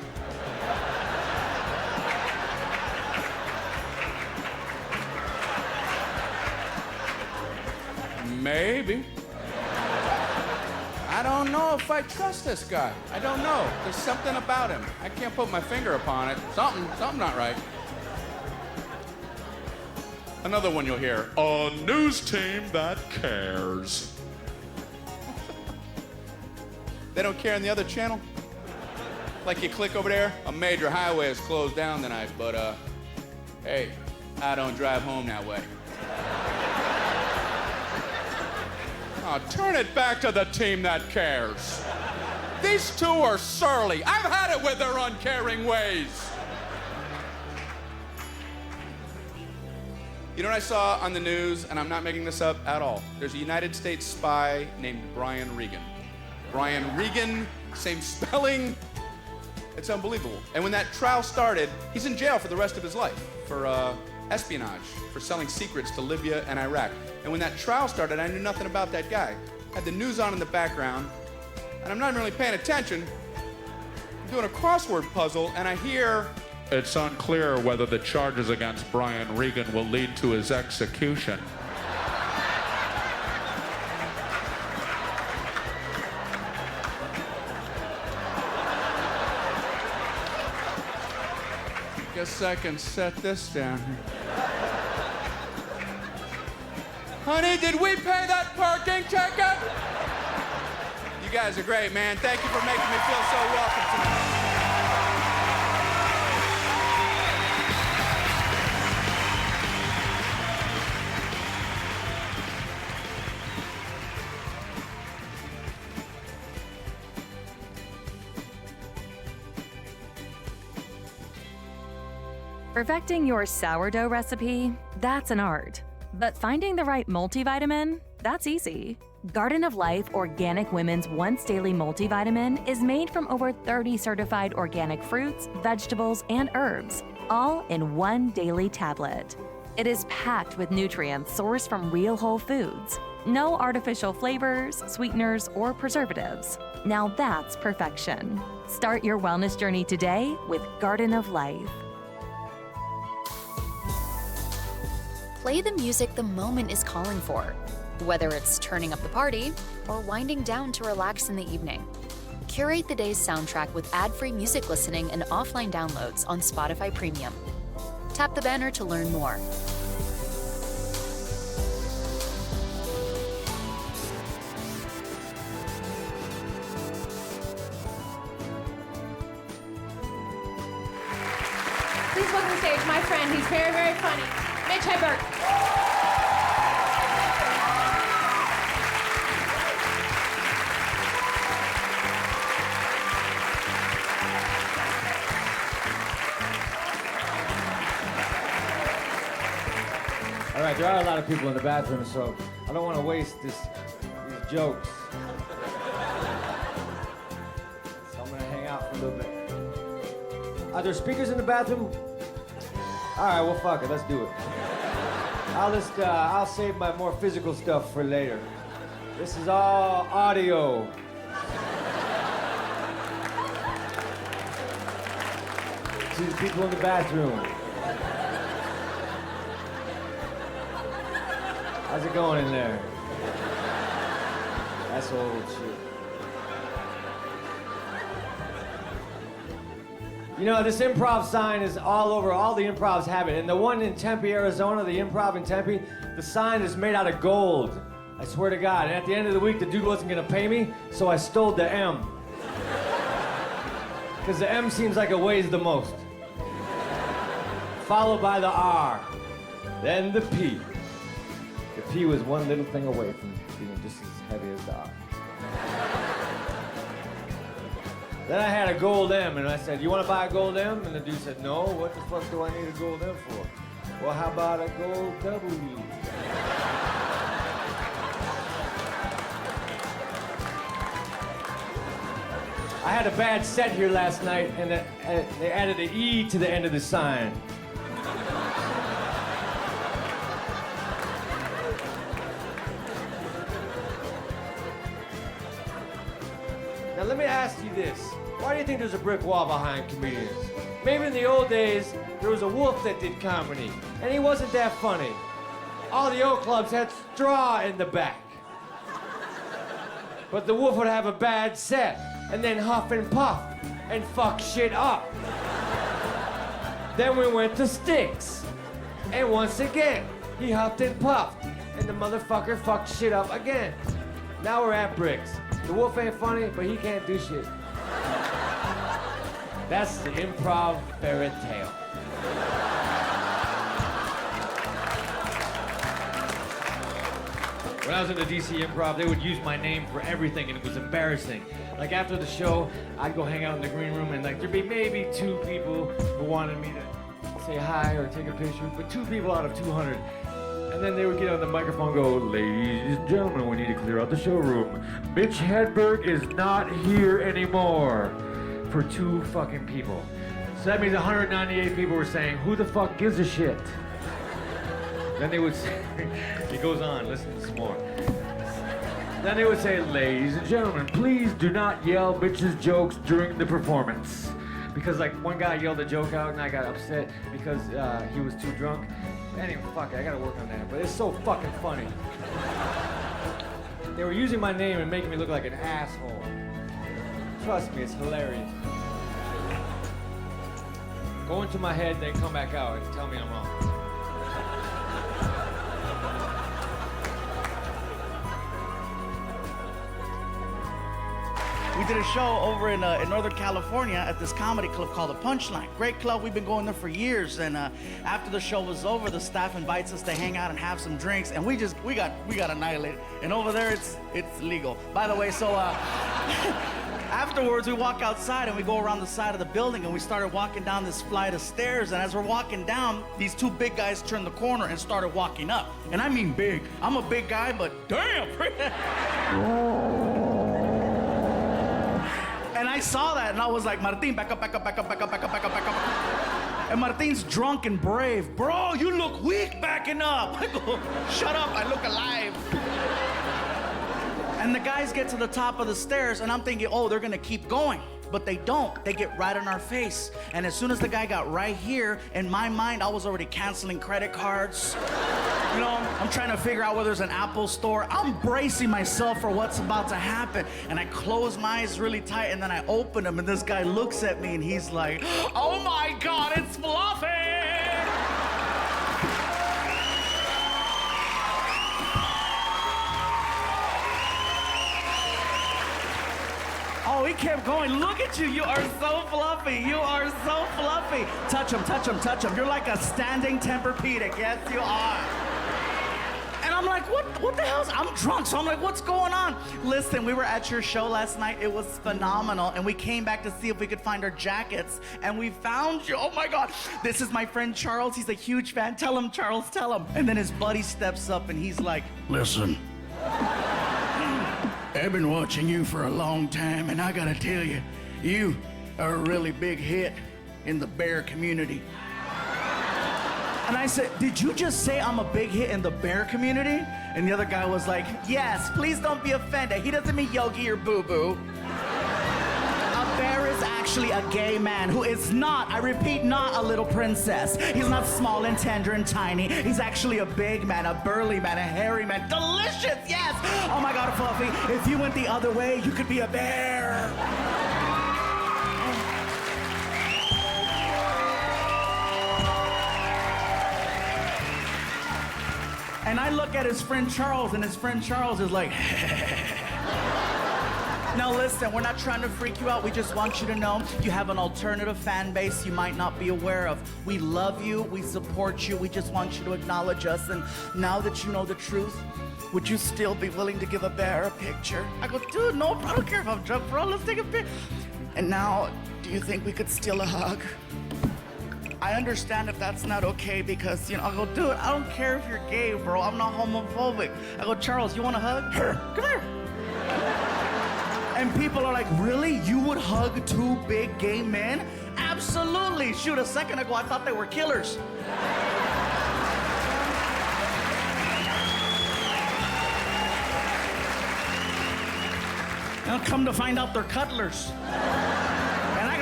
Maybe. I don't know if I trust this guy. I don't know. There's something about him. I can't put my finger upon it. Something not right. Another one you'll hear, a news team that cares. They don't care on the other channel? Like you click over there, a major highway is closed down tonight, but hey, I don't drive home that way. Oh, turn it back to the team that cares. These two are surly. I've had it with their uncaring ways. You know what I saw on the news, and I'm not making this up at all? There's a United States spy named Brian Regan. Brian Regan, same spelling. It's unbelievable. And when that trial started, he's in jail for the rest of his life for espionage, for selling secrets to Libya and Iraq. And when that trial started, I knew nothing about that guy. Had the news on in the background, and I'm not really paying attention. I'm doing a crossword puzzle, and I hear, "It's unclear whether the charges against Brian Regan will lead to his execution." Guess I can set this down. Honey, did we pay that parking ticket? You guys are great, man. Thank you for making me feel so welcome tonight. Perfecting your sourdough recipe, that's an art. But finding the right multivitamin, that's easy. Garden of Life Organic Women's Once Daily Multivitamin is made from over 30 certified organic fruits, vegetables, and herbs, all in one daily tablet. It is packed with nutrients sourced from real whole foods. No artificial flavors, sweeteners, or preservatives. Now that's perfection. Start your wellness journey today with Garden of Life. Play the music the moment is calling for, whether it's turning up the party or winding down to relax in the evening. Curate the day's soundtrack with ad-free music listening and offline downloads on Spotify Premium. Tap the banner to learn more. Please welcome to the stage my friend. He's very, very funny. Mitch Hedberg. All right, there are a lot of people in the bathroom, so I don't want to waste these jokes. So I'm gonna hang out for a little bit. Are there speakers in the bathroom? All right, well, fuck it, let's do it. I'll save my more physical stuff for later. This is all audio. To the people in the bathroom. How's it going in there? That's old shit. You know, this improv sign is all over. All the improvs have it. And the one in Tempe, Arizona, the improv in Tempe, the sign is made out of gold. I swear to God. And at the end of the week, the dude wasn't gonna pay me, so I stole the M. Because the M seems like it weighs the most. Followed by the R. Then the P. The P was one little thing away from being just as heavy as the R. Then I had a gold M, and I said, "You want to buy a gold M?" And the dude said, "No, what the fuck do I need a gold M for?" "Well, how about a gold W?" I had a bad set here last night, and they added an E to the end of the sign. Now let me ask you this. Why do you think there's a brick wall behind comedians? Maybe in the old days, there was a wolf that did comedy, and he wasn't that funny. All the old clubs had straw in the back. But the wolf would have a bad set, and then huff and puff, and fuck shit up. Then we went to Sticks, and once again, he huffed and puffed, and the motherfucker fucked shit up again. Now we're at Bricks. The wolf ain't funny, but he can't do shit. That's the improv fairy tale. When I was in the DC Improv, they would use my name for everything, and it was embarrassing. Like after the show, I'd go hang out in the green room, and like there'd be maybe 2 people who wanted me to say hi or take a picture, but 2 people out of 200. And then they would get on the microphone and go, ladies and gentlemen, we need to clear out the showroom. Mitch Hedberg is not here anymore. For 2 fucking people. So that means 198 people were saying, who the fuck gives a shit? Then they would say, it goes on, listen to some more. Then they would say, ladies and gentlemen, please do not yell bitches jokes during the performance. Because like one guy yelled a joke out and I got upset because he was too drunk. Anyway, fuck it, I gotta work on that, but it's so fucking funny. They were using my name and making me look like an asshole. Trust me, it's hilarious. Go into my head, then come back out and tell me I'm wrong. We did a show over in Northern California at this comedy club called The Punchline. Great club, we've been going there for years. And after the show was over, the staff invites us to hang out and have some drinks, and we got annihilated. And over there, it's legal. By the way, so afterwards, we walk outside and we go around the side of the building, and we started walking down this flight of stairs. And as we're walking down, these 2 big guys turned the corner and started walking up. And I mean big. I'm a big guy, but damn. And I saw that, and I was like, Martin, back up, back up, back up, back up, back up, back up, back up. And Martin's drunk and brave. Bro, you look weak backing up. I go, shut up, I look alive. And the guys get to the top of the stairs, and I'm thinking, oh, they're gonna keep going. But they don't. They get right in our face. And as soon as the guy got right here, in my mind, I was already canceling credit cards. You know, I'm trying to figure out whether there's an Apple store. I'm bracing myself for what's about to happen. And I close my eyes really tight, and then I open them, and this guy looks at me, and he's like, oh my God, it's Fluffy! Oh, he kept going. Look at you. You are so fluffy. You are so fluffy. Touch him, touch him, touch him. You're like a standing Tempur-Pedic. Yes, you are. And I'm like, what the hell? I'm drunk, so I'm like, what's going on? Listen, we were at your show last night. It was phenomenal. And we came back to see if we could find our jackets. And we found you. Oh, my God. This is my friend Charles. He's a huge fan. Tell him, Charles, tell him. And then his buddy steps up, and he's like, listen. I've been watching you for a long time, and I gotta tell you, you are a really big hit in the bear community. And I said, did you just say I'm a big hit in the bear community? And the other guy was like, yes, please don't be offended. He doesn't mean Yogi or Boo Boo. A bear is actually a gay man who is not, I repeat, not a little princess. He's not small and tender and tiny. He's actually a big man, a burly man, a hairy man. Delicious, yes! Oh my God, Fluffy, if you went the other way, you could be a bear. And I look at his friend Charles, and his friend Charles is like, now listen, we're not trying to freak you out. We just want you to know you have an alternative fan base you might not be aware of. We love you, we support you, we just want you to acknowledge us. And now that you know the truth, would you still be willing to give a bear a picture? I go, dude, no, I don't care if I'm drunk, bro, let's take a picture. And now, do you think we could steal a hug? I understand if that's not okay because, you know, I go, dude, I don't care if you're gay, bro. I'm not homophobic. I go, Charles, you want a hug? Come here. And people are like, really? You would hug 2 big gay men? Absolutely. Shoot, a second ago, I thought they were killers. And come to find out they're cuddlers.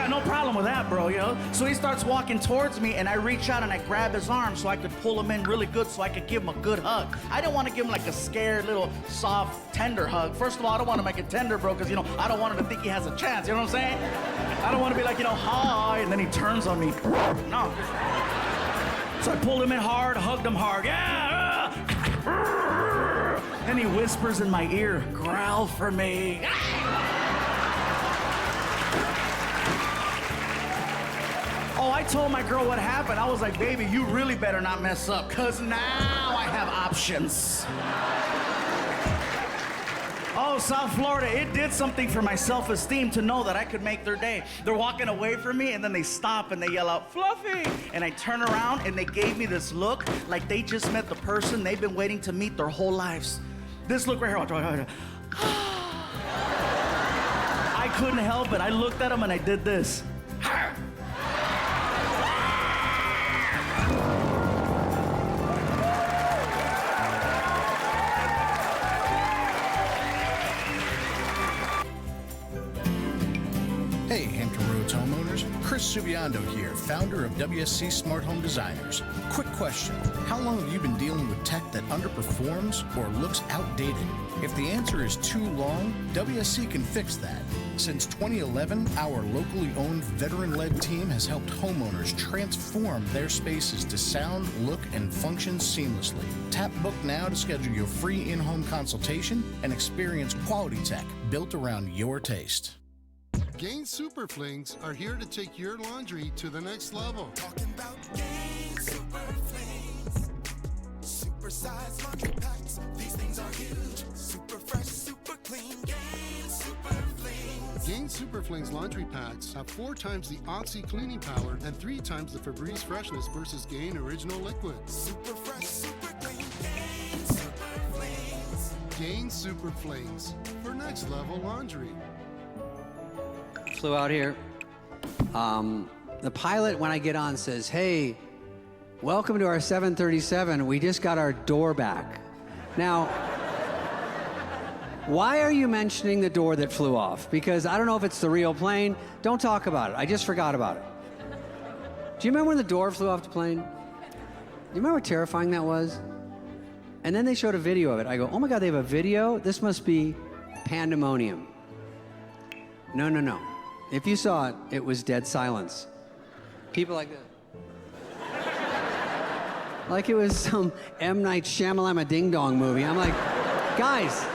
No problem with that, bro, you know? So he starts walking towards me, and I reach out and I grab his arm so I could pull him in really good so I could give him a good hug. I didn't want to give him like a scared little soft, tender hug. First of all, I don't want to make it tender, bro, because, you know, I don't want him to think he has a chance, you know what I'm saying? I don't want to be like, you know, hi, and then he turns on me. No. So I pulled him in hard, hugged him hard. Yeah! Then he whispers in my ear, growl for me. Oh, I told my girl what happened. I was like, baby, you really better not mess up, because now I have options. Oh, South Florida, it did something for my self-esteem to know that I could make their day. They're walking away from me, and then they stop and they yell out, Fluffy! And I turn around, and they gave me this look like they just met the person they've been waiting to meet their whole lives. This look right here. I couldn't help it. I looked at them, and I did this. Hey, Hampton Roads homeowners. Chris Subiando here, founder of WSC Smart Home Designers. Quick question. How long have you been dealing with tech that underperforms or looks outdated? If the answer is too long, WSC can fix that. Since 2011, our locally owned veteran-led team has helped homeowners transform their spaces to sound, look, and function seamlessly. Tap Book now to schedule your free in-home consultation and experience quality tech built around your taste. Gain Super Flings are here to take your laundry to the next level. Talking about Gain Super Flings. Super size laundry packs. These things are huge. Super fresh, super clean. Gain Super Flings. Gain Super Flings laundry packs have 4 times the Oxy cleaning power and 3 times the Febreze freshness versus Gain Original Liquid. Super fresh, super clean. Gain Super Flings. Gain Super Flings for next level laundry. Flew out here. The pilot, when I get on, says, hey, welcome to our 737. We just got our door back. Now, why are you mentioning the door that flew off? Because I don't know if it's the real plane. Don't talk about it. I just forgot about it. Do you remember when the door flew off the plane? Do you remember how terrifying that was? And then they showed a video of it. I go, oh my God, they have a video? This must be pandemonium. No, no, no. If you saw it, it was dead silence. People like this. Like it was some M. Night Shyamalan Ding Dong movie. I'm like, guys,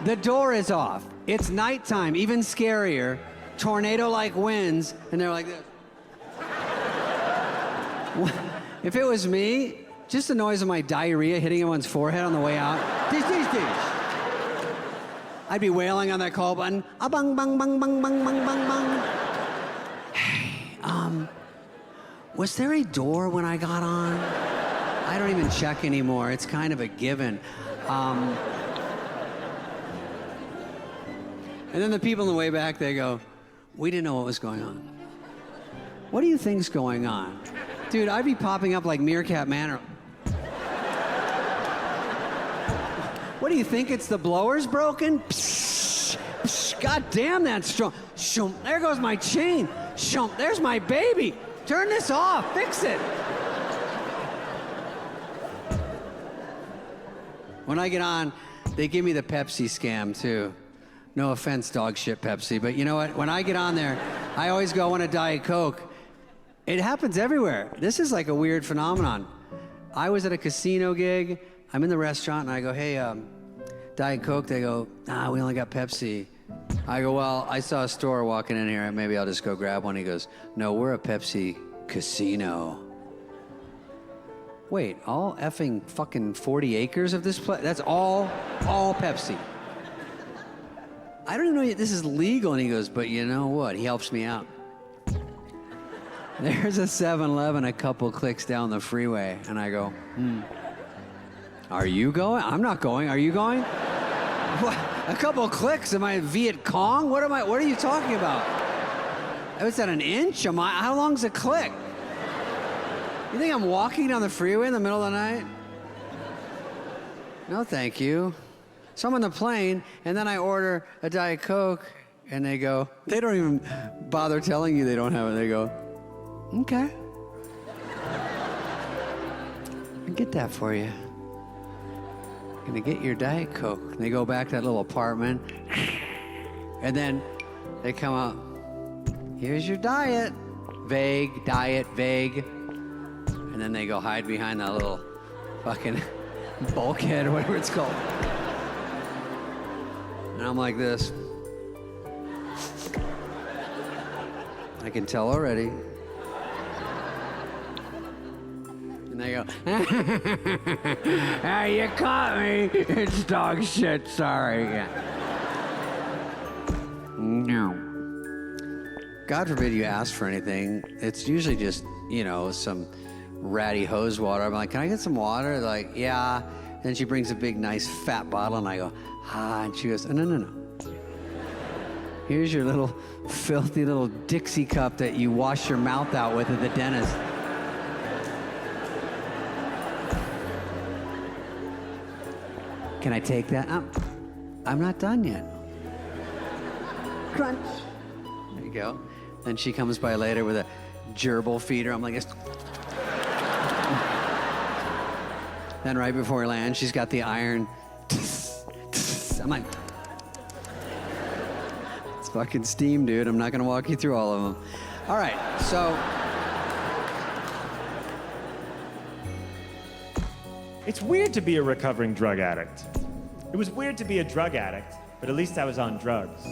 the door is off. It's nighttime, even scarier. Tornado-like winds, and they're like this. If it was me, just the noise of my diarrhea hitting everyone's forehead on the way out. Dish, dish, dish. I'd be wailing on that call button. Ah, bang, bang, bang, bang, bang, bang, bang, bang. Hey, was there a door when I got on? I don't even check anymore. It's kind of a given. And then the people on the way back, they go, we didn't know what was going on. What do you think's going on? Dude, I'd be popping up like Meerkat Manor. What do you think? It's the blowers broken? Psh, psh, God damn, that's strong. Shoom, there goes my chain. Shoom, there's my baby. Turn this off. Fix it. When I get on, they give me the Pepsi scam, too. No offense, dog shit Pepsi, but you know what? When I get on there, I always go, I want a Diet Coke. It happens everywhere. This is like a weird phenomenon. I was at a casino gig. I'm in the restaurant, and I go, hey, Diet Coke. They go, nah, we only got Pepsi. I go, well, I saw a store walking in here. Maybe I'll just go grab one. He goes, no, we're a Pepsi casino. Wait, all effing fucking 40 acres of this place? That's all Pepsi. I don't even know this is legal. And he goes, but you know what? He helps me out. There's a 7-Eleven a couple clicks down the freeway. And I go, Are you going? I'm not going. Are you going? What? A couple clicks? Am I Viet Cong? What are you talking about? Is that an inch? How long's a click? You think I'm walking down the freeway in the middle of the night? No, thank you. So I'm on the plane, and then I order a Diet Coke, and they go, they don't even bother telling you they don't have it. They go, okay. I'll get that for you. I'm gonna get your Diet Coke. And they go back to that little apartment, and then they come out, here's your diet. Vague, diet, vague. And then they go hide behind that little fucking bulkhead or whatever it's called. And I'm like this. I can tell already. And they go, ah, you caught me. It's dog shit, sorry. Yeah. No. God forbid you ask for anything. It's usually just, you know, some ratty hose water. I'm like, can I get some water? They're like, yeah. And then she brings a big, nice, fat bottle, and I go, and she goes, no. Here's your little filthy little Dixie cup that you wash your mouth out with at the dentist. Can I take that? I'm not done yet. Crunch. There you go. Then she comes by later with a gerbil feeder. I'm like, then right before we land, she's got the iron. I'm like, it's fucking steam, dude. I'm not gonna walk you through all of them. All right, so. It's weird to be a recovering drug addict. It was weird to be a drug addict, but at least I was on drugs.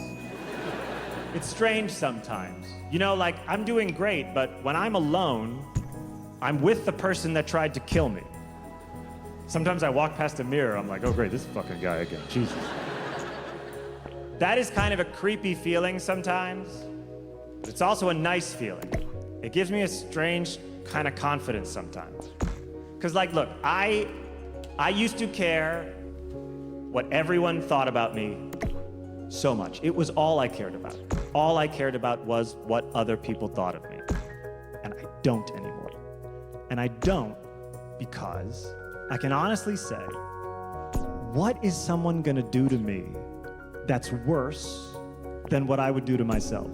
It's strange sometimes. You know, like, I'm doing great, but when I'm alone, I'm with the person that tried to kill me. Sometimes I walk past a mirror, I'm like, oh great, this fucking guy again, Jesus. That is kind of a creepy feeling sometimes, but it's also a nice feeling. It gives me a strange kind of confidence sometimes. Because, like, look, I used to care what everyone thought about me so much. It was all I cared about. All I cared about was what other people thought of me. And I don't anymore. And I don't because I can honestly say, what is someone gonna do to me that's worse than what I would do to myself?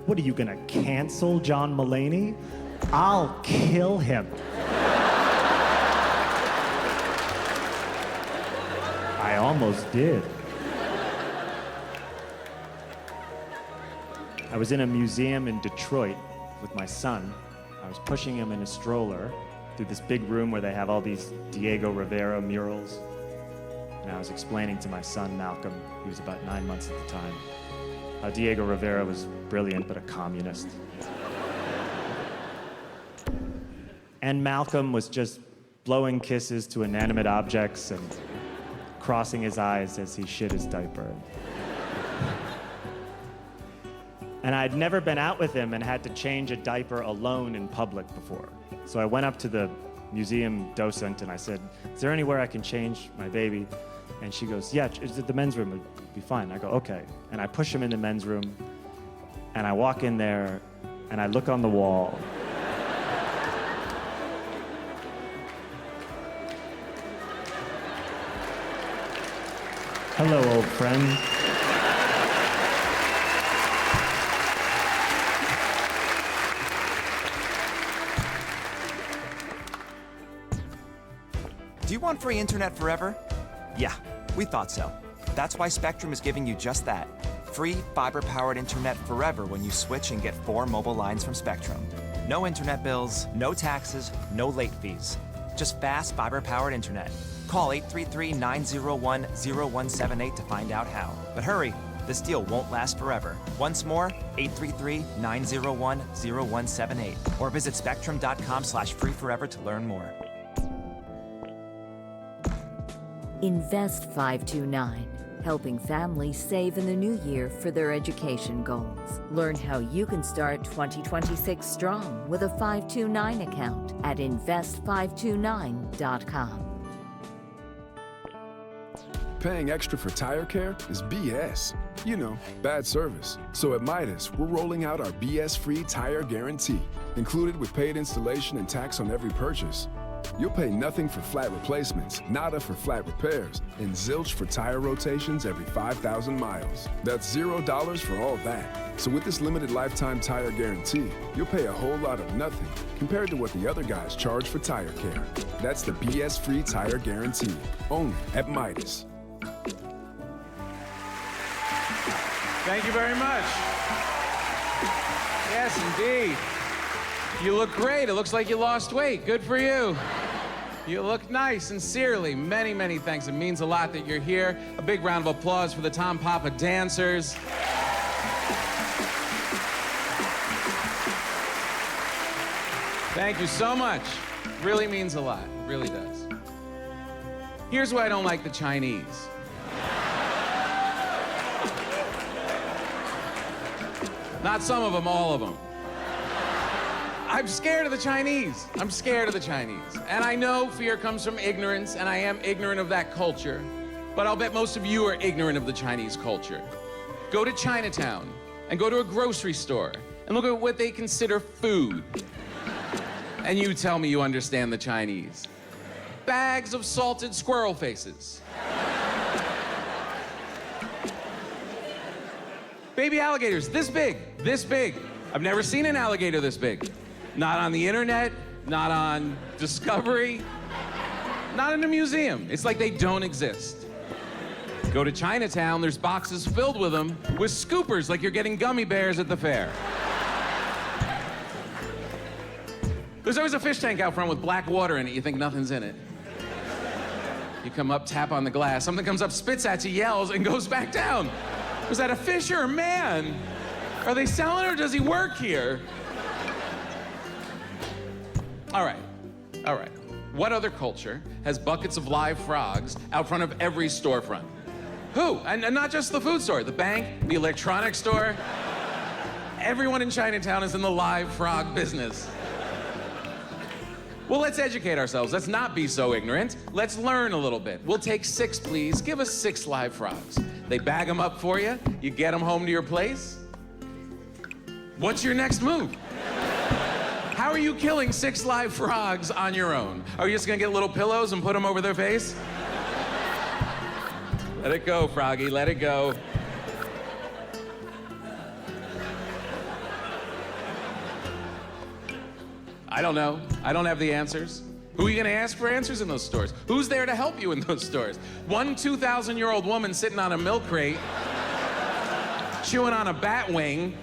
What are you gonna cancel John Mulaney? I'll kill him. I almost did. I was in a museum in Detroit with my son. I was pushing him in a stroller through this big room where they have all these Diego Rivera murals. And I was explaining to my son, Malcolm, he was about 9 months at the time, how Diego Rivera was brilliant but a communist. And Malcolm was just blowing kisses to inanimate objects and crossing his eyes as he shit his diaper. And I'd never been out with him and had to change a diaper alone in public before. So I went up to the museum docent and I said, is there anywhere I can change my baby? And she goes, yeah, the men's room would be fine. I go, okay. And I push him in the men's room and I walk in there and I look on the wall. Hello, old friend. Do you want free internet forever? Yeah, we thought so. That's why Spectrum is giving you just that. Free fiber-powered internet forever when you switch and get 4 mobile lines from Spectrum. No internet bills, no taxes, no late fees. Just fast fiber-powered internet. Call 833-901-0178 to find out how. But hurry, this deal won't last forever. Once more, 833-901-0178. Or visit spectrum.com/freeforever to learn more. Invest 529, helping families save in the new year for their education goals. Learn how you can start 2026 strong with a 529 account at invest529.com. Paying extra for tire care is BS. You know, bad service. So at Midas, we're rolling out our BS-free tire guarantee, included with paid installation and tax on every purchase. You'll pay nothing for flat replacements, nada for flat repairs, and zilch for tire rotations every 5,000 miles. That's $0 for all that. So with this limited lifetime tire guarantee, you'll pay a whole lot of nothing compared to what the other guys charge for tire care. That's the BS-free tire guarantee, only at Midas. Thank you very much. Yes, indeed. You look great. It looks like you lost weight. Good for you. You look nice. Sincerely, many, many thanks. It means a lot that you're here. A big round of applause for the Tom Papa dancers. Thank you so much. Really means a lot. Really does. Here's why I don't like the Chinese. Not some of them, all of them. I'm scared of the Chinese. I'm scared of the Chinese. And I know fear comes from ignorance, and I am ignorant of that culture. But I'll bet most of you are ignorant of the Chinese culture. Go to Chinatown and go to a grocery store and look at what they consider food. And you tell me you understand the Chinese. Bags of salted squirrel faces. Baby alligators, this big, this big. I've never seen an alligator this big. Not on the internet, not on Discovery, not in a museum. It's like they don't exist. Go to Chinatown, there's boxes filled with them with scoopers like you're getting gummy bears at the fair. There's always a fish tank out front with black water in it. You think nothing's in it. You come up, tap on the glass. Something comes up, spits at you, yells, and goes back down. Was that a fish or a man? Are they selling or does he work here? All right. What other culture has buckets of live frogs out front of every storefront? Who? And not just the food store, the bank, the electronics store. Everyone in Chinatown is in the live frog business. Well, let's educate ourselves. Let's not be so ignorant. Let's learn a little bit. We'll take 6, please. Give us 6 live frogs. They bag them up for you. You get them home to your place. What's your next move? How are you killing 6 live frogs on your own? Are you just gonna get little pillows and put them over their face? Let it go, Froggy, let it go. I don't know. I don't have the answers. Who are you gonna ask for answers in those stores? Who's there to help you in those stores? One 2,000-year-old woman sitting on a milk crate, chewing on a bat wing.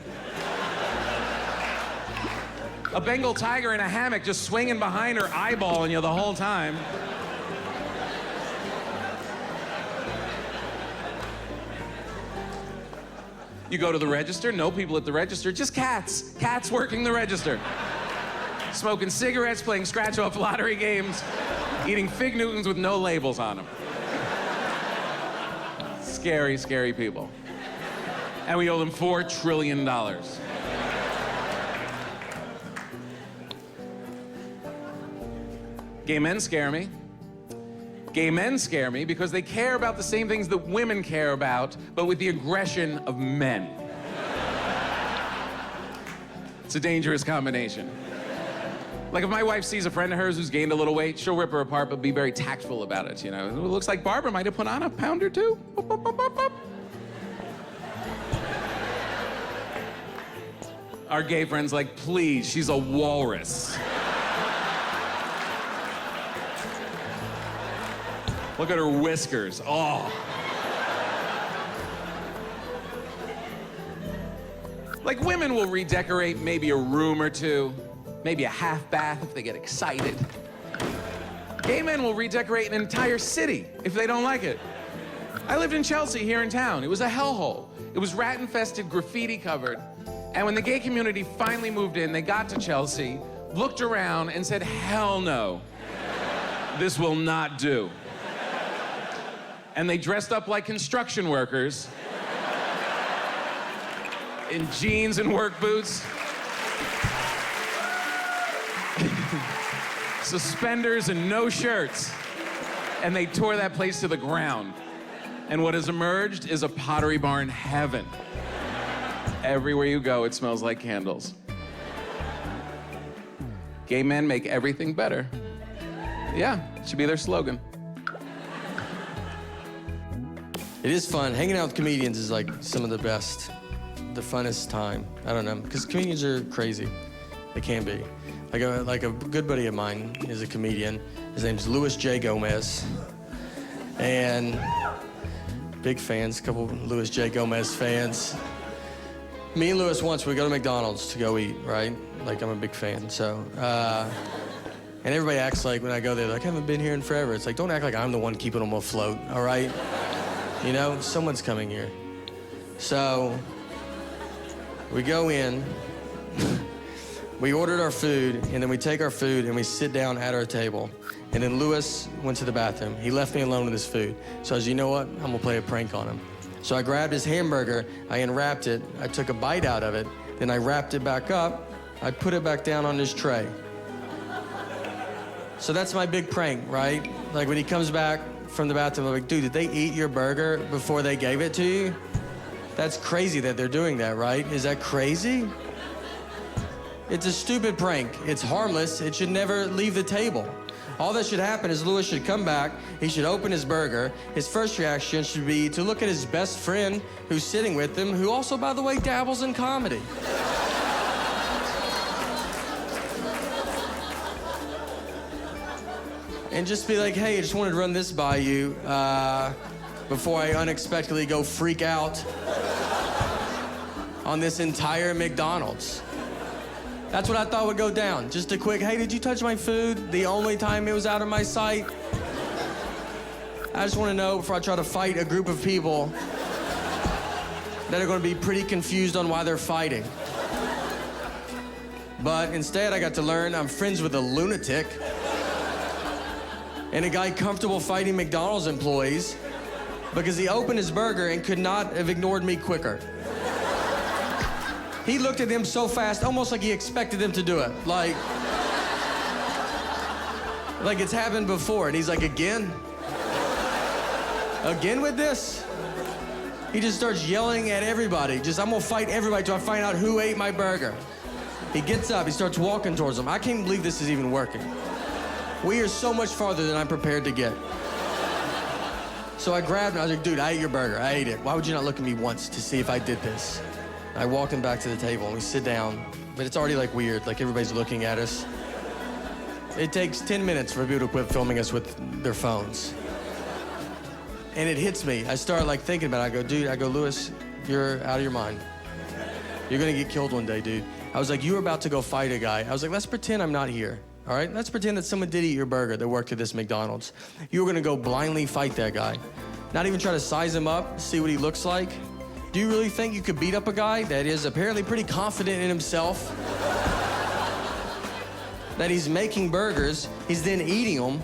A Bengal tiger in a hammock just swinging behind her, eyeballing you the whole time. You go to the register, no people at the register, just cats. Cats working the register. Smoking cigarettes, playing scratch-off lottery games, eating Fig Newtons with no labels on them. Scary, scary people. And we owe them $4 trillion. Gay men scare me. Gay men scare me because they care about the same things that women care about, but with the aggression of men. It's a dangerous combination. Like if my wife sees a friend of hers who's gained a little weight, she'll rip her apart, but be very tactful about it, you know? It looks like Barbara might have put on a pound or two. Our gay friend's like, please, she's a walrus. Look at her whiskers. Oh. Like women will redecorate maybe a room or two, maybe a half bath if they get excited. Gay men will redecorate an entire city if they don't like it. I lived in Chelsea here in town. It was a hellhole. It was rat-infested, graffiti covered. And when the gay community finally moved in, they got to Chelsea, looked around and said, hell no, this will not do. And they dressed up like construction workers in jeans and work boots, suspenders and no shirts. And they tore that place to the ground. And what has emerged is a Pottery Barn heaven. Everywhere you go, it smells like candles. Gay men make everything better. Yeah, it should be their slogan. It is fun. Hanging out with comedians is like some of the best, the funnest time. I don't know, because comedians are crazy. They can be. Like a good buddy of mine is a comedian. His name's Luis J. Gomez. And big fans, a couple Luis J. Gomez fans. Me and Luis once, we go to McDonald's to go eat, right? Like, I'm a big fan, so. And everybody acts like when I go there, like, I haven't been here in forever. It's like, don't act like I'm the one keeping them afloat, all right? You know, someone's coming here. So, we go in. We ordered our food, and then we take our food and we sit down at our table. And then Lewis went to the bathroom. He left me alone with his food. So I was, you know what? I'm gonna play a prank on him. So I grabbed his hamburger, I unwrapped it, I took a bite out of it, then I wrapped it back up, I put it back down on his tray. So that's my big prank, right? Like when he comes back from the bathroom, I'm like, dude, did they eat your burger before they gave it to you? That's crazy that they're doing that, right? Is that crazy? It's a stupid prank. It's harmless. It should never leave the table. All that should happen is Lewis should come back, he should open his burger. His first reaction should be to look at his best friend who's sitting with him, who also, by the way, dabbles in comedy. And just be like, hey, I just wanted to run this by you before I unexpectedly go freak out on this entire McDonald's. That's what I thought would go down. Just a quick, hey, did you touch my food? The only time it was out of my sight. I just want to know before I try to fight a group of people that are going to be pretty confused on why they're fighting. But instead, I got to learn I'm friends with a lunatic and a guy comfortable fighting McDonald's employees because he opened his burger and could not have ignored me quicker. He looked at them so fast, almost like he expected them to do it. Like it's happened before. And he's like, again? Again with this? He just starts yelling at everybody. I'm gonna fight everybody till I find out who ate my burger. He gets up, he starts walking towards them. I can't believe this is even working. We are so much farther than I'm prepared to get. So I grabbed him, I was like, dude, I ate your burger, I ate it. Why would you not look at me once to see if I did this? I walk him back to the table and we sit down, but it's already like weird, like everybody's looking at us. It takes 10 minutes for people to quit filming us with their phones. And it hits me. I start like thinking about it. I go, Lewis, you're out of your mind. You're gonna get killed one day, dude. I was like, you were about to go fight a guy. I was like, let's pretend I'm not here, all right? Let's pretend that someone did eat your burger that worked at this McDonald's. You were gonna go blindly fight that guy. Not even try to size him up, see what he looks like. Do you really think you could beat up a guy that is apparently pretty confident in himself? That he's making burgers, he's then eating them,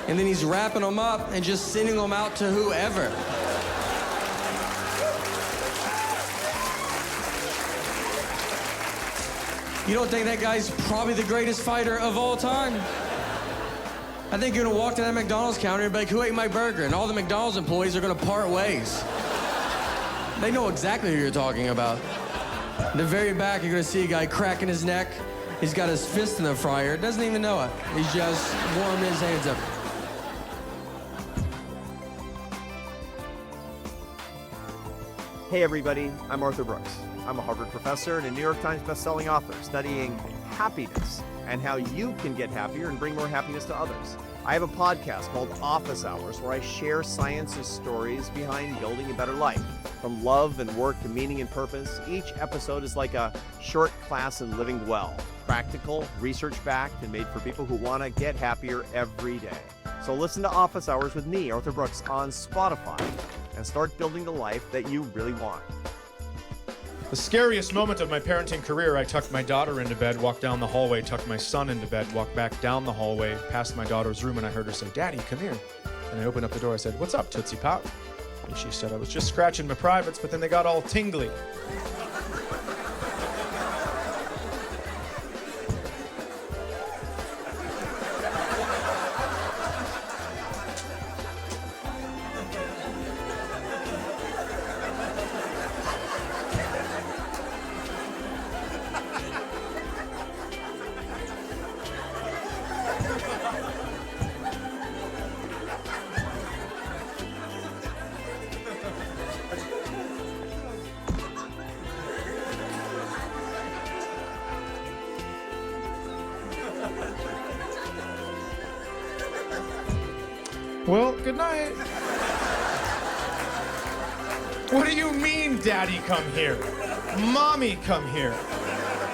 and then he's wrapping them up and just sending them out to whoever. You don't think that guy's probably the greatest fighter of all time? I think you're gonna walk to that McDonald's counter and be like, who ate my burger? And all the McDonald's employees are gonna part ways. They know exactly who you're talking about. In the very back, you're gonna see a guy cracking his neck. He's got his fist in the fryer, doesn't even know it. He's just warming his hands up. Hey everybody, I'm Arthur Brooks. I'm a Harvard professor and a New York Times bestselling author studying happiness and how you can get happier and bring more happiness to others. I have a podcast called Office Hours where I share science's stories behind building a better life. From love and work to meaning and purpose, each episode is like a short class in living well. Practical, research-backed, and made for people who want to get happier every day. So listen to Office Hours with me, Arthur Brooks, on Spotify and start building the life that you really want. The scariest moment of my parenting career, I tucked my daughter into bed, walked down the hallway, tucked my son into bed, walked back down the hallway, past my daughter's room, and I heard her say, Daddy, come here. And I opened up the door, I said, what's up, Tootsie Pop? And she said, I was just scratching my privates, but then they got all tingly. Well, good night. What do you mean, Daddy, come here? Mommy, come here.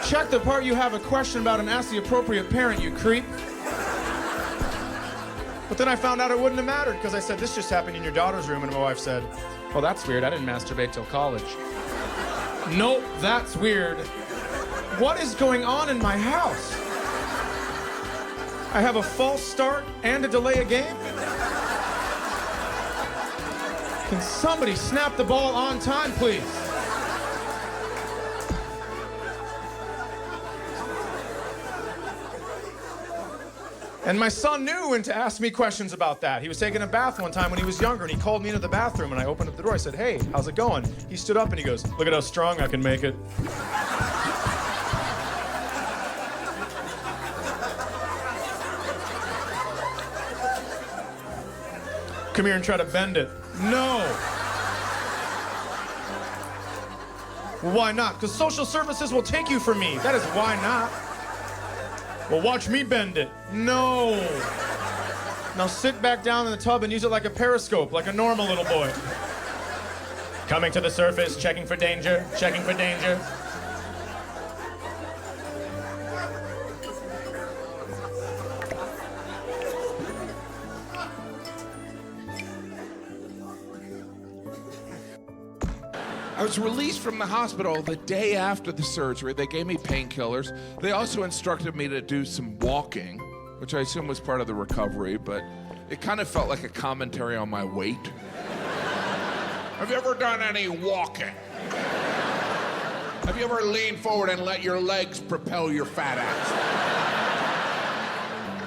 Check the part you have a question about and ask the appropriate parent, you creep. But then I found out it wouldn't have mattered because I said, this just happened in your daughter's room, and my wife said, well, that's weird. I didn't masturbate till college. Nope, that's weird. What is going on in my house? I have a false start and a delay a game? Can somebody snap the ball on time, please? And my son knew when to ask me questions about that. He was taking a bath one time when he was younger, and he called me into the bathroom, and I opened up the door. I said, "Hey, how's it going?" He stood up and he goes, "Look at how strong I can make it." Come here and try to bend it. No. Well, why not? Because social services will take you from me. That is why not. Well, watch me bend it. No. Now sit back down in the tub and use it like a periscope, like a normal little boy. Coming to the surface, checking for danger, checking for danger. I was released from the hospital the day after the surgery. They gave me painkillers. They also instructed me to do some walking, which I assume was part of the recovery, but it kind of felt like a commentary on my weight. Have you ever done any walking? Have you ever leaned forward and let your legs propel your fat ass?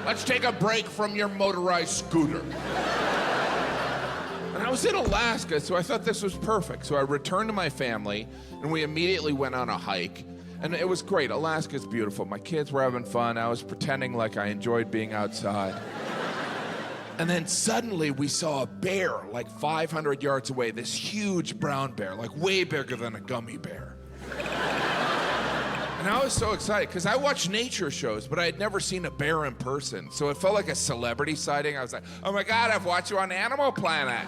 Let's take a break from your motorized scooter. And I was in Alaska, so I thought this was perfect. So I returned to my family, and we immediately went on a hike. And it was great. Alaska's beautiful. My kids were having fun. I was pretending like I enjoyed being outside. And then suddenly we saw a bear like 500 yards away, this huge brown bear, like way bigger than a gummy bear. And I was so excited because I watch nature shows, but I had never seen a bear in person. So it felt like a celebrity sighting. I was like, oh my God, I've watched you on Animal Planet.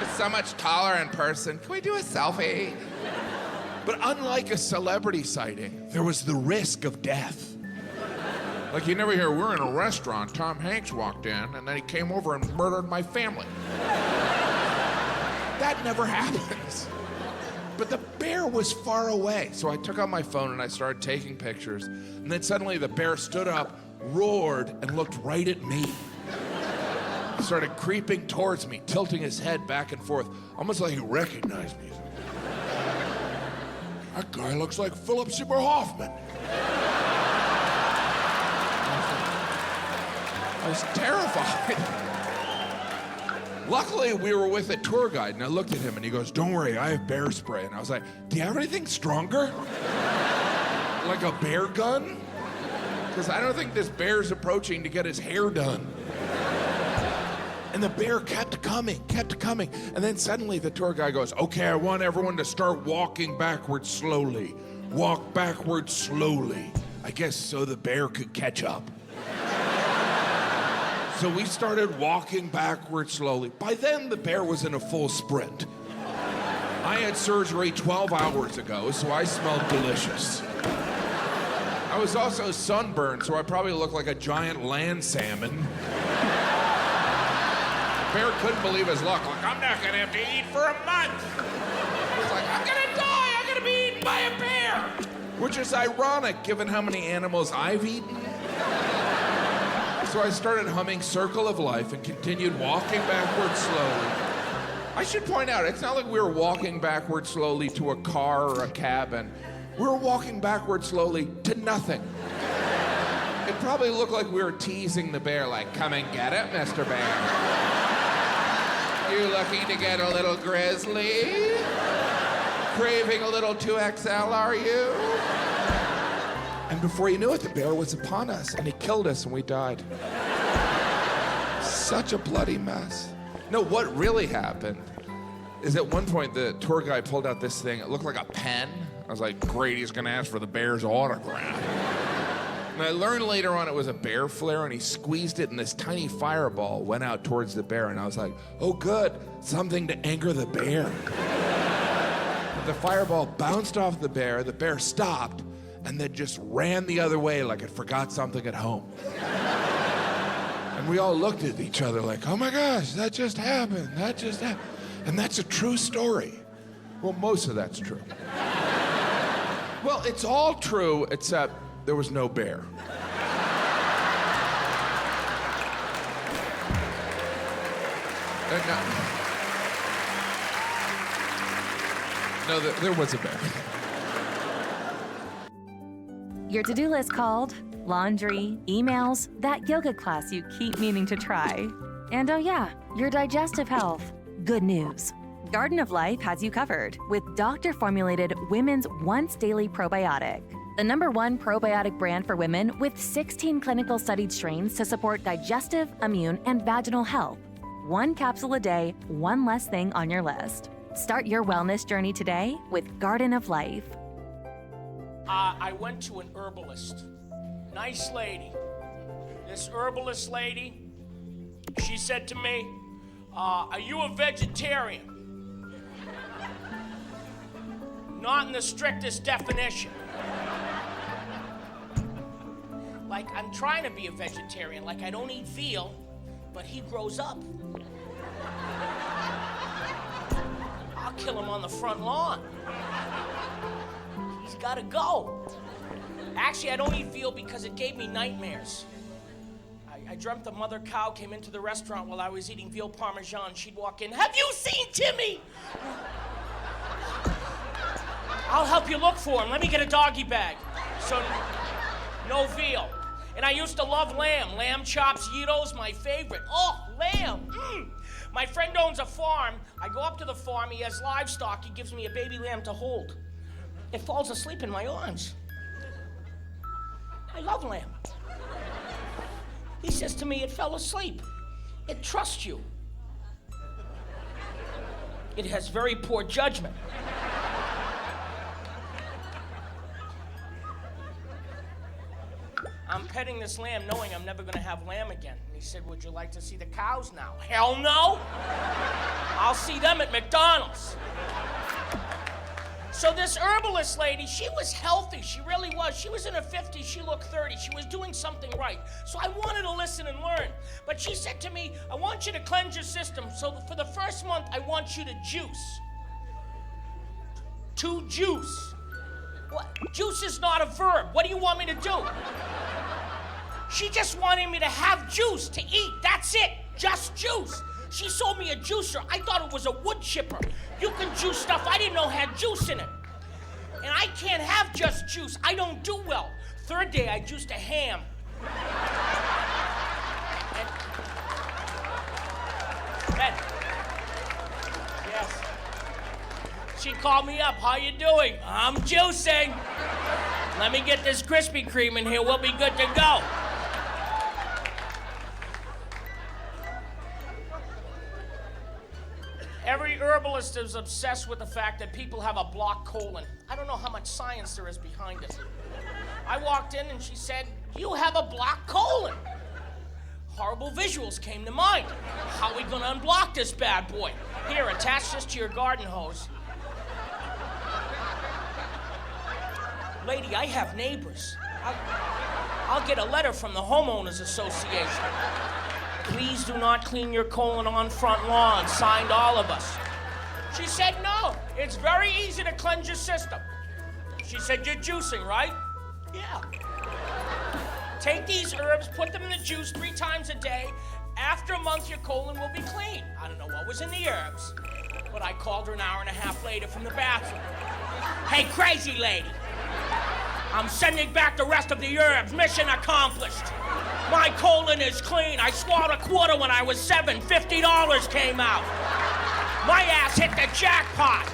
It's so much taller in person. Can we do a selfie? But unlike a celebrity sighting, there was the risk of death. Like you never hear, we're in a restaurant, Tom Hanks walked in, and then he came over and murdered my family. That never happens. But the bear was far away. So I took out my phone and I started taking pictures. And then suddenly the bear stood up, roared, and looked right at me. He started creeping towards me, tilting his head back and forth, almost like he recognized me. That guy looks like Philip Seymour Hoffman. I was terrified. Luckily, we were with a tour guide, and I looked at him, and he goes, don't worry, I have bear spray. And I was like, do you have anything stronger? Like a bear gun? Because I don't think this bear's approaching to get his hair done. And the bear kept coming. And then suddenly the tour guide goes, okay, I want everyone to start walking backwards slowly. Walk backwards slowly. I guess so the bear could catch up. So we started walking backwards slowly. By then, the bear was in a full sprint. I had surgery 12 hours ago, so I smelled delicious. I was also sunburned, so I probably looked like a giant land salmon. The bear couldn't believe his luck. Like, I'm not gonna have to eat for a month. He was like, I'm gonna die, I'm gonna be eaten by a bear. Which is ironic, given how many animals I've eaten. So I started humming Circle of Life and continued walking backwards slowly. I should point out, it's not like we were walking backwards slowly to a car or a cabin. We were walking backwards slowly to nothing. It probably looked like we were teasing the bear, like, come and get it, Mr. Bear. You looking to get a little grizzly? Craving a little 2XL, are you? And before you knew it, the bear was upon us, and he killed us, and we died. Such a bloody mess. No, what really happened is at one point, the tour guide pulled out this thing. It looked like a pen. I was like, great, he's gonna ask for the bear's autograph. And I learned later on it was a bear flare, and he squeezed it, and this tiny fireball went out towards the bear, and I was like, oh good, something to anger the bear. But the fireball bounced off the bear stopped, and then just ran the other way like it forgot something at home. And we all looked at each other like, oh my gosh, that just happened. And that's a true story. Well, most of that's true. Well, it's all true, except there was no bear. No, there was a bear. Your to-do list called laundry, emails, that yoga class you keep meaning to try. And oh yeah, your digestive health. Good news. Garden of Life has you covered with doctor-formulated women's once daily probiotic. The #1 probiotic brand for women with 16 clinical studied strains to support digestive, immune, and vaginal health. 1 capsule a day, one less thing on your list. Start your wellness journey today with Garden of Life. I went to an herbalist. Nice lady. This herbalist lady, she said to me, are you a vegetarian? Not in the strictest definition. Like, I'm trying to be a vegetarian. Like, I don't eat veal, but he grows up. I'll kill him on the front lawn. He's gotta go. Actually, I don't eat veal because it gave me nightmares. I dreamt the mother cow came into the restaurant while I was eating veal parmesan. She'd walk in, have you seen Timmy? I'll help you look for him. Let me get a doggy bag. So, no veal. And I used to love lamb. Lamb chops, gyros, my favorite. Oh, lamb. My friend owns a farm. I go up to the farm. He has livestock. He gives me a baby lamb to hold. It falls asleep in my arms. I love lamb. He says to me, it fell asleep. It trusts you. It has very poor judgment. I'm petting this lamb knowing I'm never gonna have lamb again. And he said, would you like to see the cows now? Hell no! I'll see them at McDonald's. So this herbalist lady, she was healthy, she really was. She was in her 50s, she looked 30. She was doing something right. So I wanted to listen and learn. But she said to me, I want you to cleanse your system. So for the first month, I want you to juice. To juice. What? Juice is not a verb. What do you want me to do? She just wanted me to have juice to eat. That's it. Just juice. She sold me a juicer. I thought it was a wood chipper. You can juice stuff I didn't know had juice in it. And I can't have just juice. I don't do well. Third day, I juiced a ham. And yes. She called me up. How you doing? I'm juicing. Let me get this Krispy Kreme in here. We'll be good to go. Every herbalist is obsessed with the fact that people have a blocked colon. I don't know how much science there is behind it. I walked in and she said, you have a blocked colon. Horrible visuals came to mind. How are we gonna unblock this bad boy? Here, attach this to your garden hose. Lady, I have neighbors. I'll get a letter from the homeowners association. Please do not clean your colon on front lawn. Signed, all of us. She said, no, it's very easy to cleanse your system. She said, you're juicing, right? Yeah. Take these herbs, put them in the juice 3 times a day. After a month, your colon will be clean. I don't know what was in the herbs, but I called her an hour and a half later from the bathroom. Hey, crazy lady. I'm sending back the rest of the herbs. Mission accomplished. My colon is clean. I swallowed a quarter when I was 7. $50 came out. My ass hit the jackpot.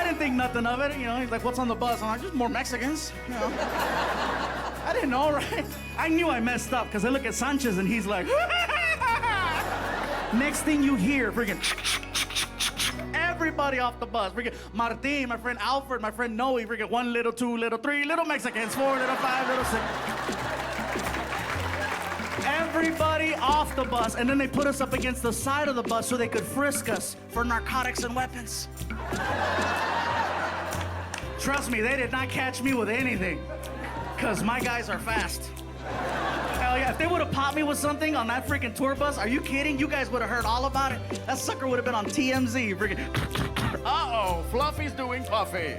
didn't think nothing of it. You know, he's like, what's on the bus? I'm like, just more Mexicans. You know. I didn't know, right? I knew I messed up because I look at Sanchez and he's like, next thing you hear, freaking everybody off the bus. Freaking Martin, my friend Alfred, my friend Noe, freaking 1 little, 2 little, 3 little Mexicans, 4 little, 5 little, 6. Everybody off the bus, and then they put us up against the side of the bus so they could frisk us for narcotics and weapons. Trust me, they did not catch me with anything, because my guys are fast. Hell yeah, if they would have popped me with something on that freaking tour bus, are you kidding? You guys would have heard all about it. That sucker would have been on TMZ. Freaking, uh-oh, Fluffy's doing Puffy.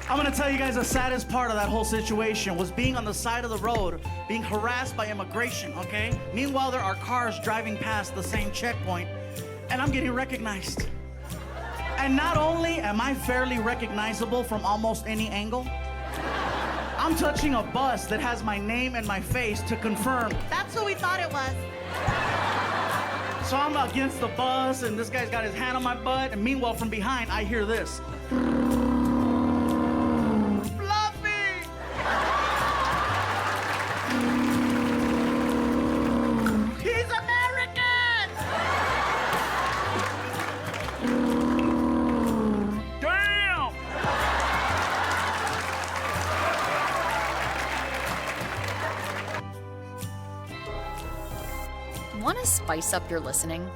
I'm gonna tell you guys the saddest part of that whole situation was being on the side of the road, being harassed by immigration, okay? Meanwhile, there are cars driving past the same checkpoint, and I'm getting recognized. And not only am I fairly recognizable from almost any angle, I'm touching a bus that has my name and my face to confirm that's who we thought it was. So I'm against the bus, and this guy's got his hand on my butt, and meanwhile, from behind, I hear this. Want to spice up your listening?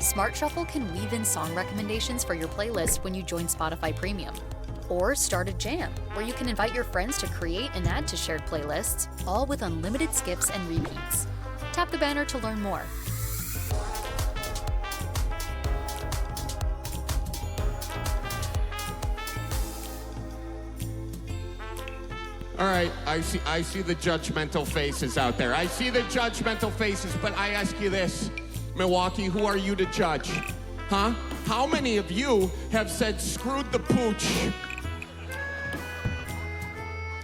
Smart Shuffle can weave in song recommendations for your playlist when you join Spotify Premium. Or start a jam, where you can invite your friends to create and add to shared playlists, all with unlimited skips and repeats. Tap the banner to learn more. All right, I see the judgmental faces out there. I see the judgmental faces, but I ask you this, Milwaukee, who are you to judge? Huh? How many of you have said, screwed the pooch?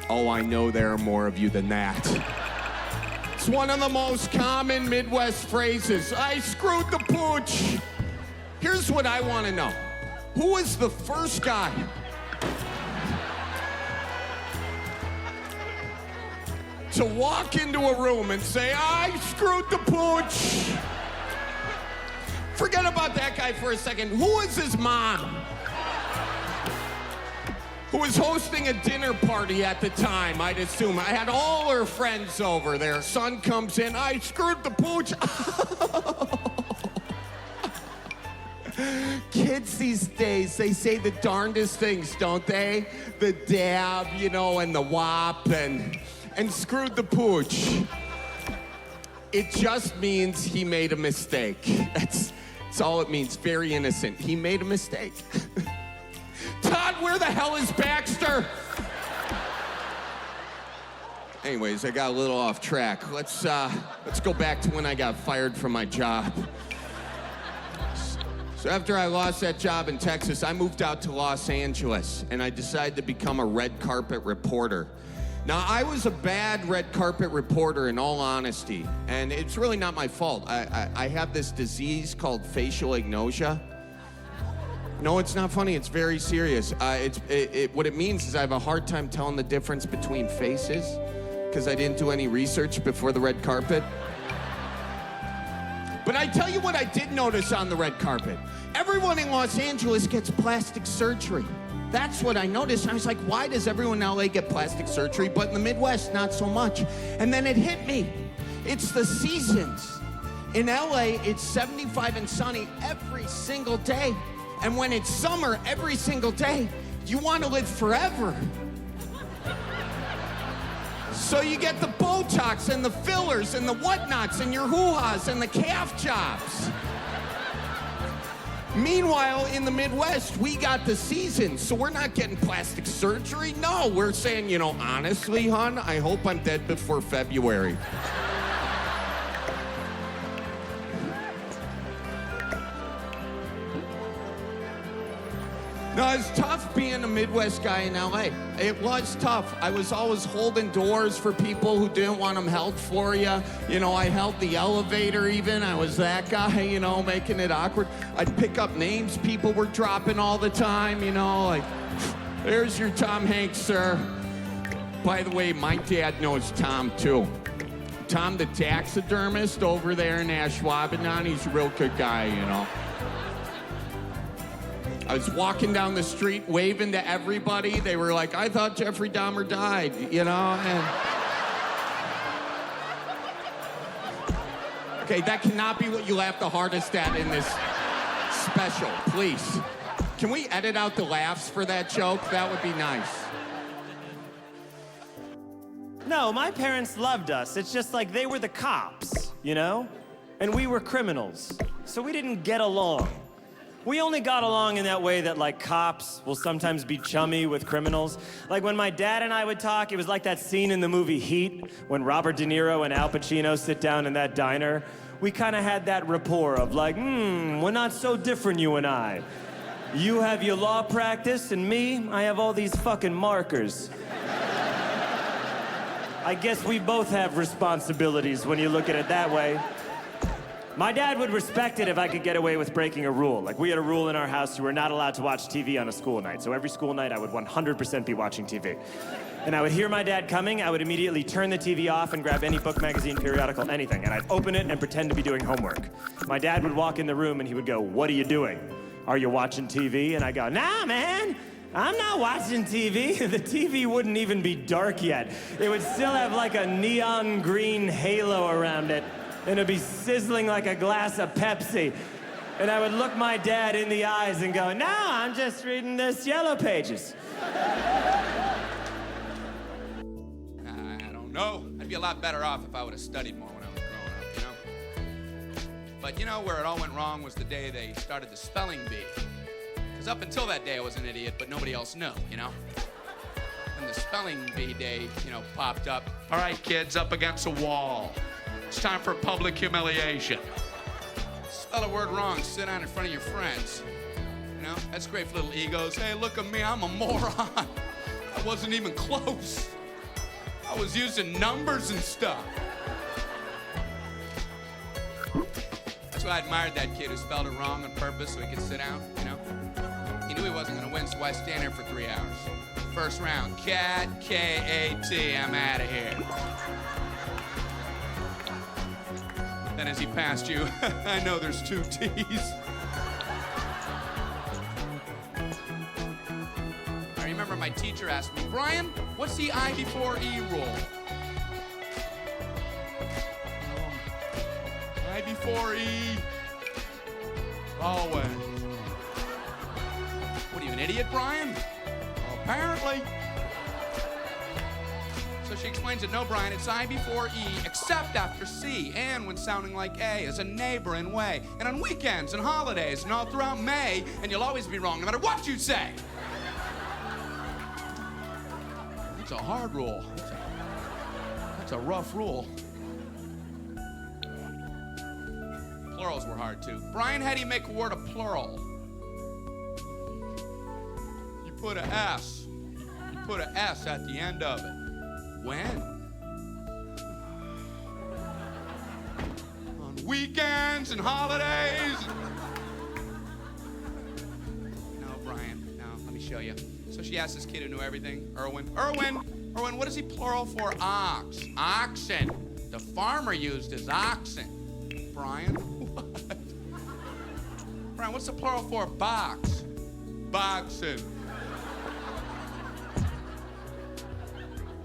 Oh, I know there are more of you than that. It's one of the most common Midwest phrases. I screwed the pooch. Here's what I want to know. Who was the first guy to walk into a room and say, I screwed the pooch? Forget about that guy for a second. Who was his mom? Who was hosting a dinner party at the time, I'd assume. I had all her friends over. Their son comes in, I screwed the pooch. Kids these days, they say the darndest things, don't they? The dab, you know, and the wop, and screwed the pooch. It just means he made a mistake. That's all it means. Very innocent. He made a mistake. Todd, where the hell is Baxter? Anyways, I got a little off track. Let's go back to when I got fired from my job. So after I lost that job in Texas, I moved out to Los Angeles, and I decided to become a red carpet reporter. Now, I was a bad red carpet reporter, in all honesty, and it's really not my fault. I have this disease called facial agnosia. No, it's not funny. It's very serious. What it means is I have a hard time telling the difference between faces because I didn't do any research before the red carpet. But I tell you what I did notice on the red carpet. Everyone in Los Angeles gets plastic surgery. That's what I noticed. I was like, why does everyone in LA get plastic surgery, but in the Midwest, not so much? And then it hit me. It's the seasons. In LA, it's 75 and sunny every single day. And when it's summer every single day, you want to live forever. So you get the Botox and the fillers and the whatnots and your hoo-has and the calf jobs. Meanwhile, in the Midwest, we got the seasons, so we're not getting plastic surgery. No, we're saying, you know, honestly, hon, I hope I'm dead before February. No, it's tough being a Midwest guy in LA. It was tough. I was always holding doors for people who didn't want them held for you. You know, I held the elevator even. I was that guy, you know, making it awkward. I'd pick up names people were dropping all the time, you know, like, there's your Tom Hanks, sir. By the way, my dad knows Tom, too. Tom, the taxidermist over there in Ashwaubenon, he's a real good guy, you know. I was walking down the street waving to everybody. They were like, I thought Jeffrey Dahmer died, you know? And... Okay, that cannot be what you laugh the hardest at in this special, please. Can we edit out the laughs for that joke? That would be nice. No, my parents loved us. It's just like they were the cops, you know? And we were criminals. So we didn't get along. We only got along in that way that, like, cops will sometimes be chummy with criminals. Like, when my dad and I would talk, it was like that scene in the movie Heat when Robert De Niro and Al Pacino sit down in that diner. We kind of had that rapport of, like, we're not so different, you and I. You have your law practice, and me, I have all these fucking markers. I guess we both have responsibilities when you look at it that way. My dad would respect it if I could get away with breaking a rule. Like, we had a rule in our house, you were not allowed to watch TV on a school night. So every school night, I would 100% be watching TV. And I would hear my dad coming, I would immediately turn the TV off and grab any book, magazine, periodical, anything. And I'd open it and pretend to be doing homework. My dad would walk in the room and he would go, "What are you doing? Are you watching TV?" And I go, "Nah, man, I'm not watching TV." The TV wouldn't even be dark yet. It would still have like a neon green halo around it. And it'd be sizzling like a glass of Pepsi. And I would look my dad in the eyes and go, "No, I'm just reading this Yellow Pages." I don't know. I'd be a lot better off if I would have studied more when I was growing up, you know? But you know where it all went wrong was the day they started the spelling bee. Because up until that day, I was an idiot, but nobody else knew, you know? And the spelling bee day, you know, popped up. "All right, kids, up against a wall. It's time for public humiliation. Spell a word wrong, sit down in front of your friends. You know, that's great for little egos. Hey, look at me, I'm a moron. I wasn't even close. I was using numbers and stuff." That's why I admired that kid who spelled it wrong on purpose so he could sit down, you know? He knew he wasn't gonna win, so why stand there for 3 hours? First round, cat, K-A-T, I'm out of here. Then as he passed you, I know there's 2 T's. I remember my teacher asked me, "Brian, what's the I before E rule?" I before E, always. What are you, an idiot, Brian? Well, apparently. So she explains it, "No, Brian, it's I before E, except after C, and when sounding like A, as a neighboring way, and on weekends and holidays, and all throughout May, and you'll always be wrong, no matter what you say." That's a hard rule. That's a rough rule. Plurals were hard, too. "Brian, how do you make a word a plural?" You put a S. You put a S at the end of it. When? On weekends and holidays. No, Brian, no, let me show you. So she asked this kid who knew everything, Erwin, what is he plural for? Ox. Oxen. The farmer used his oxen. Brian, what? Brian, what's the plural for box? Boxen.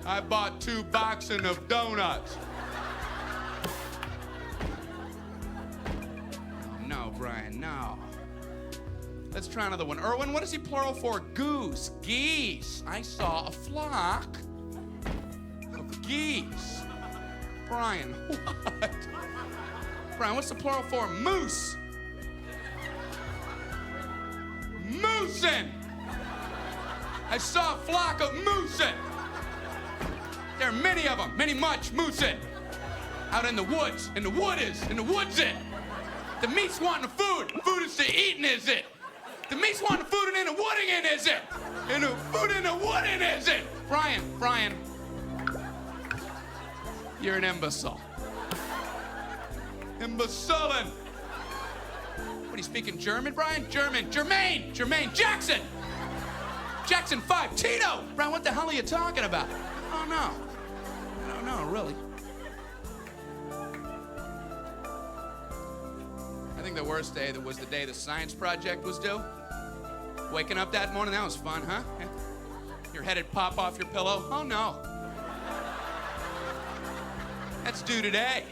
I bought 2 boxen of donuts. No, Brian, no. Let's try another one. Erwin, what is he plural for? Goose. Geese. I saw a flock of geese. Brian, what? Brian, what's the plural for? Moose. Moosin. I saw a flock of moosin. There are many of them, much moosin. Out in the woods, in the woodsin. The meat's wanting the food is to eating, is it? The meat's wanting the food in the wooding in, is it? And the food in the wooding, is it? Brian. You're an imbecile. Imbecilin'. What, are you speaking German, Brian? Jermaine, Jackson 5, Tito. Brian, what the hell are you talking about? Oh, no. I don't know, really. I think the worst day was the day the science project was due. Waking up that morning, that was fun, huh? Your head'd pop off your pillow. Oh, no. That's due today.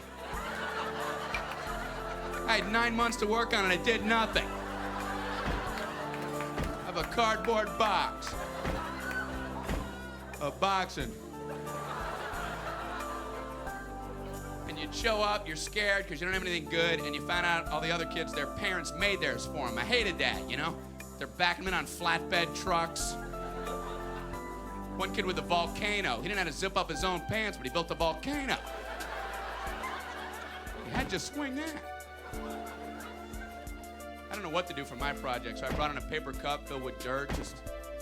I had 9 months to work on it. I did nothing. I have a cardboard box. A boxing. And you'd show up, you're scared because you don't have anything good, and you find out all the other kids, their parents made theirs for them. I hated that, you know? They're backing them in on flatbed trucks. One kid with a volcano. He didn't have to zip up his own pants, but he built a volcano. You had to swing that. I don't know what to do for my project, so I brought in a paper cup filled with dirt, just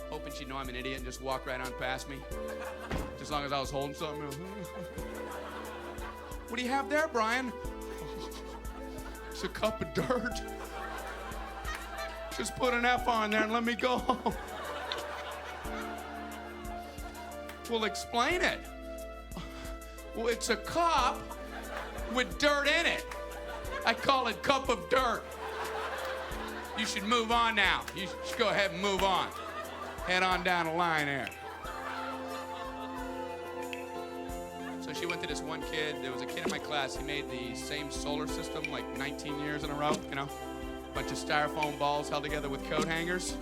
hoping she'd know I'm an idiot and just walk right on past me. Just as long as I was holding something. What do you have there, Brian? It's a cup of dirt. Just put an F on there and let me go. Well, explain it. Well, it's a cup with dirt in it. I call it cup of dirt. You should move on now. You should go ahead and move on. Head on down the line there. So she went to this one kid. There was a kid in my class. He made the same solar system like 19 years in a row, you know? Bunch of styrofoam balls held together with coat hangers.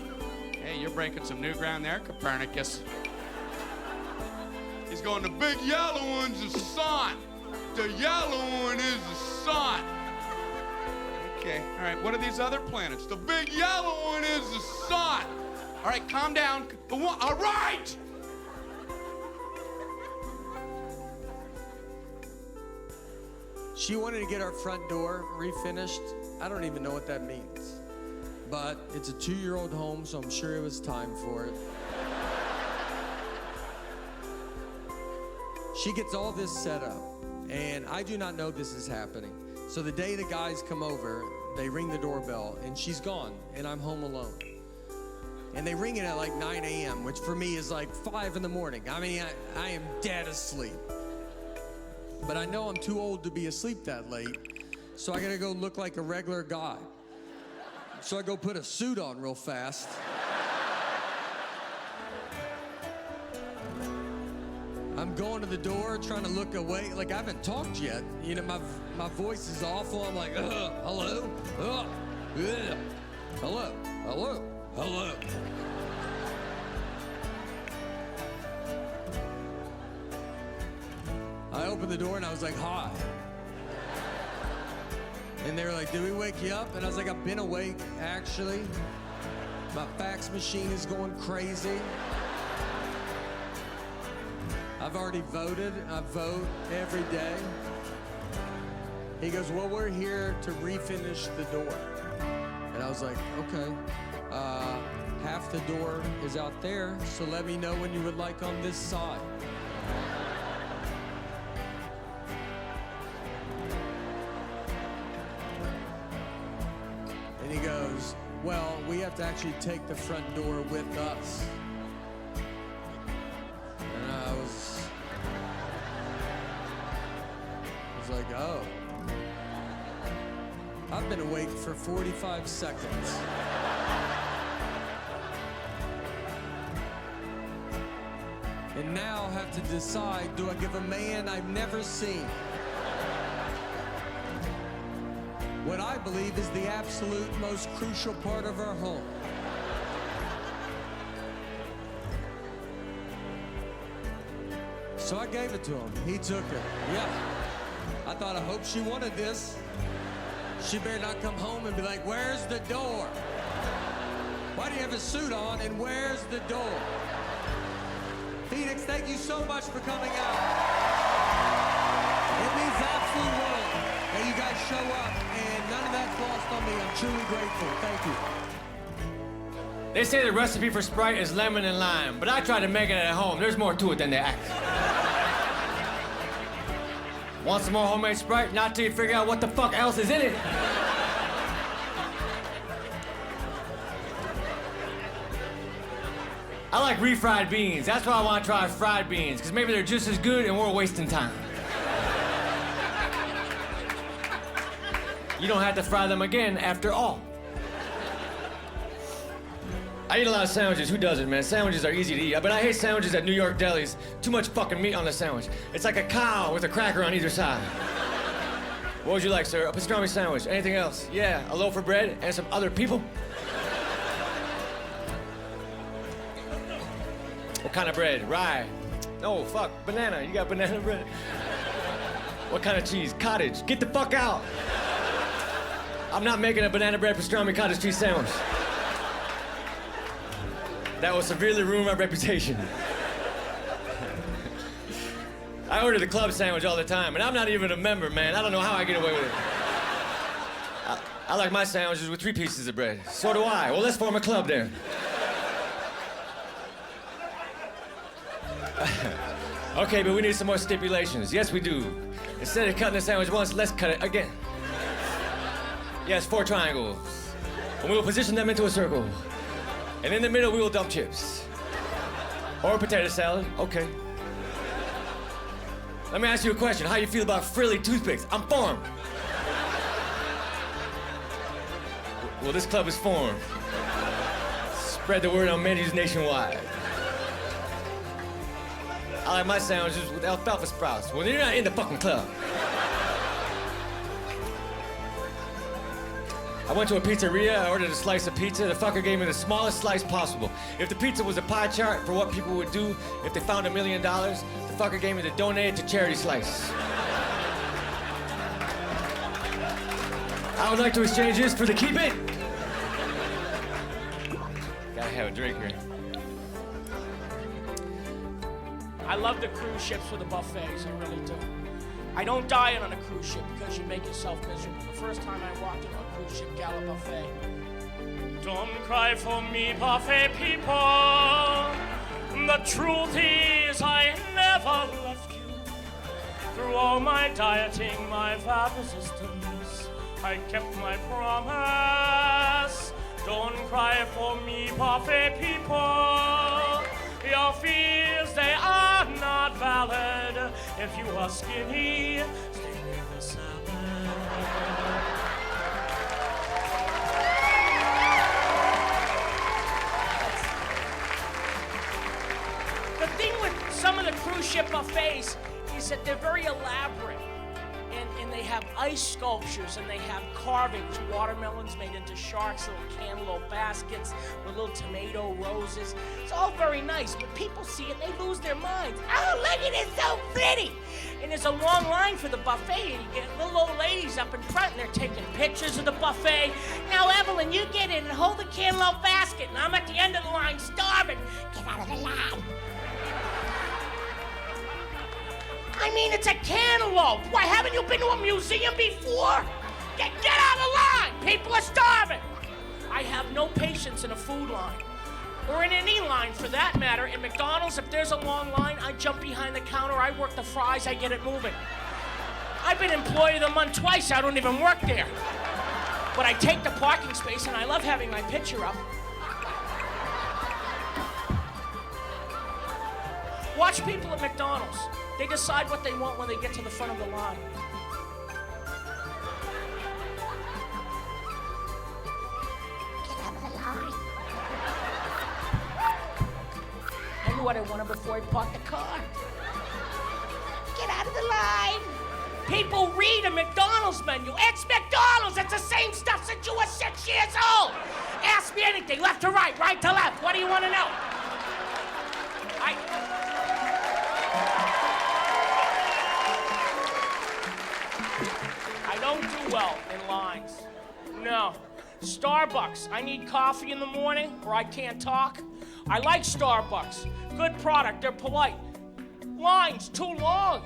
Hey, you're breaking some new ground there, Copernicus. He's going, the big yellow one's the sun. The yellow one is the sun. Okay, all right, what are these other planets? The big yellow one is the sun. All right, calm down. All right! She wanted to get our front door refinished. I don't even know what that means. But it's a 2-year-old home, so I'm sure it was time for it. She gets all this set up, and I do not know this is happening. So the day the guys come over, they ring the doorbell, and she's gone, and I'm home alone. And they ring it at like 9 a.m., which for me is like 5 in the morning. I mean, I am dead asleep. But I know I'm too old to be asleep that late, so I gotta go look like a regular guy. So I go put a suit on real fast. I'm going to the door, trying to look away, like I haven't talked yet. You know, my voice is awful. I'm like, hello, yeah, hello. I opened the door and I was like, hi. And they were like, did we wake you up? And I was like, I've been awake, actually. My fax machine is going crazy. I've already voted. I vote every day. He goes, well, we're here to refinish the door. And I was like, okay. Half the door is out there, so let me know when you would like on this side. And he goes, well, we have to actually take the front door with us. And I was like, oh. I've been awake for 45 seconds. And now have to decide, do I give a man I've never seen what I believe is the absolute most crucial part of our home? So I gave it to him. He took it. Yeah. I thought, I hope she wanted this. She better not come home and be like, where's the door? Why do you have a suit on and where's the door? Phoenix, thank you so much for coming out. It means the absolute world that you guys show up, and none of that's lost on me. I'm truly grateful. Thank you. They say the recipe for Sprite is lemon and lime, but I tried to make it at home. There's more to it than they act. Want some more homemade Sprite? Not till you figure out what the fuck else is in it. I like refried beans. That's why I want to try fried beans, because maybe they're just as good and we're wasting time. You don't have to fry them again after all. I eat a lot of sandwiches. Who doesn't, man? Sandwiches are easy to eat. But I hate sandwiches at New York delis. Too much fucking meat on the sandwich. It's like a cow with a cracker on either side. What would you like, sir? A pastrami sandwich. Anything else? Yeah, a loaf of bread and some other people. What kind of bread? Rye. No, fuck. Banana. You got banana bread? What kind of cheese? Cottage. Get the fuck out. I'm not making a banana bread pastrami cottage cheese sandwich. That will severely ruin my reputation. I order the club sandwich all the time, and I'm not even a member, man. I don't know how I get away with it. I like my sandwiches with 3 pieces of bread. So do I. Well, let's form a club then. Okay, but we need some more stipulations. Yes, we do. Instead of cutting the sandwich once, let's cut it again. Yes, 4 triangles. And we will position them into a circle. And in the middle, we will dump chips. Or a potato salad, okay. Let me ask you a question. How you feel about frilly toothpicks? I'm formed. Well, this club is formed. Spread the word on menus nationwide. I like my sandwiches with alfalfa sprouts. Well, you're not in the fucking club. I went to a pizzeria, I ordered a slice of pizza. The fucker gave me the smallest slice possible. If the pizza was a pie chart for what people would do if they found $1 million, the fucker gave me the donate to charity slice. I would like to exchange this for the keep it. Gotta have a drink here. I love the cruise ships with the buffets, I really do. I don't dine on a cruise ship because you make yourself miserable. The first time I walked into a cruise ship gala buffet. Don't cry for me, buffet people. The truth is I never left you. Through all my dieting, my vow resistance, I kept my promise. Don't cry for me, buffet people. Your fears, they are not valid. If you are skinny, stay near the salad. The thing with some of the cruise ship buffets is that they're very elaborate. And they have ice sculptures and they have carvings, watermelons made into sharks, little cantaloupe baskets with little tomato roses. It's all very nice, but people see it and they lose their minds. Oh, look at it, so pretty! And there's a long line for the buffet, and you get little old ladies up in front and they're taking pictures of the buffet. Now, Evelyn, you get in and hold the cantaloupe basket, and I'm at the end of the line starving. Get out of the line. I mean, it's a cantaloupe. Why, haven't you been to a museum before? Get out of the line. People are starving. I have no patience in a food line. Or in any line, for that matter. In McDonald's, if there's a long line, I jump behind the counter, I work the fries, I get it moving. I've been employee of the month twice, I don't even work there. But I take the parking space, and I love having my picture up. Watch people at McDonald's. They decide what they want when they get to the front of the line. Get out of the line. I knew what I wanted before I parked the car. Get out of the line. People read a McDonald's menu. It's McDonald's. It's the same stuff since you were 6 years old. Ask me anything, left to right, right to left. What do you want to know? I don't do well in lines. No. Starbucks, I need coffee in the morning or I can't talk. I like Starbucks. Good product, they're polite. Lines, too long.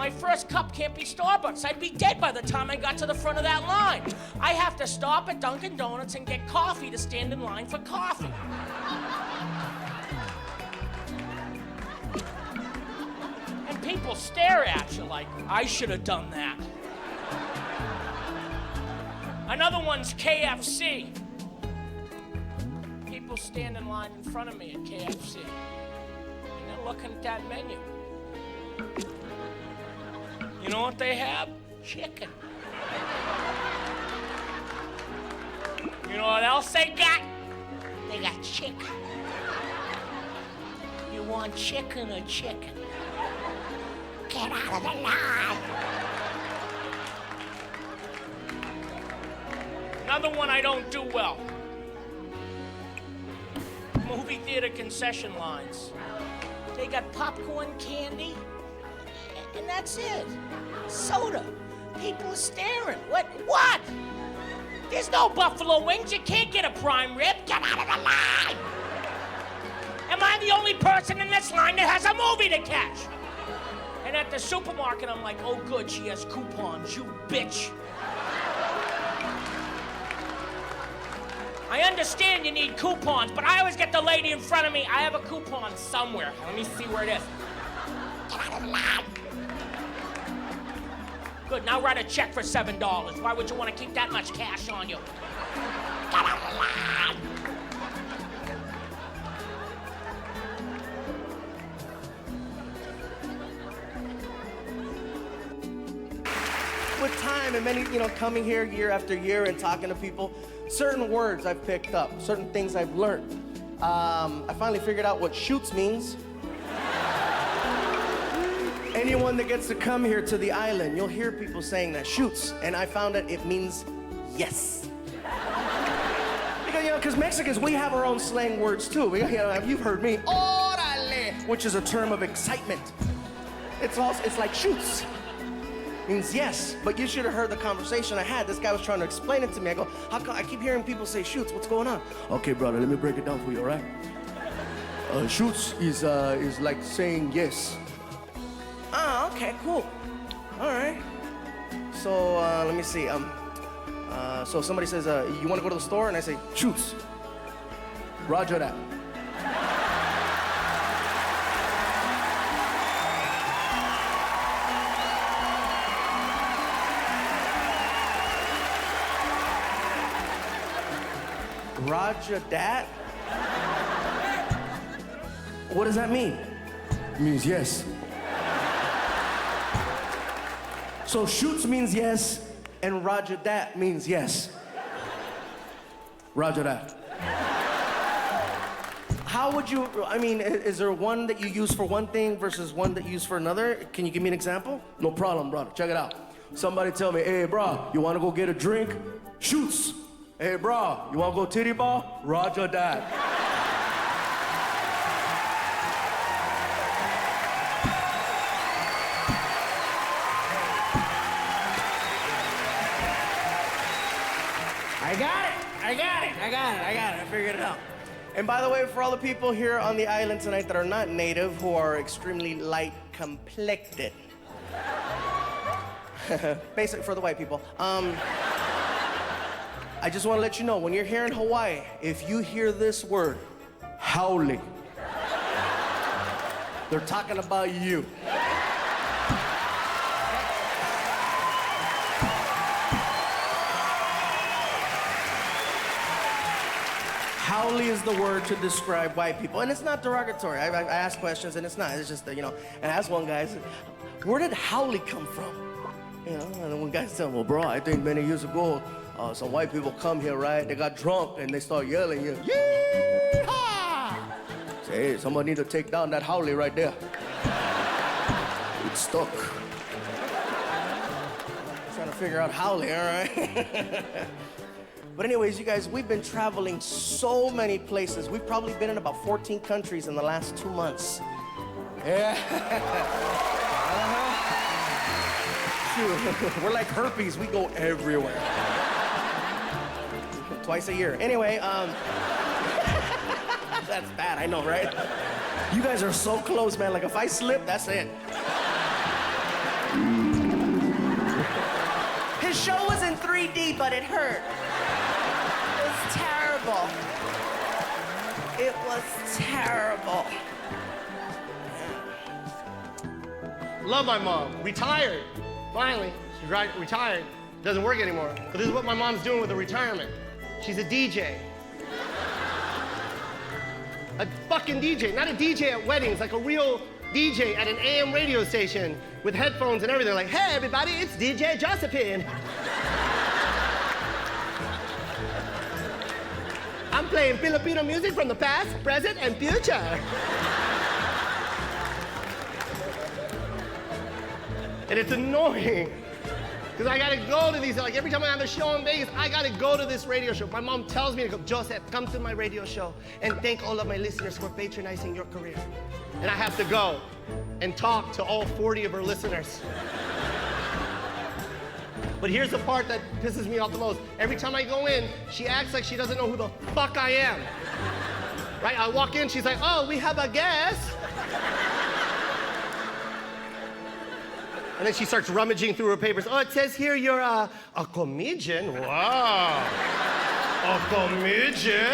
My first cup can't be Starbucks. I'd be dead by the time I got to the front of that line. I have to stop at Dunkin' Donuts and get coffee to stand in line for coffee. And people stare at you like, I should have done that. Another one's KFC. People stand in line in front of me at KFC. And they're looking at that menu. You know what they have? Chicken. You know what else they got? They got chicken. You want chicken or chicken? Get out of the line. Another one I don't do well. Movie theater concession lines. They got popcorn, candy, and that's it. Soda. People are staring. What? There's no buffalo wings. You can't get a prime rib. Get out of the line. Am I the only person in this line that has a movie to catch? And at the supermarket, I'm like, oh good, she has coupons, you bitch. I understand you need coupons, but I always get the lady in front of me. I have a coupon somewhere. Let me see where it is. Get out of the line. Good, now write a check for $7. Why would you want to keep that much cash on you? Get out of the line. With time and many, coming here year after year and talking to people, certain words I've picked up, certain things I've learned. I finally figured out what shoots means. Anyone that gets to come here to the island, you'll hear people saying that, shoots, and I found that it means yes. Because Mexicans, we have our own slang words too. You've heard me, órale, which is a term of excitement. It's like shoots. Means yes, but you should have heard the conversation I had. This guy was trying to explain it to me. I go, how come I keep hearing people say shoots? What's going on? Okay, brother, let me break it down for you, all right? Shoots is like saying yes. Ah, okay, cool. All right. So let me see. So somebody says, you want to go to the store? And I say, shoots. Roger that. Roger that? What does that mean? It means yes. So shoots means yes, and Roger that means yes. Roger that. How would you, is there one that you use for one thing versus one that you use for another? Can you give me an example? No problem, brother. Check it out. Somebody tell me, hey, bro, you want to go get a drink? Shoots. Hey, bro, you want to go titty ball? Roger that. I figured it out. And by the way, for all the people here on the island tonight that are not native, who are extremely light complected. Basically, for the white people. I just want to let you know, when you're here in Hawaii, if you hear this word, haole, they're talking about you. Haole is the word to describe white people, and it's not derogatory. I ask questions, and it's not. It's just, and I asked one guy, I said, where did haole come from? And one guy said, well, bro, I think many years ago, some white people come here, right? They got drunk and they start yelling, yee-haw! Say, hey, somebody need to take down that haole right there. It's stuck. I'm trying to figure out haole, all right? But anyways, you guys, we've been traveling so many places. We've probably been in about 14 countries in the last 2 months. Yeah. Shoot. We're like herpes. We go everywhere. Twice a year. Anyway, that's bad, I know, right? You guys are so close, man. Like, if I slip, that's it. His show was in 3D, but it hurt. It was terrible. It was terrible. Love my mom. Retired. Finally, she's retired. Doesn't work anymore. But this is what my mom's doing with her retirement. She's a DJ. A fucking DJ. Not a DJ at weddings, like a real DJ at an AM radio station with headphones and everything. Like, hey, everybody, it's DJ Josephine. I'm playing Filipino music from the past, present, and future. And it's annoying, because I gotta go to these, like every time I have a show in Vegas, I gotta go to this radio show. My mom tells me to go, Joseph, come to my radio show and thank all of my listeners for patronizing your career. And I have to go and talk to all 40 of her listeners. But here's the part that pisses me off the most. Every time I go in, she acts like she doesn't know who the fuck I am. Right? I walk in, she's like, oh, we have a guest. And then she starts rummaging through her papers. Oh, it says here you're a comedian. Wow. A comedian.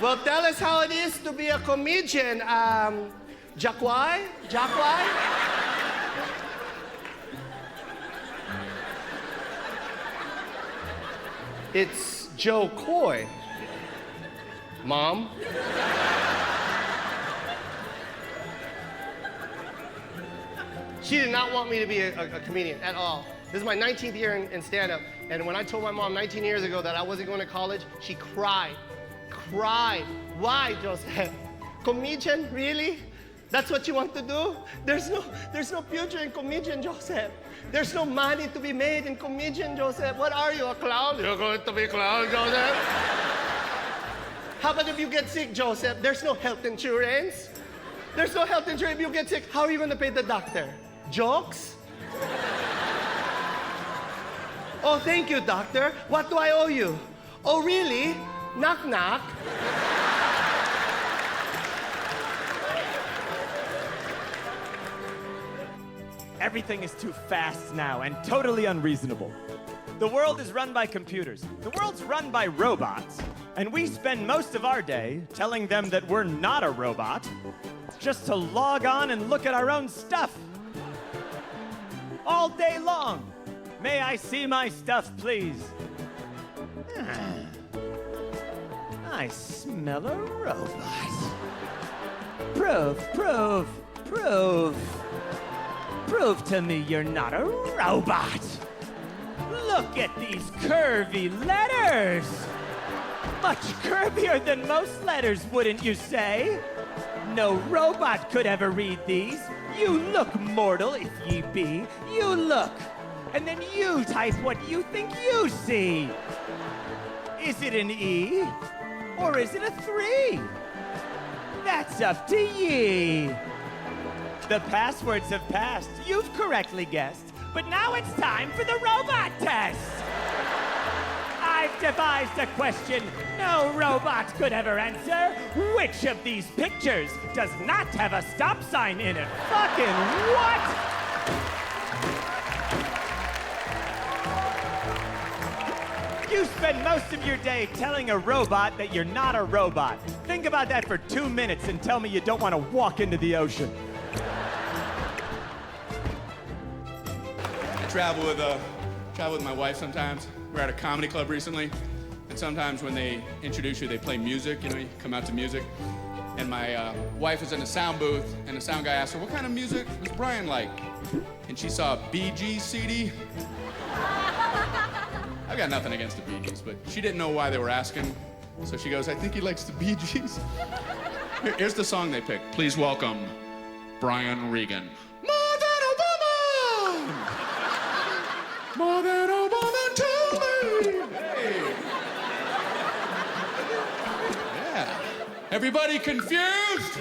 Well, tell us how it is to be a comedian. Jacquai? It's Joe Coy. Mom? She did not want me to be a comedian at all. This is my 19th year in stand-up, and when I told my mom 19 years ago that I wasn't going to college, she cried. Why, Joseph? Comedian, really? That's what you want to do? There's no future in comedian, Joseph. There's no money to be made in comedian, Joseph. What are you, a clown? You're going to be a clown, Joseph? How about if you get sick, Joseph? There's no health insurance. There's no health insurance. If you get sick, how are you going to pay the doctor? Jokes? Oh, thank you, doctor. What do I owe you? Oh, really? Knock, knock. Everything is too fast now and totally unreasonable. The world is run by computers. The world's run by robots. And we spend most of our day telling them that we're not a robot, just to log on and look at our own stuff. All day long. May I see my stuff, please? I smell a robot. Prove to me you're not a robot. Look at these curvy letters. Much curvier than most letters, wouldn't you say? No robot could ever read these. You look mortal, if ye be. You look. And then you type what you think you see. Is it an E? Or is it a 3? That's up to ye. The passwords have passed. You've correctly guessed. But now it's time for the robot test. I've devised a question no robot could ever answer. Which of these pictures does not have a stop sign in it? Fucking what? You spend most of your day telling a robot that you're not a robot. Think about that for 2 minutes and tell me you don't want to walk into the ocean. I travel with my wife sometimes. We're at a comedy club recently, and sometimes when they introduce you, they play music. You know, you come out to music. And my wife was in the sound booth, and the sound guy asked her, "What kind of music does Brian like?" And she saw a Bee Gees CD. I've got nothing against the Bee Gees, but she didn't know why they were asking. So she goes, "I think he likes the Bee Gees." Here's the song they picked. Please welcome Brian Regan. More than a woman! More than a woman to me! Hey! Yeah. Everybody confused?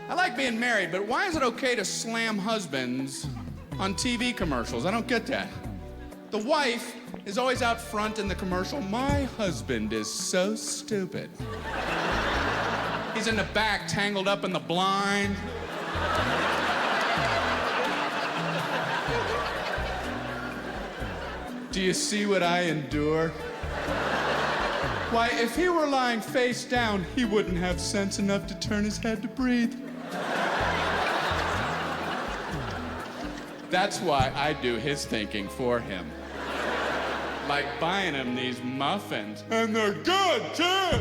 I like being married, but why is it okay to slam husbands on TV commercials? I don't get that. The wife is always out front in the commercial. My husband is so stupid. He's in the back, tangled up in the blind. Do you see what I endure? Why, if he were lying face down, he wouldn't have sense enough to turn his head to breathe. That's why I do his thinking for him. Like buying him these muffins. And they're good, too!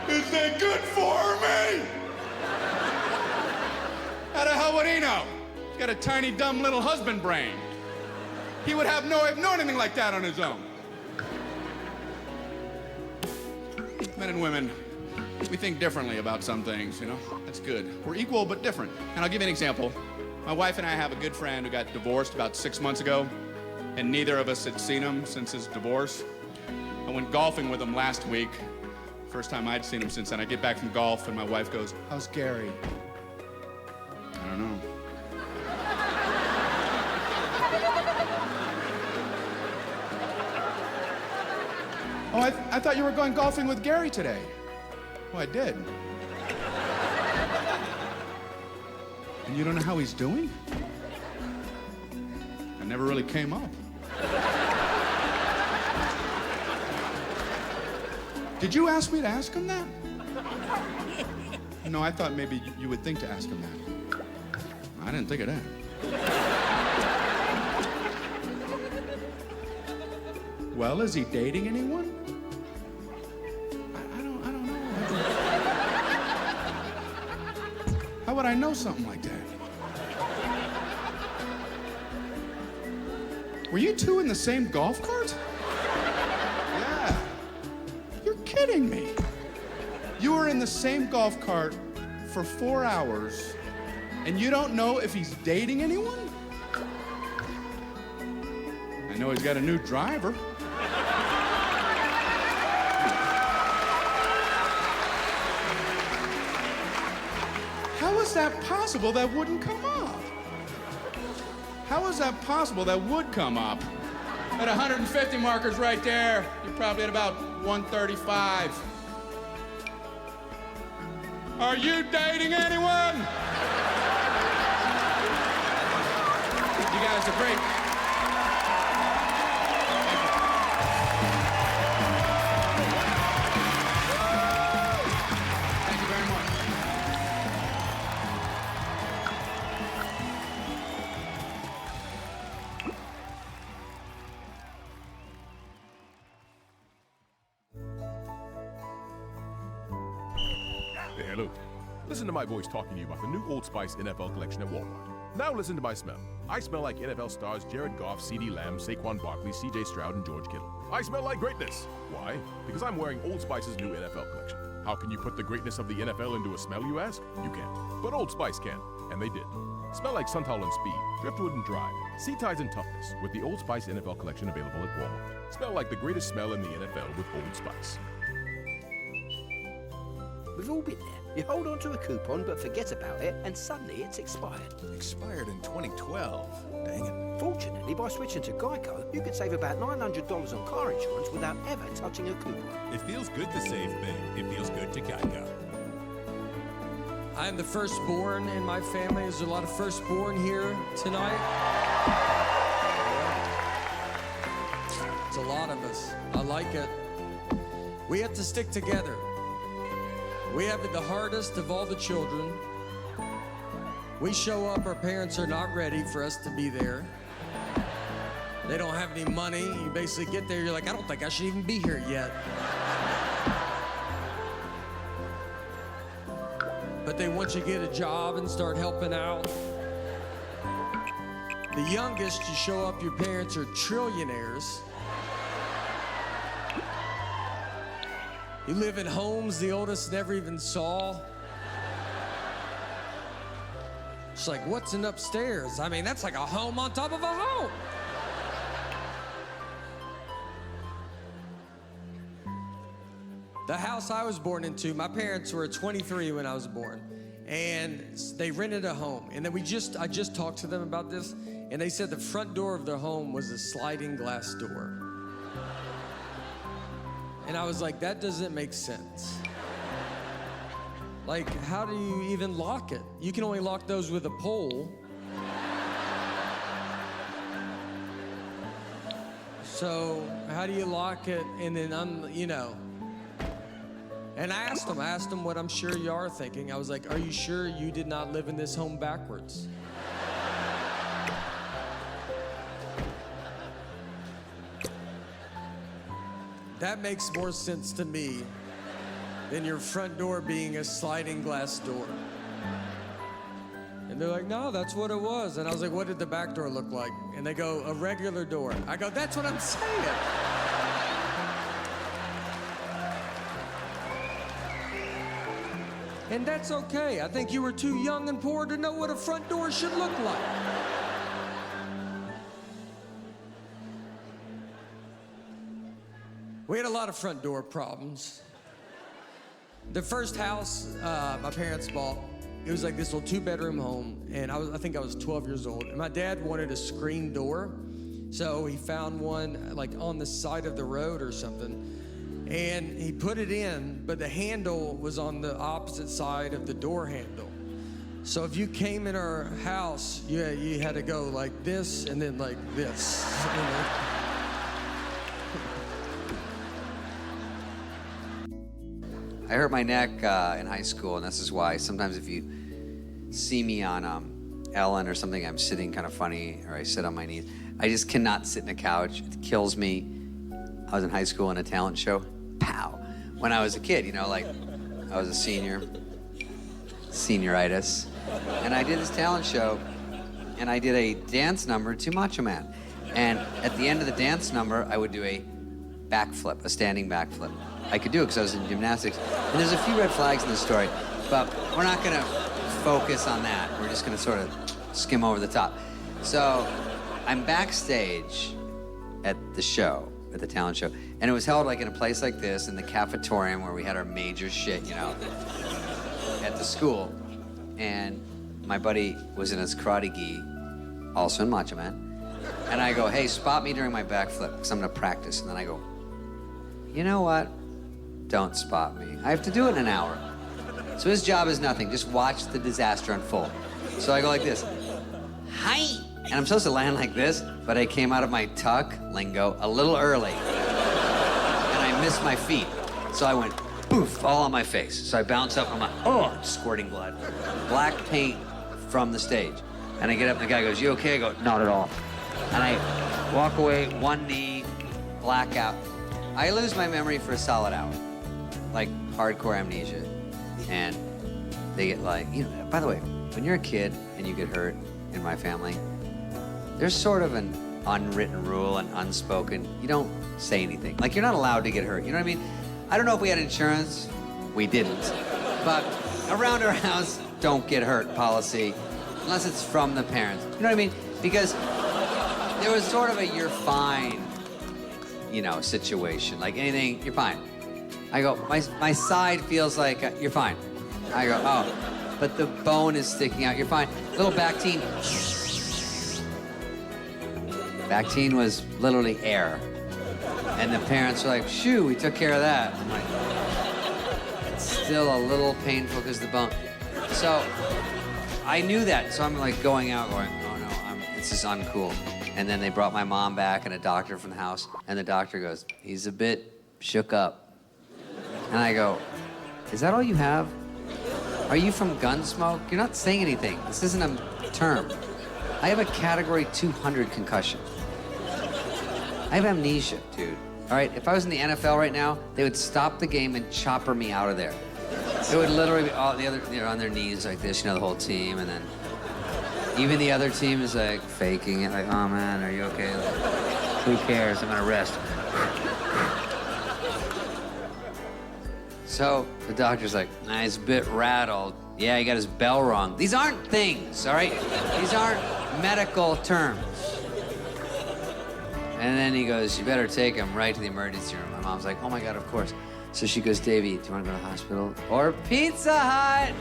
Is they good for me? How the hell would he know? He's got a tiny, dumb little husband brain. He would have no anything like that on his own. Men and women, we think differently about some things, you know? That's good. We're equal but different. And I'll give you an example. My wife and I have a good friend who got divorced about 6 months ago, and neither of us had seen him since his divorce. I went golfing with him last week. First time I'd seen him since then. I get back from golf and my wife goes, "How's Gary?" I don't know. Oh, I thought you were going golfing with Gary today. Oh, I did. And you don't know how he's doing? I never really came up. Did you ask me to ask him that? No, I thought maybe you would think to ask him that. I didn't think of that. Well, is he dating anyone? I don't know. How would I know something like that? Were you two in the same golf cart? Yeah. You're kidding me. You were in the same golf cart for 4 hours, and you don't know if he's dating anyone? I know he's got a new driver. How is that possible that wouldn't come up? How is that possible that would come up? At 150 markers right there, you're probably at about 135. Are you dating anyone? You guys are great. Thank you very much. Hey, hello. Listen to my voice talking to you about the new Old Spice NFL collection at Walmart. Now listen to my smell. I smell like NFL stars Jared Goff, CeeDee Lamb, Saquon Barkley, CJ Stroud, and George Kittle. I smell like greatness. Why? Because I'm wearing Old Spice's new NFL collection. How can you put the greatness of the NFL into a smell, you ask? You can't. But Old Spice can, and they did. Smell like Suntal and Speed, Driftwood and Drive, Sea Ties and Toughness with the Old Spice NFL collection available at Walmart. Smell like the greatest smell in the NFL with Old Spice. We've all been there. You hold on to a coupon but forget about it, and suddenly it's expired. Expired in 2012. Dang it. Fortunately, by switching to Geico, you could save about $900 on car insurance without ever touching a coupon. It feels good to save big. It feels good to Geico. I'm the firstborn in my family. There's a lot of firstborn here tonight. It's a lot of us. I like it. We have to stick together. We have it the hardest of all the children. We show up, our parents are not ready for us to be there. They don't have any money. You basically get there, you're like, I don't think I should even be here yet. But then once you get a job and start helping out, the youngest, you show up, your parents are trillionaires. You live in homes the oldest never even saw. It's like, what's in upstairs? I mean, that's like a home on top of a home. The house I was born into, my parents were 23 when I was born, and they rented a home. And then I just talked to them about this, and they said the front door of their home was a sliding glass door. And I was like, that doesn't make sense. Like, how do you even lock it? You can only lock those with a pole. So how do you lock it and then, you know? And I asked him what I'm sure you are thinking. I was like, are you sure you did not live in this home backwards? That makes more sense to me than your front door being a sliding glass door. And they're like, no, that's what it was. And I was like, what did the back door look like? And they go, a regular door. I go, that's what I'm saying. And that's okay. I think you were too young and poor to know what a front door should look like. We had a lot of front door problems. The first house my parents bought, it was like this little 2-bedroom home, and I think I was 12 years old. And my dad wanted a screen door, so he found one like on the side of the road or something. And he put it in, but the handle was on the opposite side of the door handle. So if you came in our house, you had to go like this and then like this. You know? I hurt my neck in high school, and this is why sometimes if you see me on Ellen or something, I'm sitting kind of funny, or I sit on my knees. I just cannot sit in a couch. It kills me. I was in high school in a talent show. Pow. When I was a kid, you know, like I was a senior, senioritis, and I did this talent show, and I did a dance number to Macho Man. And at the end of the dance number, I would do a backflip, a standing backflip. I could do it because I was in gymnastics. And there's a few red flags in this story, but we're not gonna focus on that. We're just gonna sort of skim over the top. So I'm backstage at the show, at the talent show, and it was held like in a place like this, in the cafetorium where we had our major shit, you know, at the school. And my buddy was in his karate gi, also in Macho Man. And I go, hey, spot me during my backflip, because I'm gonna practice. And then I go, you know what? Don't spot me. I have to do it in an hour. So his job is nothing. Just watch the disaster unfold. So I go like this. Hi! And I'm supposed to land like this, but I came out of my tuck lingo a little early. And I missed my feet. So I went poof, all on my face. So I bounce up, I'm like, oh, squirting blood. Black paint from the stage. And I get up and the guy goes, you okay? I go, not at all. And I walk away, one knee, blackout. I lose my memory for a solid hour, like hardcore amnesia. And they get like, you know, by the way, when you're a kid and you get hurt in my family, there's sort of an unwritten rule and unspoken, you don't say anything. Like you're not allowed to get hurt, you know what I mean? I don't know if we had insurance, we didn't. But around our house, don't get hurt policy, unless it's from the parents. You know what I mean? Because there was sort of a you're fine, you know, situation. Like anything, you're fine. I go, my side feels like you're fine. I go, oh, but the bone is sticking out, you're fine. Little Bactine. Bactine was literally air. And the parents were like, shoo, we took care of that. I'm like, it's still a little painful because the bone. So I knew that, so I'm like going out going, oh no, this is uncool. And then they brought my mom back and a doctor from the house, and the doctor goes, he's a bit shook up. And I go, is that all you have? Are you from Gunsmoke? You're not saying anything. This isn't a term. I have a category 200 concussion. I have amnesia, dude. All right, if I was in the NFL right now, they would stop the game and chopper me out of there. It would literally be all the other, they're on their knees like this, you know, the whole team, and then even the other team is like faking it, like, oh man, are you okay? Like, who cares? I'm gonna rest. So the doctor's like, nah, he's a bit rattled. Yeah, he got his bell rung. These aren't things, all right? These aren't medical terms. And then he goes, you better take him right to the emergency room. My mom's like, oh my God, of course. So she goes, Davey, do you want to go to the hospital? Or Pizza Hut?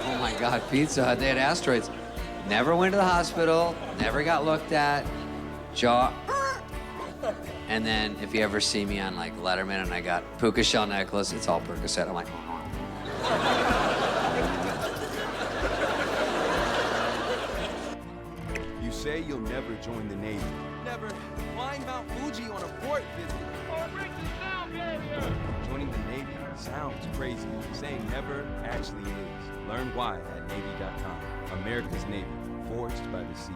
Oh my God, Pizza Hut, they had asteroids. Never went to the hospital, never got looked at. Jaw, And then if you ever see me on like Letterman and I got puka shell necklace, it's all Percocet. I'm like, You say you'll never join the Navy. Never climb Mount Fuji on a port visit. Joining the Navy sounds crazy. Saying never actually is. Learn why at Navy.com. America's Navy, forged by the sea.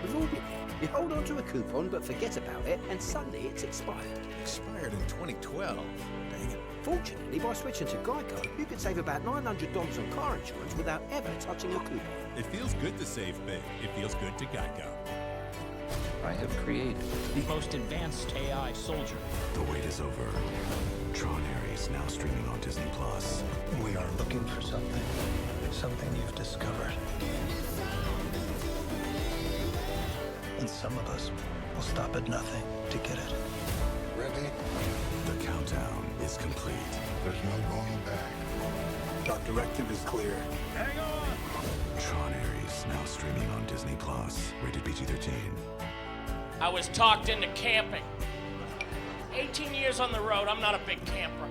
We've all been there. You hold on to a coupon but forget about it, and suddenly it's expired. Expired in 2012. Dang it. Fortunately, by switching to Geico, you can save about $900 on car insurance without ever touching a coupon. It feels good to save big. It feels good to Geico. I have created the most advanced AI soldier. The wait is over. Tron Ares now streaming on Disney Plus. We are looking for something you've discovered. And some of us will stop at nothing to get it. Ready? The countdown is complete. There's no going back. Our directive is clear. Hang on! Tron Ares now streaming on Disney Plus. Rated PG-13. I was talked into camping. 18 years on the road, I'm not a big camper.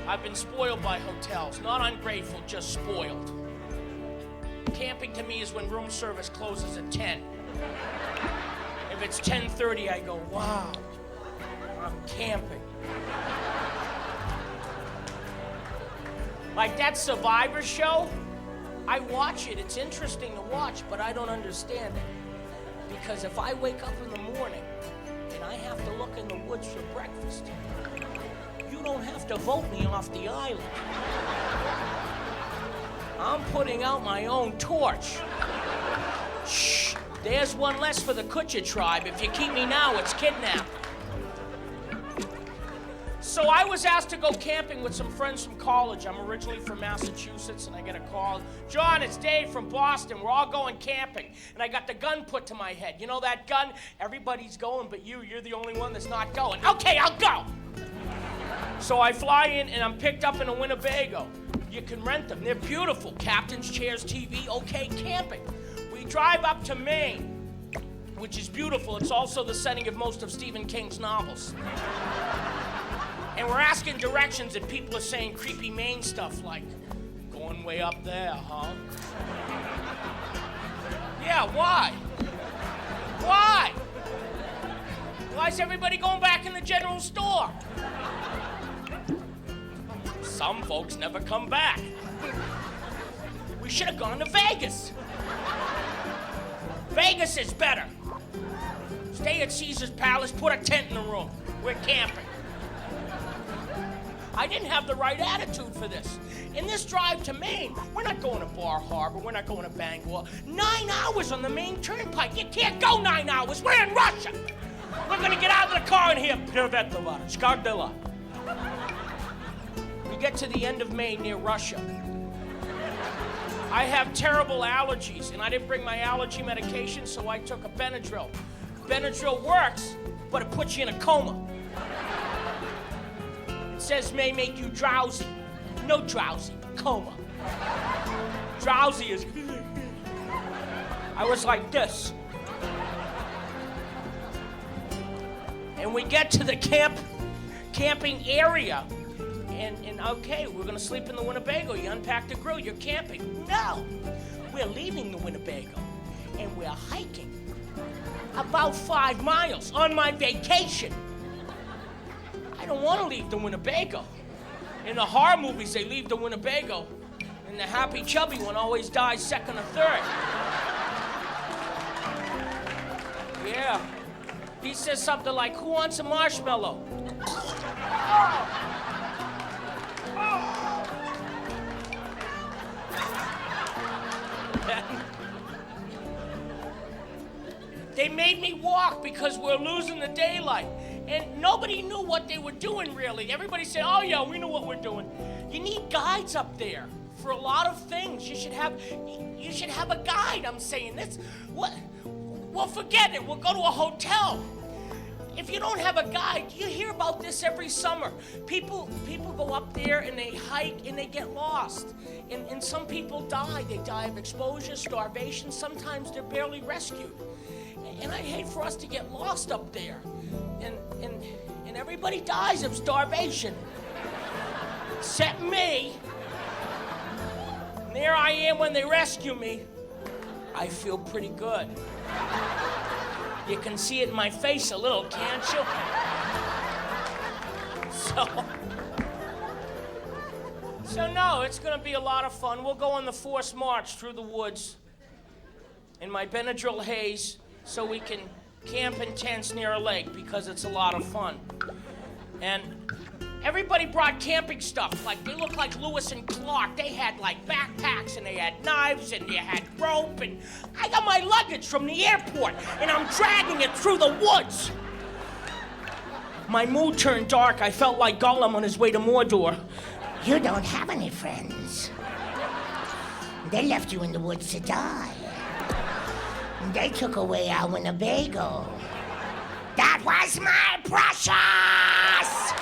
I've been spoiled by hotels. Not ungrateful, just spoiled. Camping to me is when room service closes at 10. If it's 10:30, I go, wow, I'm camping. Like that Survivor show, I watch it. It's interesting to watch, but I don't understand it. Because if I wake up in the morning and I have to look in the woods for breakfast, you don't have to vote me off the island. I'm putting out my own torch. Shh, there's one less for the Kutcher tribe. If you keep me now, it's kidnapping. So I was asked to go camping with some friends from college. I'm originally from Massachusetts, and I get a call. John, it's Dave from Boston. We're all going camping. And I got the gun put to my head. You know that gun? Everybody's going, but you're the only one that's not going. Okay, I'll go. So I fly in, and I'm picked up in a Winnebago. You can rent them. They're beautiful. Captain's chairs, TV, okay, camping. We drive up to Maine, which is beautiful. It's also the setting of most of Stephen King's novels. And we're asking directions, and people are saying creepy Maine stuff like, going way up there, huh? Yeah, why? Why? Why is everybody going back in the general store? Some folks never come back. We should have gone to Vegas. Vegas is better. Stay at Caesar's Palace, put a tent in the room. We're camping. I didn't have the right attitude for this. In this drive to Maine, we're not going to Bar Harbor, we're not going to Bangor. 9 hours on the Maine Turnpike. You can't go 9 hours. We're in Russia. We're going to get out of the car and hear Privetova, Skardila. We get to the end of Maine near Russia. I have terrible allergies, and I didn't bring my allergy medication, so I took a Benadryl. Benadryl works, but it puts you in a coma. It says may make you drowsy. No drowsy, coma. Drowsy is... I was like this. And we get to the camping area, and okay, we're gonna sleep in the Winnebago. You unpack the grill, you're camping. No, we're leaving the Winnebago, and we're hiking about 5 miles on my vacation. I don't want to leave the Winnebago. In the horror movies, they leave the Winnebago, and the happy chubby one always dies second or third. Yeah. He says something like, who wants a marshmallow? They made me walk because we're losing the daylight. And nobody knew what they were doing, really. Everybody said, oh, yeah, we know what we're doing. You need guides up there for a lot of things. You should have a guide, I'm saying. What? Well, forget it. We'll go to a hotel. If you don't have a guide, you hear about this every summer. People go up there and they hike and they get lost. And some people die. They die of exposure, starvation. Sometimes they're barely rescued. And I'd hate for us to get lost up there. And everybody dies of starvation. Except me. And there I am when they rescue me. I feel pretty good. You can see it in my face a little, can't you? So no, it's gonna be a lot of fun. We'll go on the forced march through the woods in my Benadryl haze so we can camp in tents near a lake because it's a lot of fun. And everybody brought camping stuff. Like, they look like Lewis and Clark. They had, like, backpacks, and they had knives, and they had rope, and I got my luggage from the airport, and I'm dragging it through the woods. My mood turned dark. I felt like Gollum on his way to Mordor. You don't have any friends. They left you in the woods to die. They took away our Winnebago. That was my precious!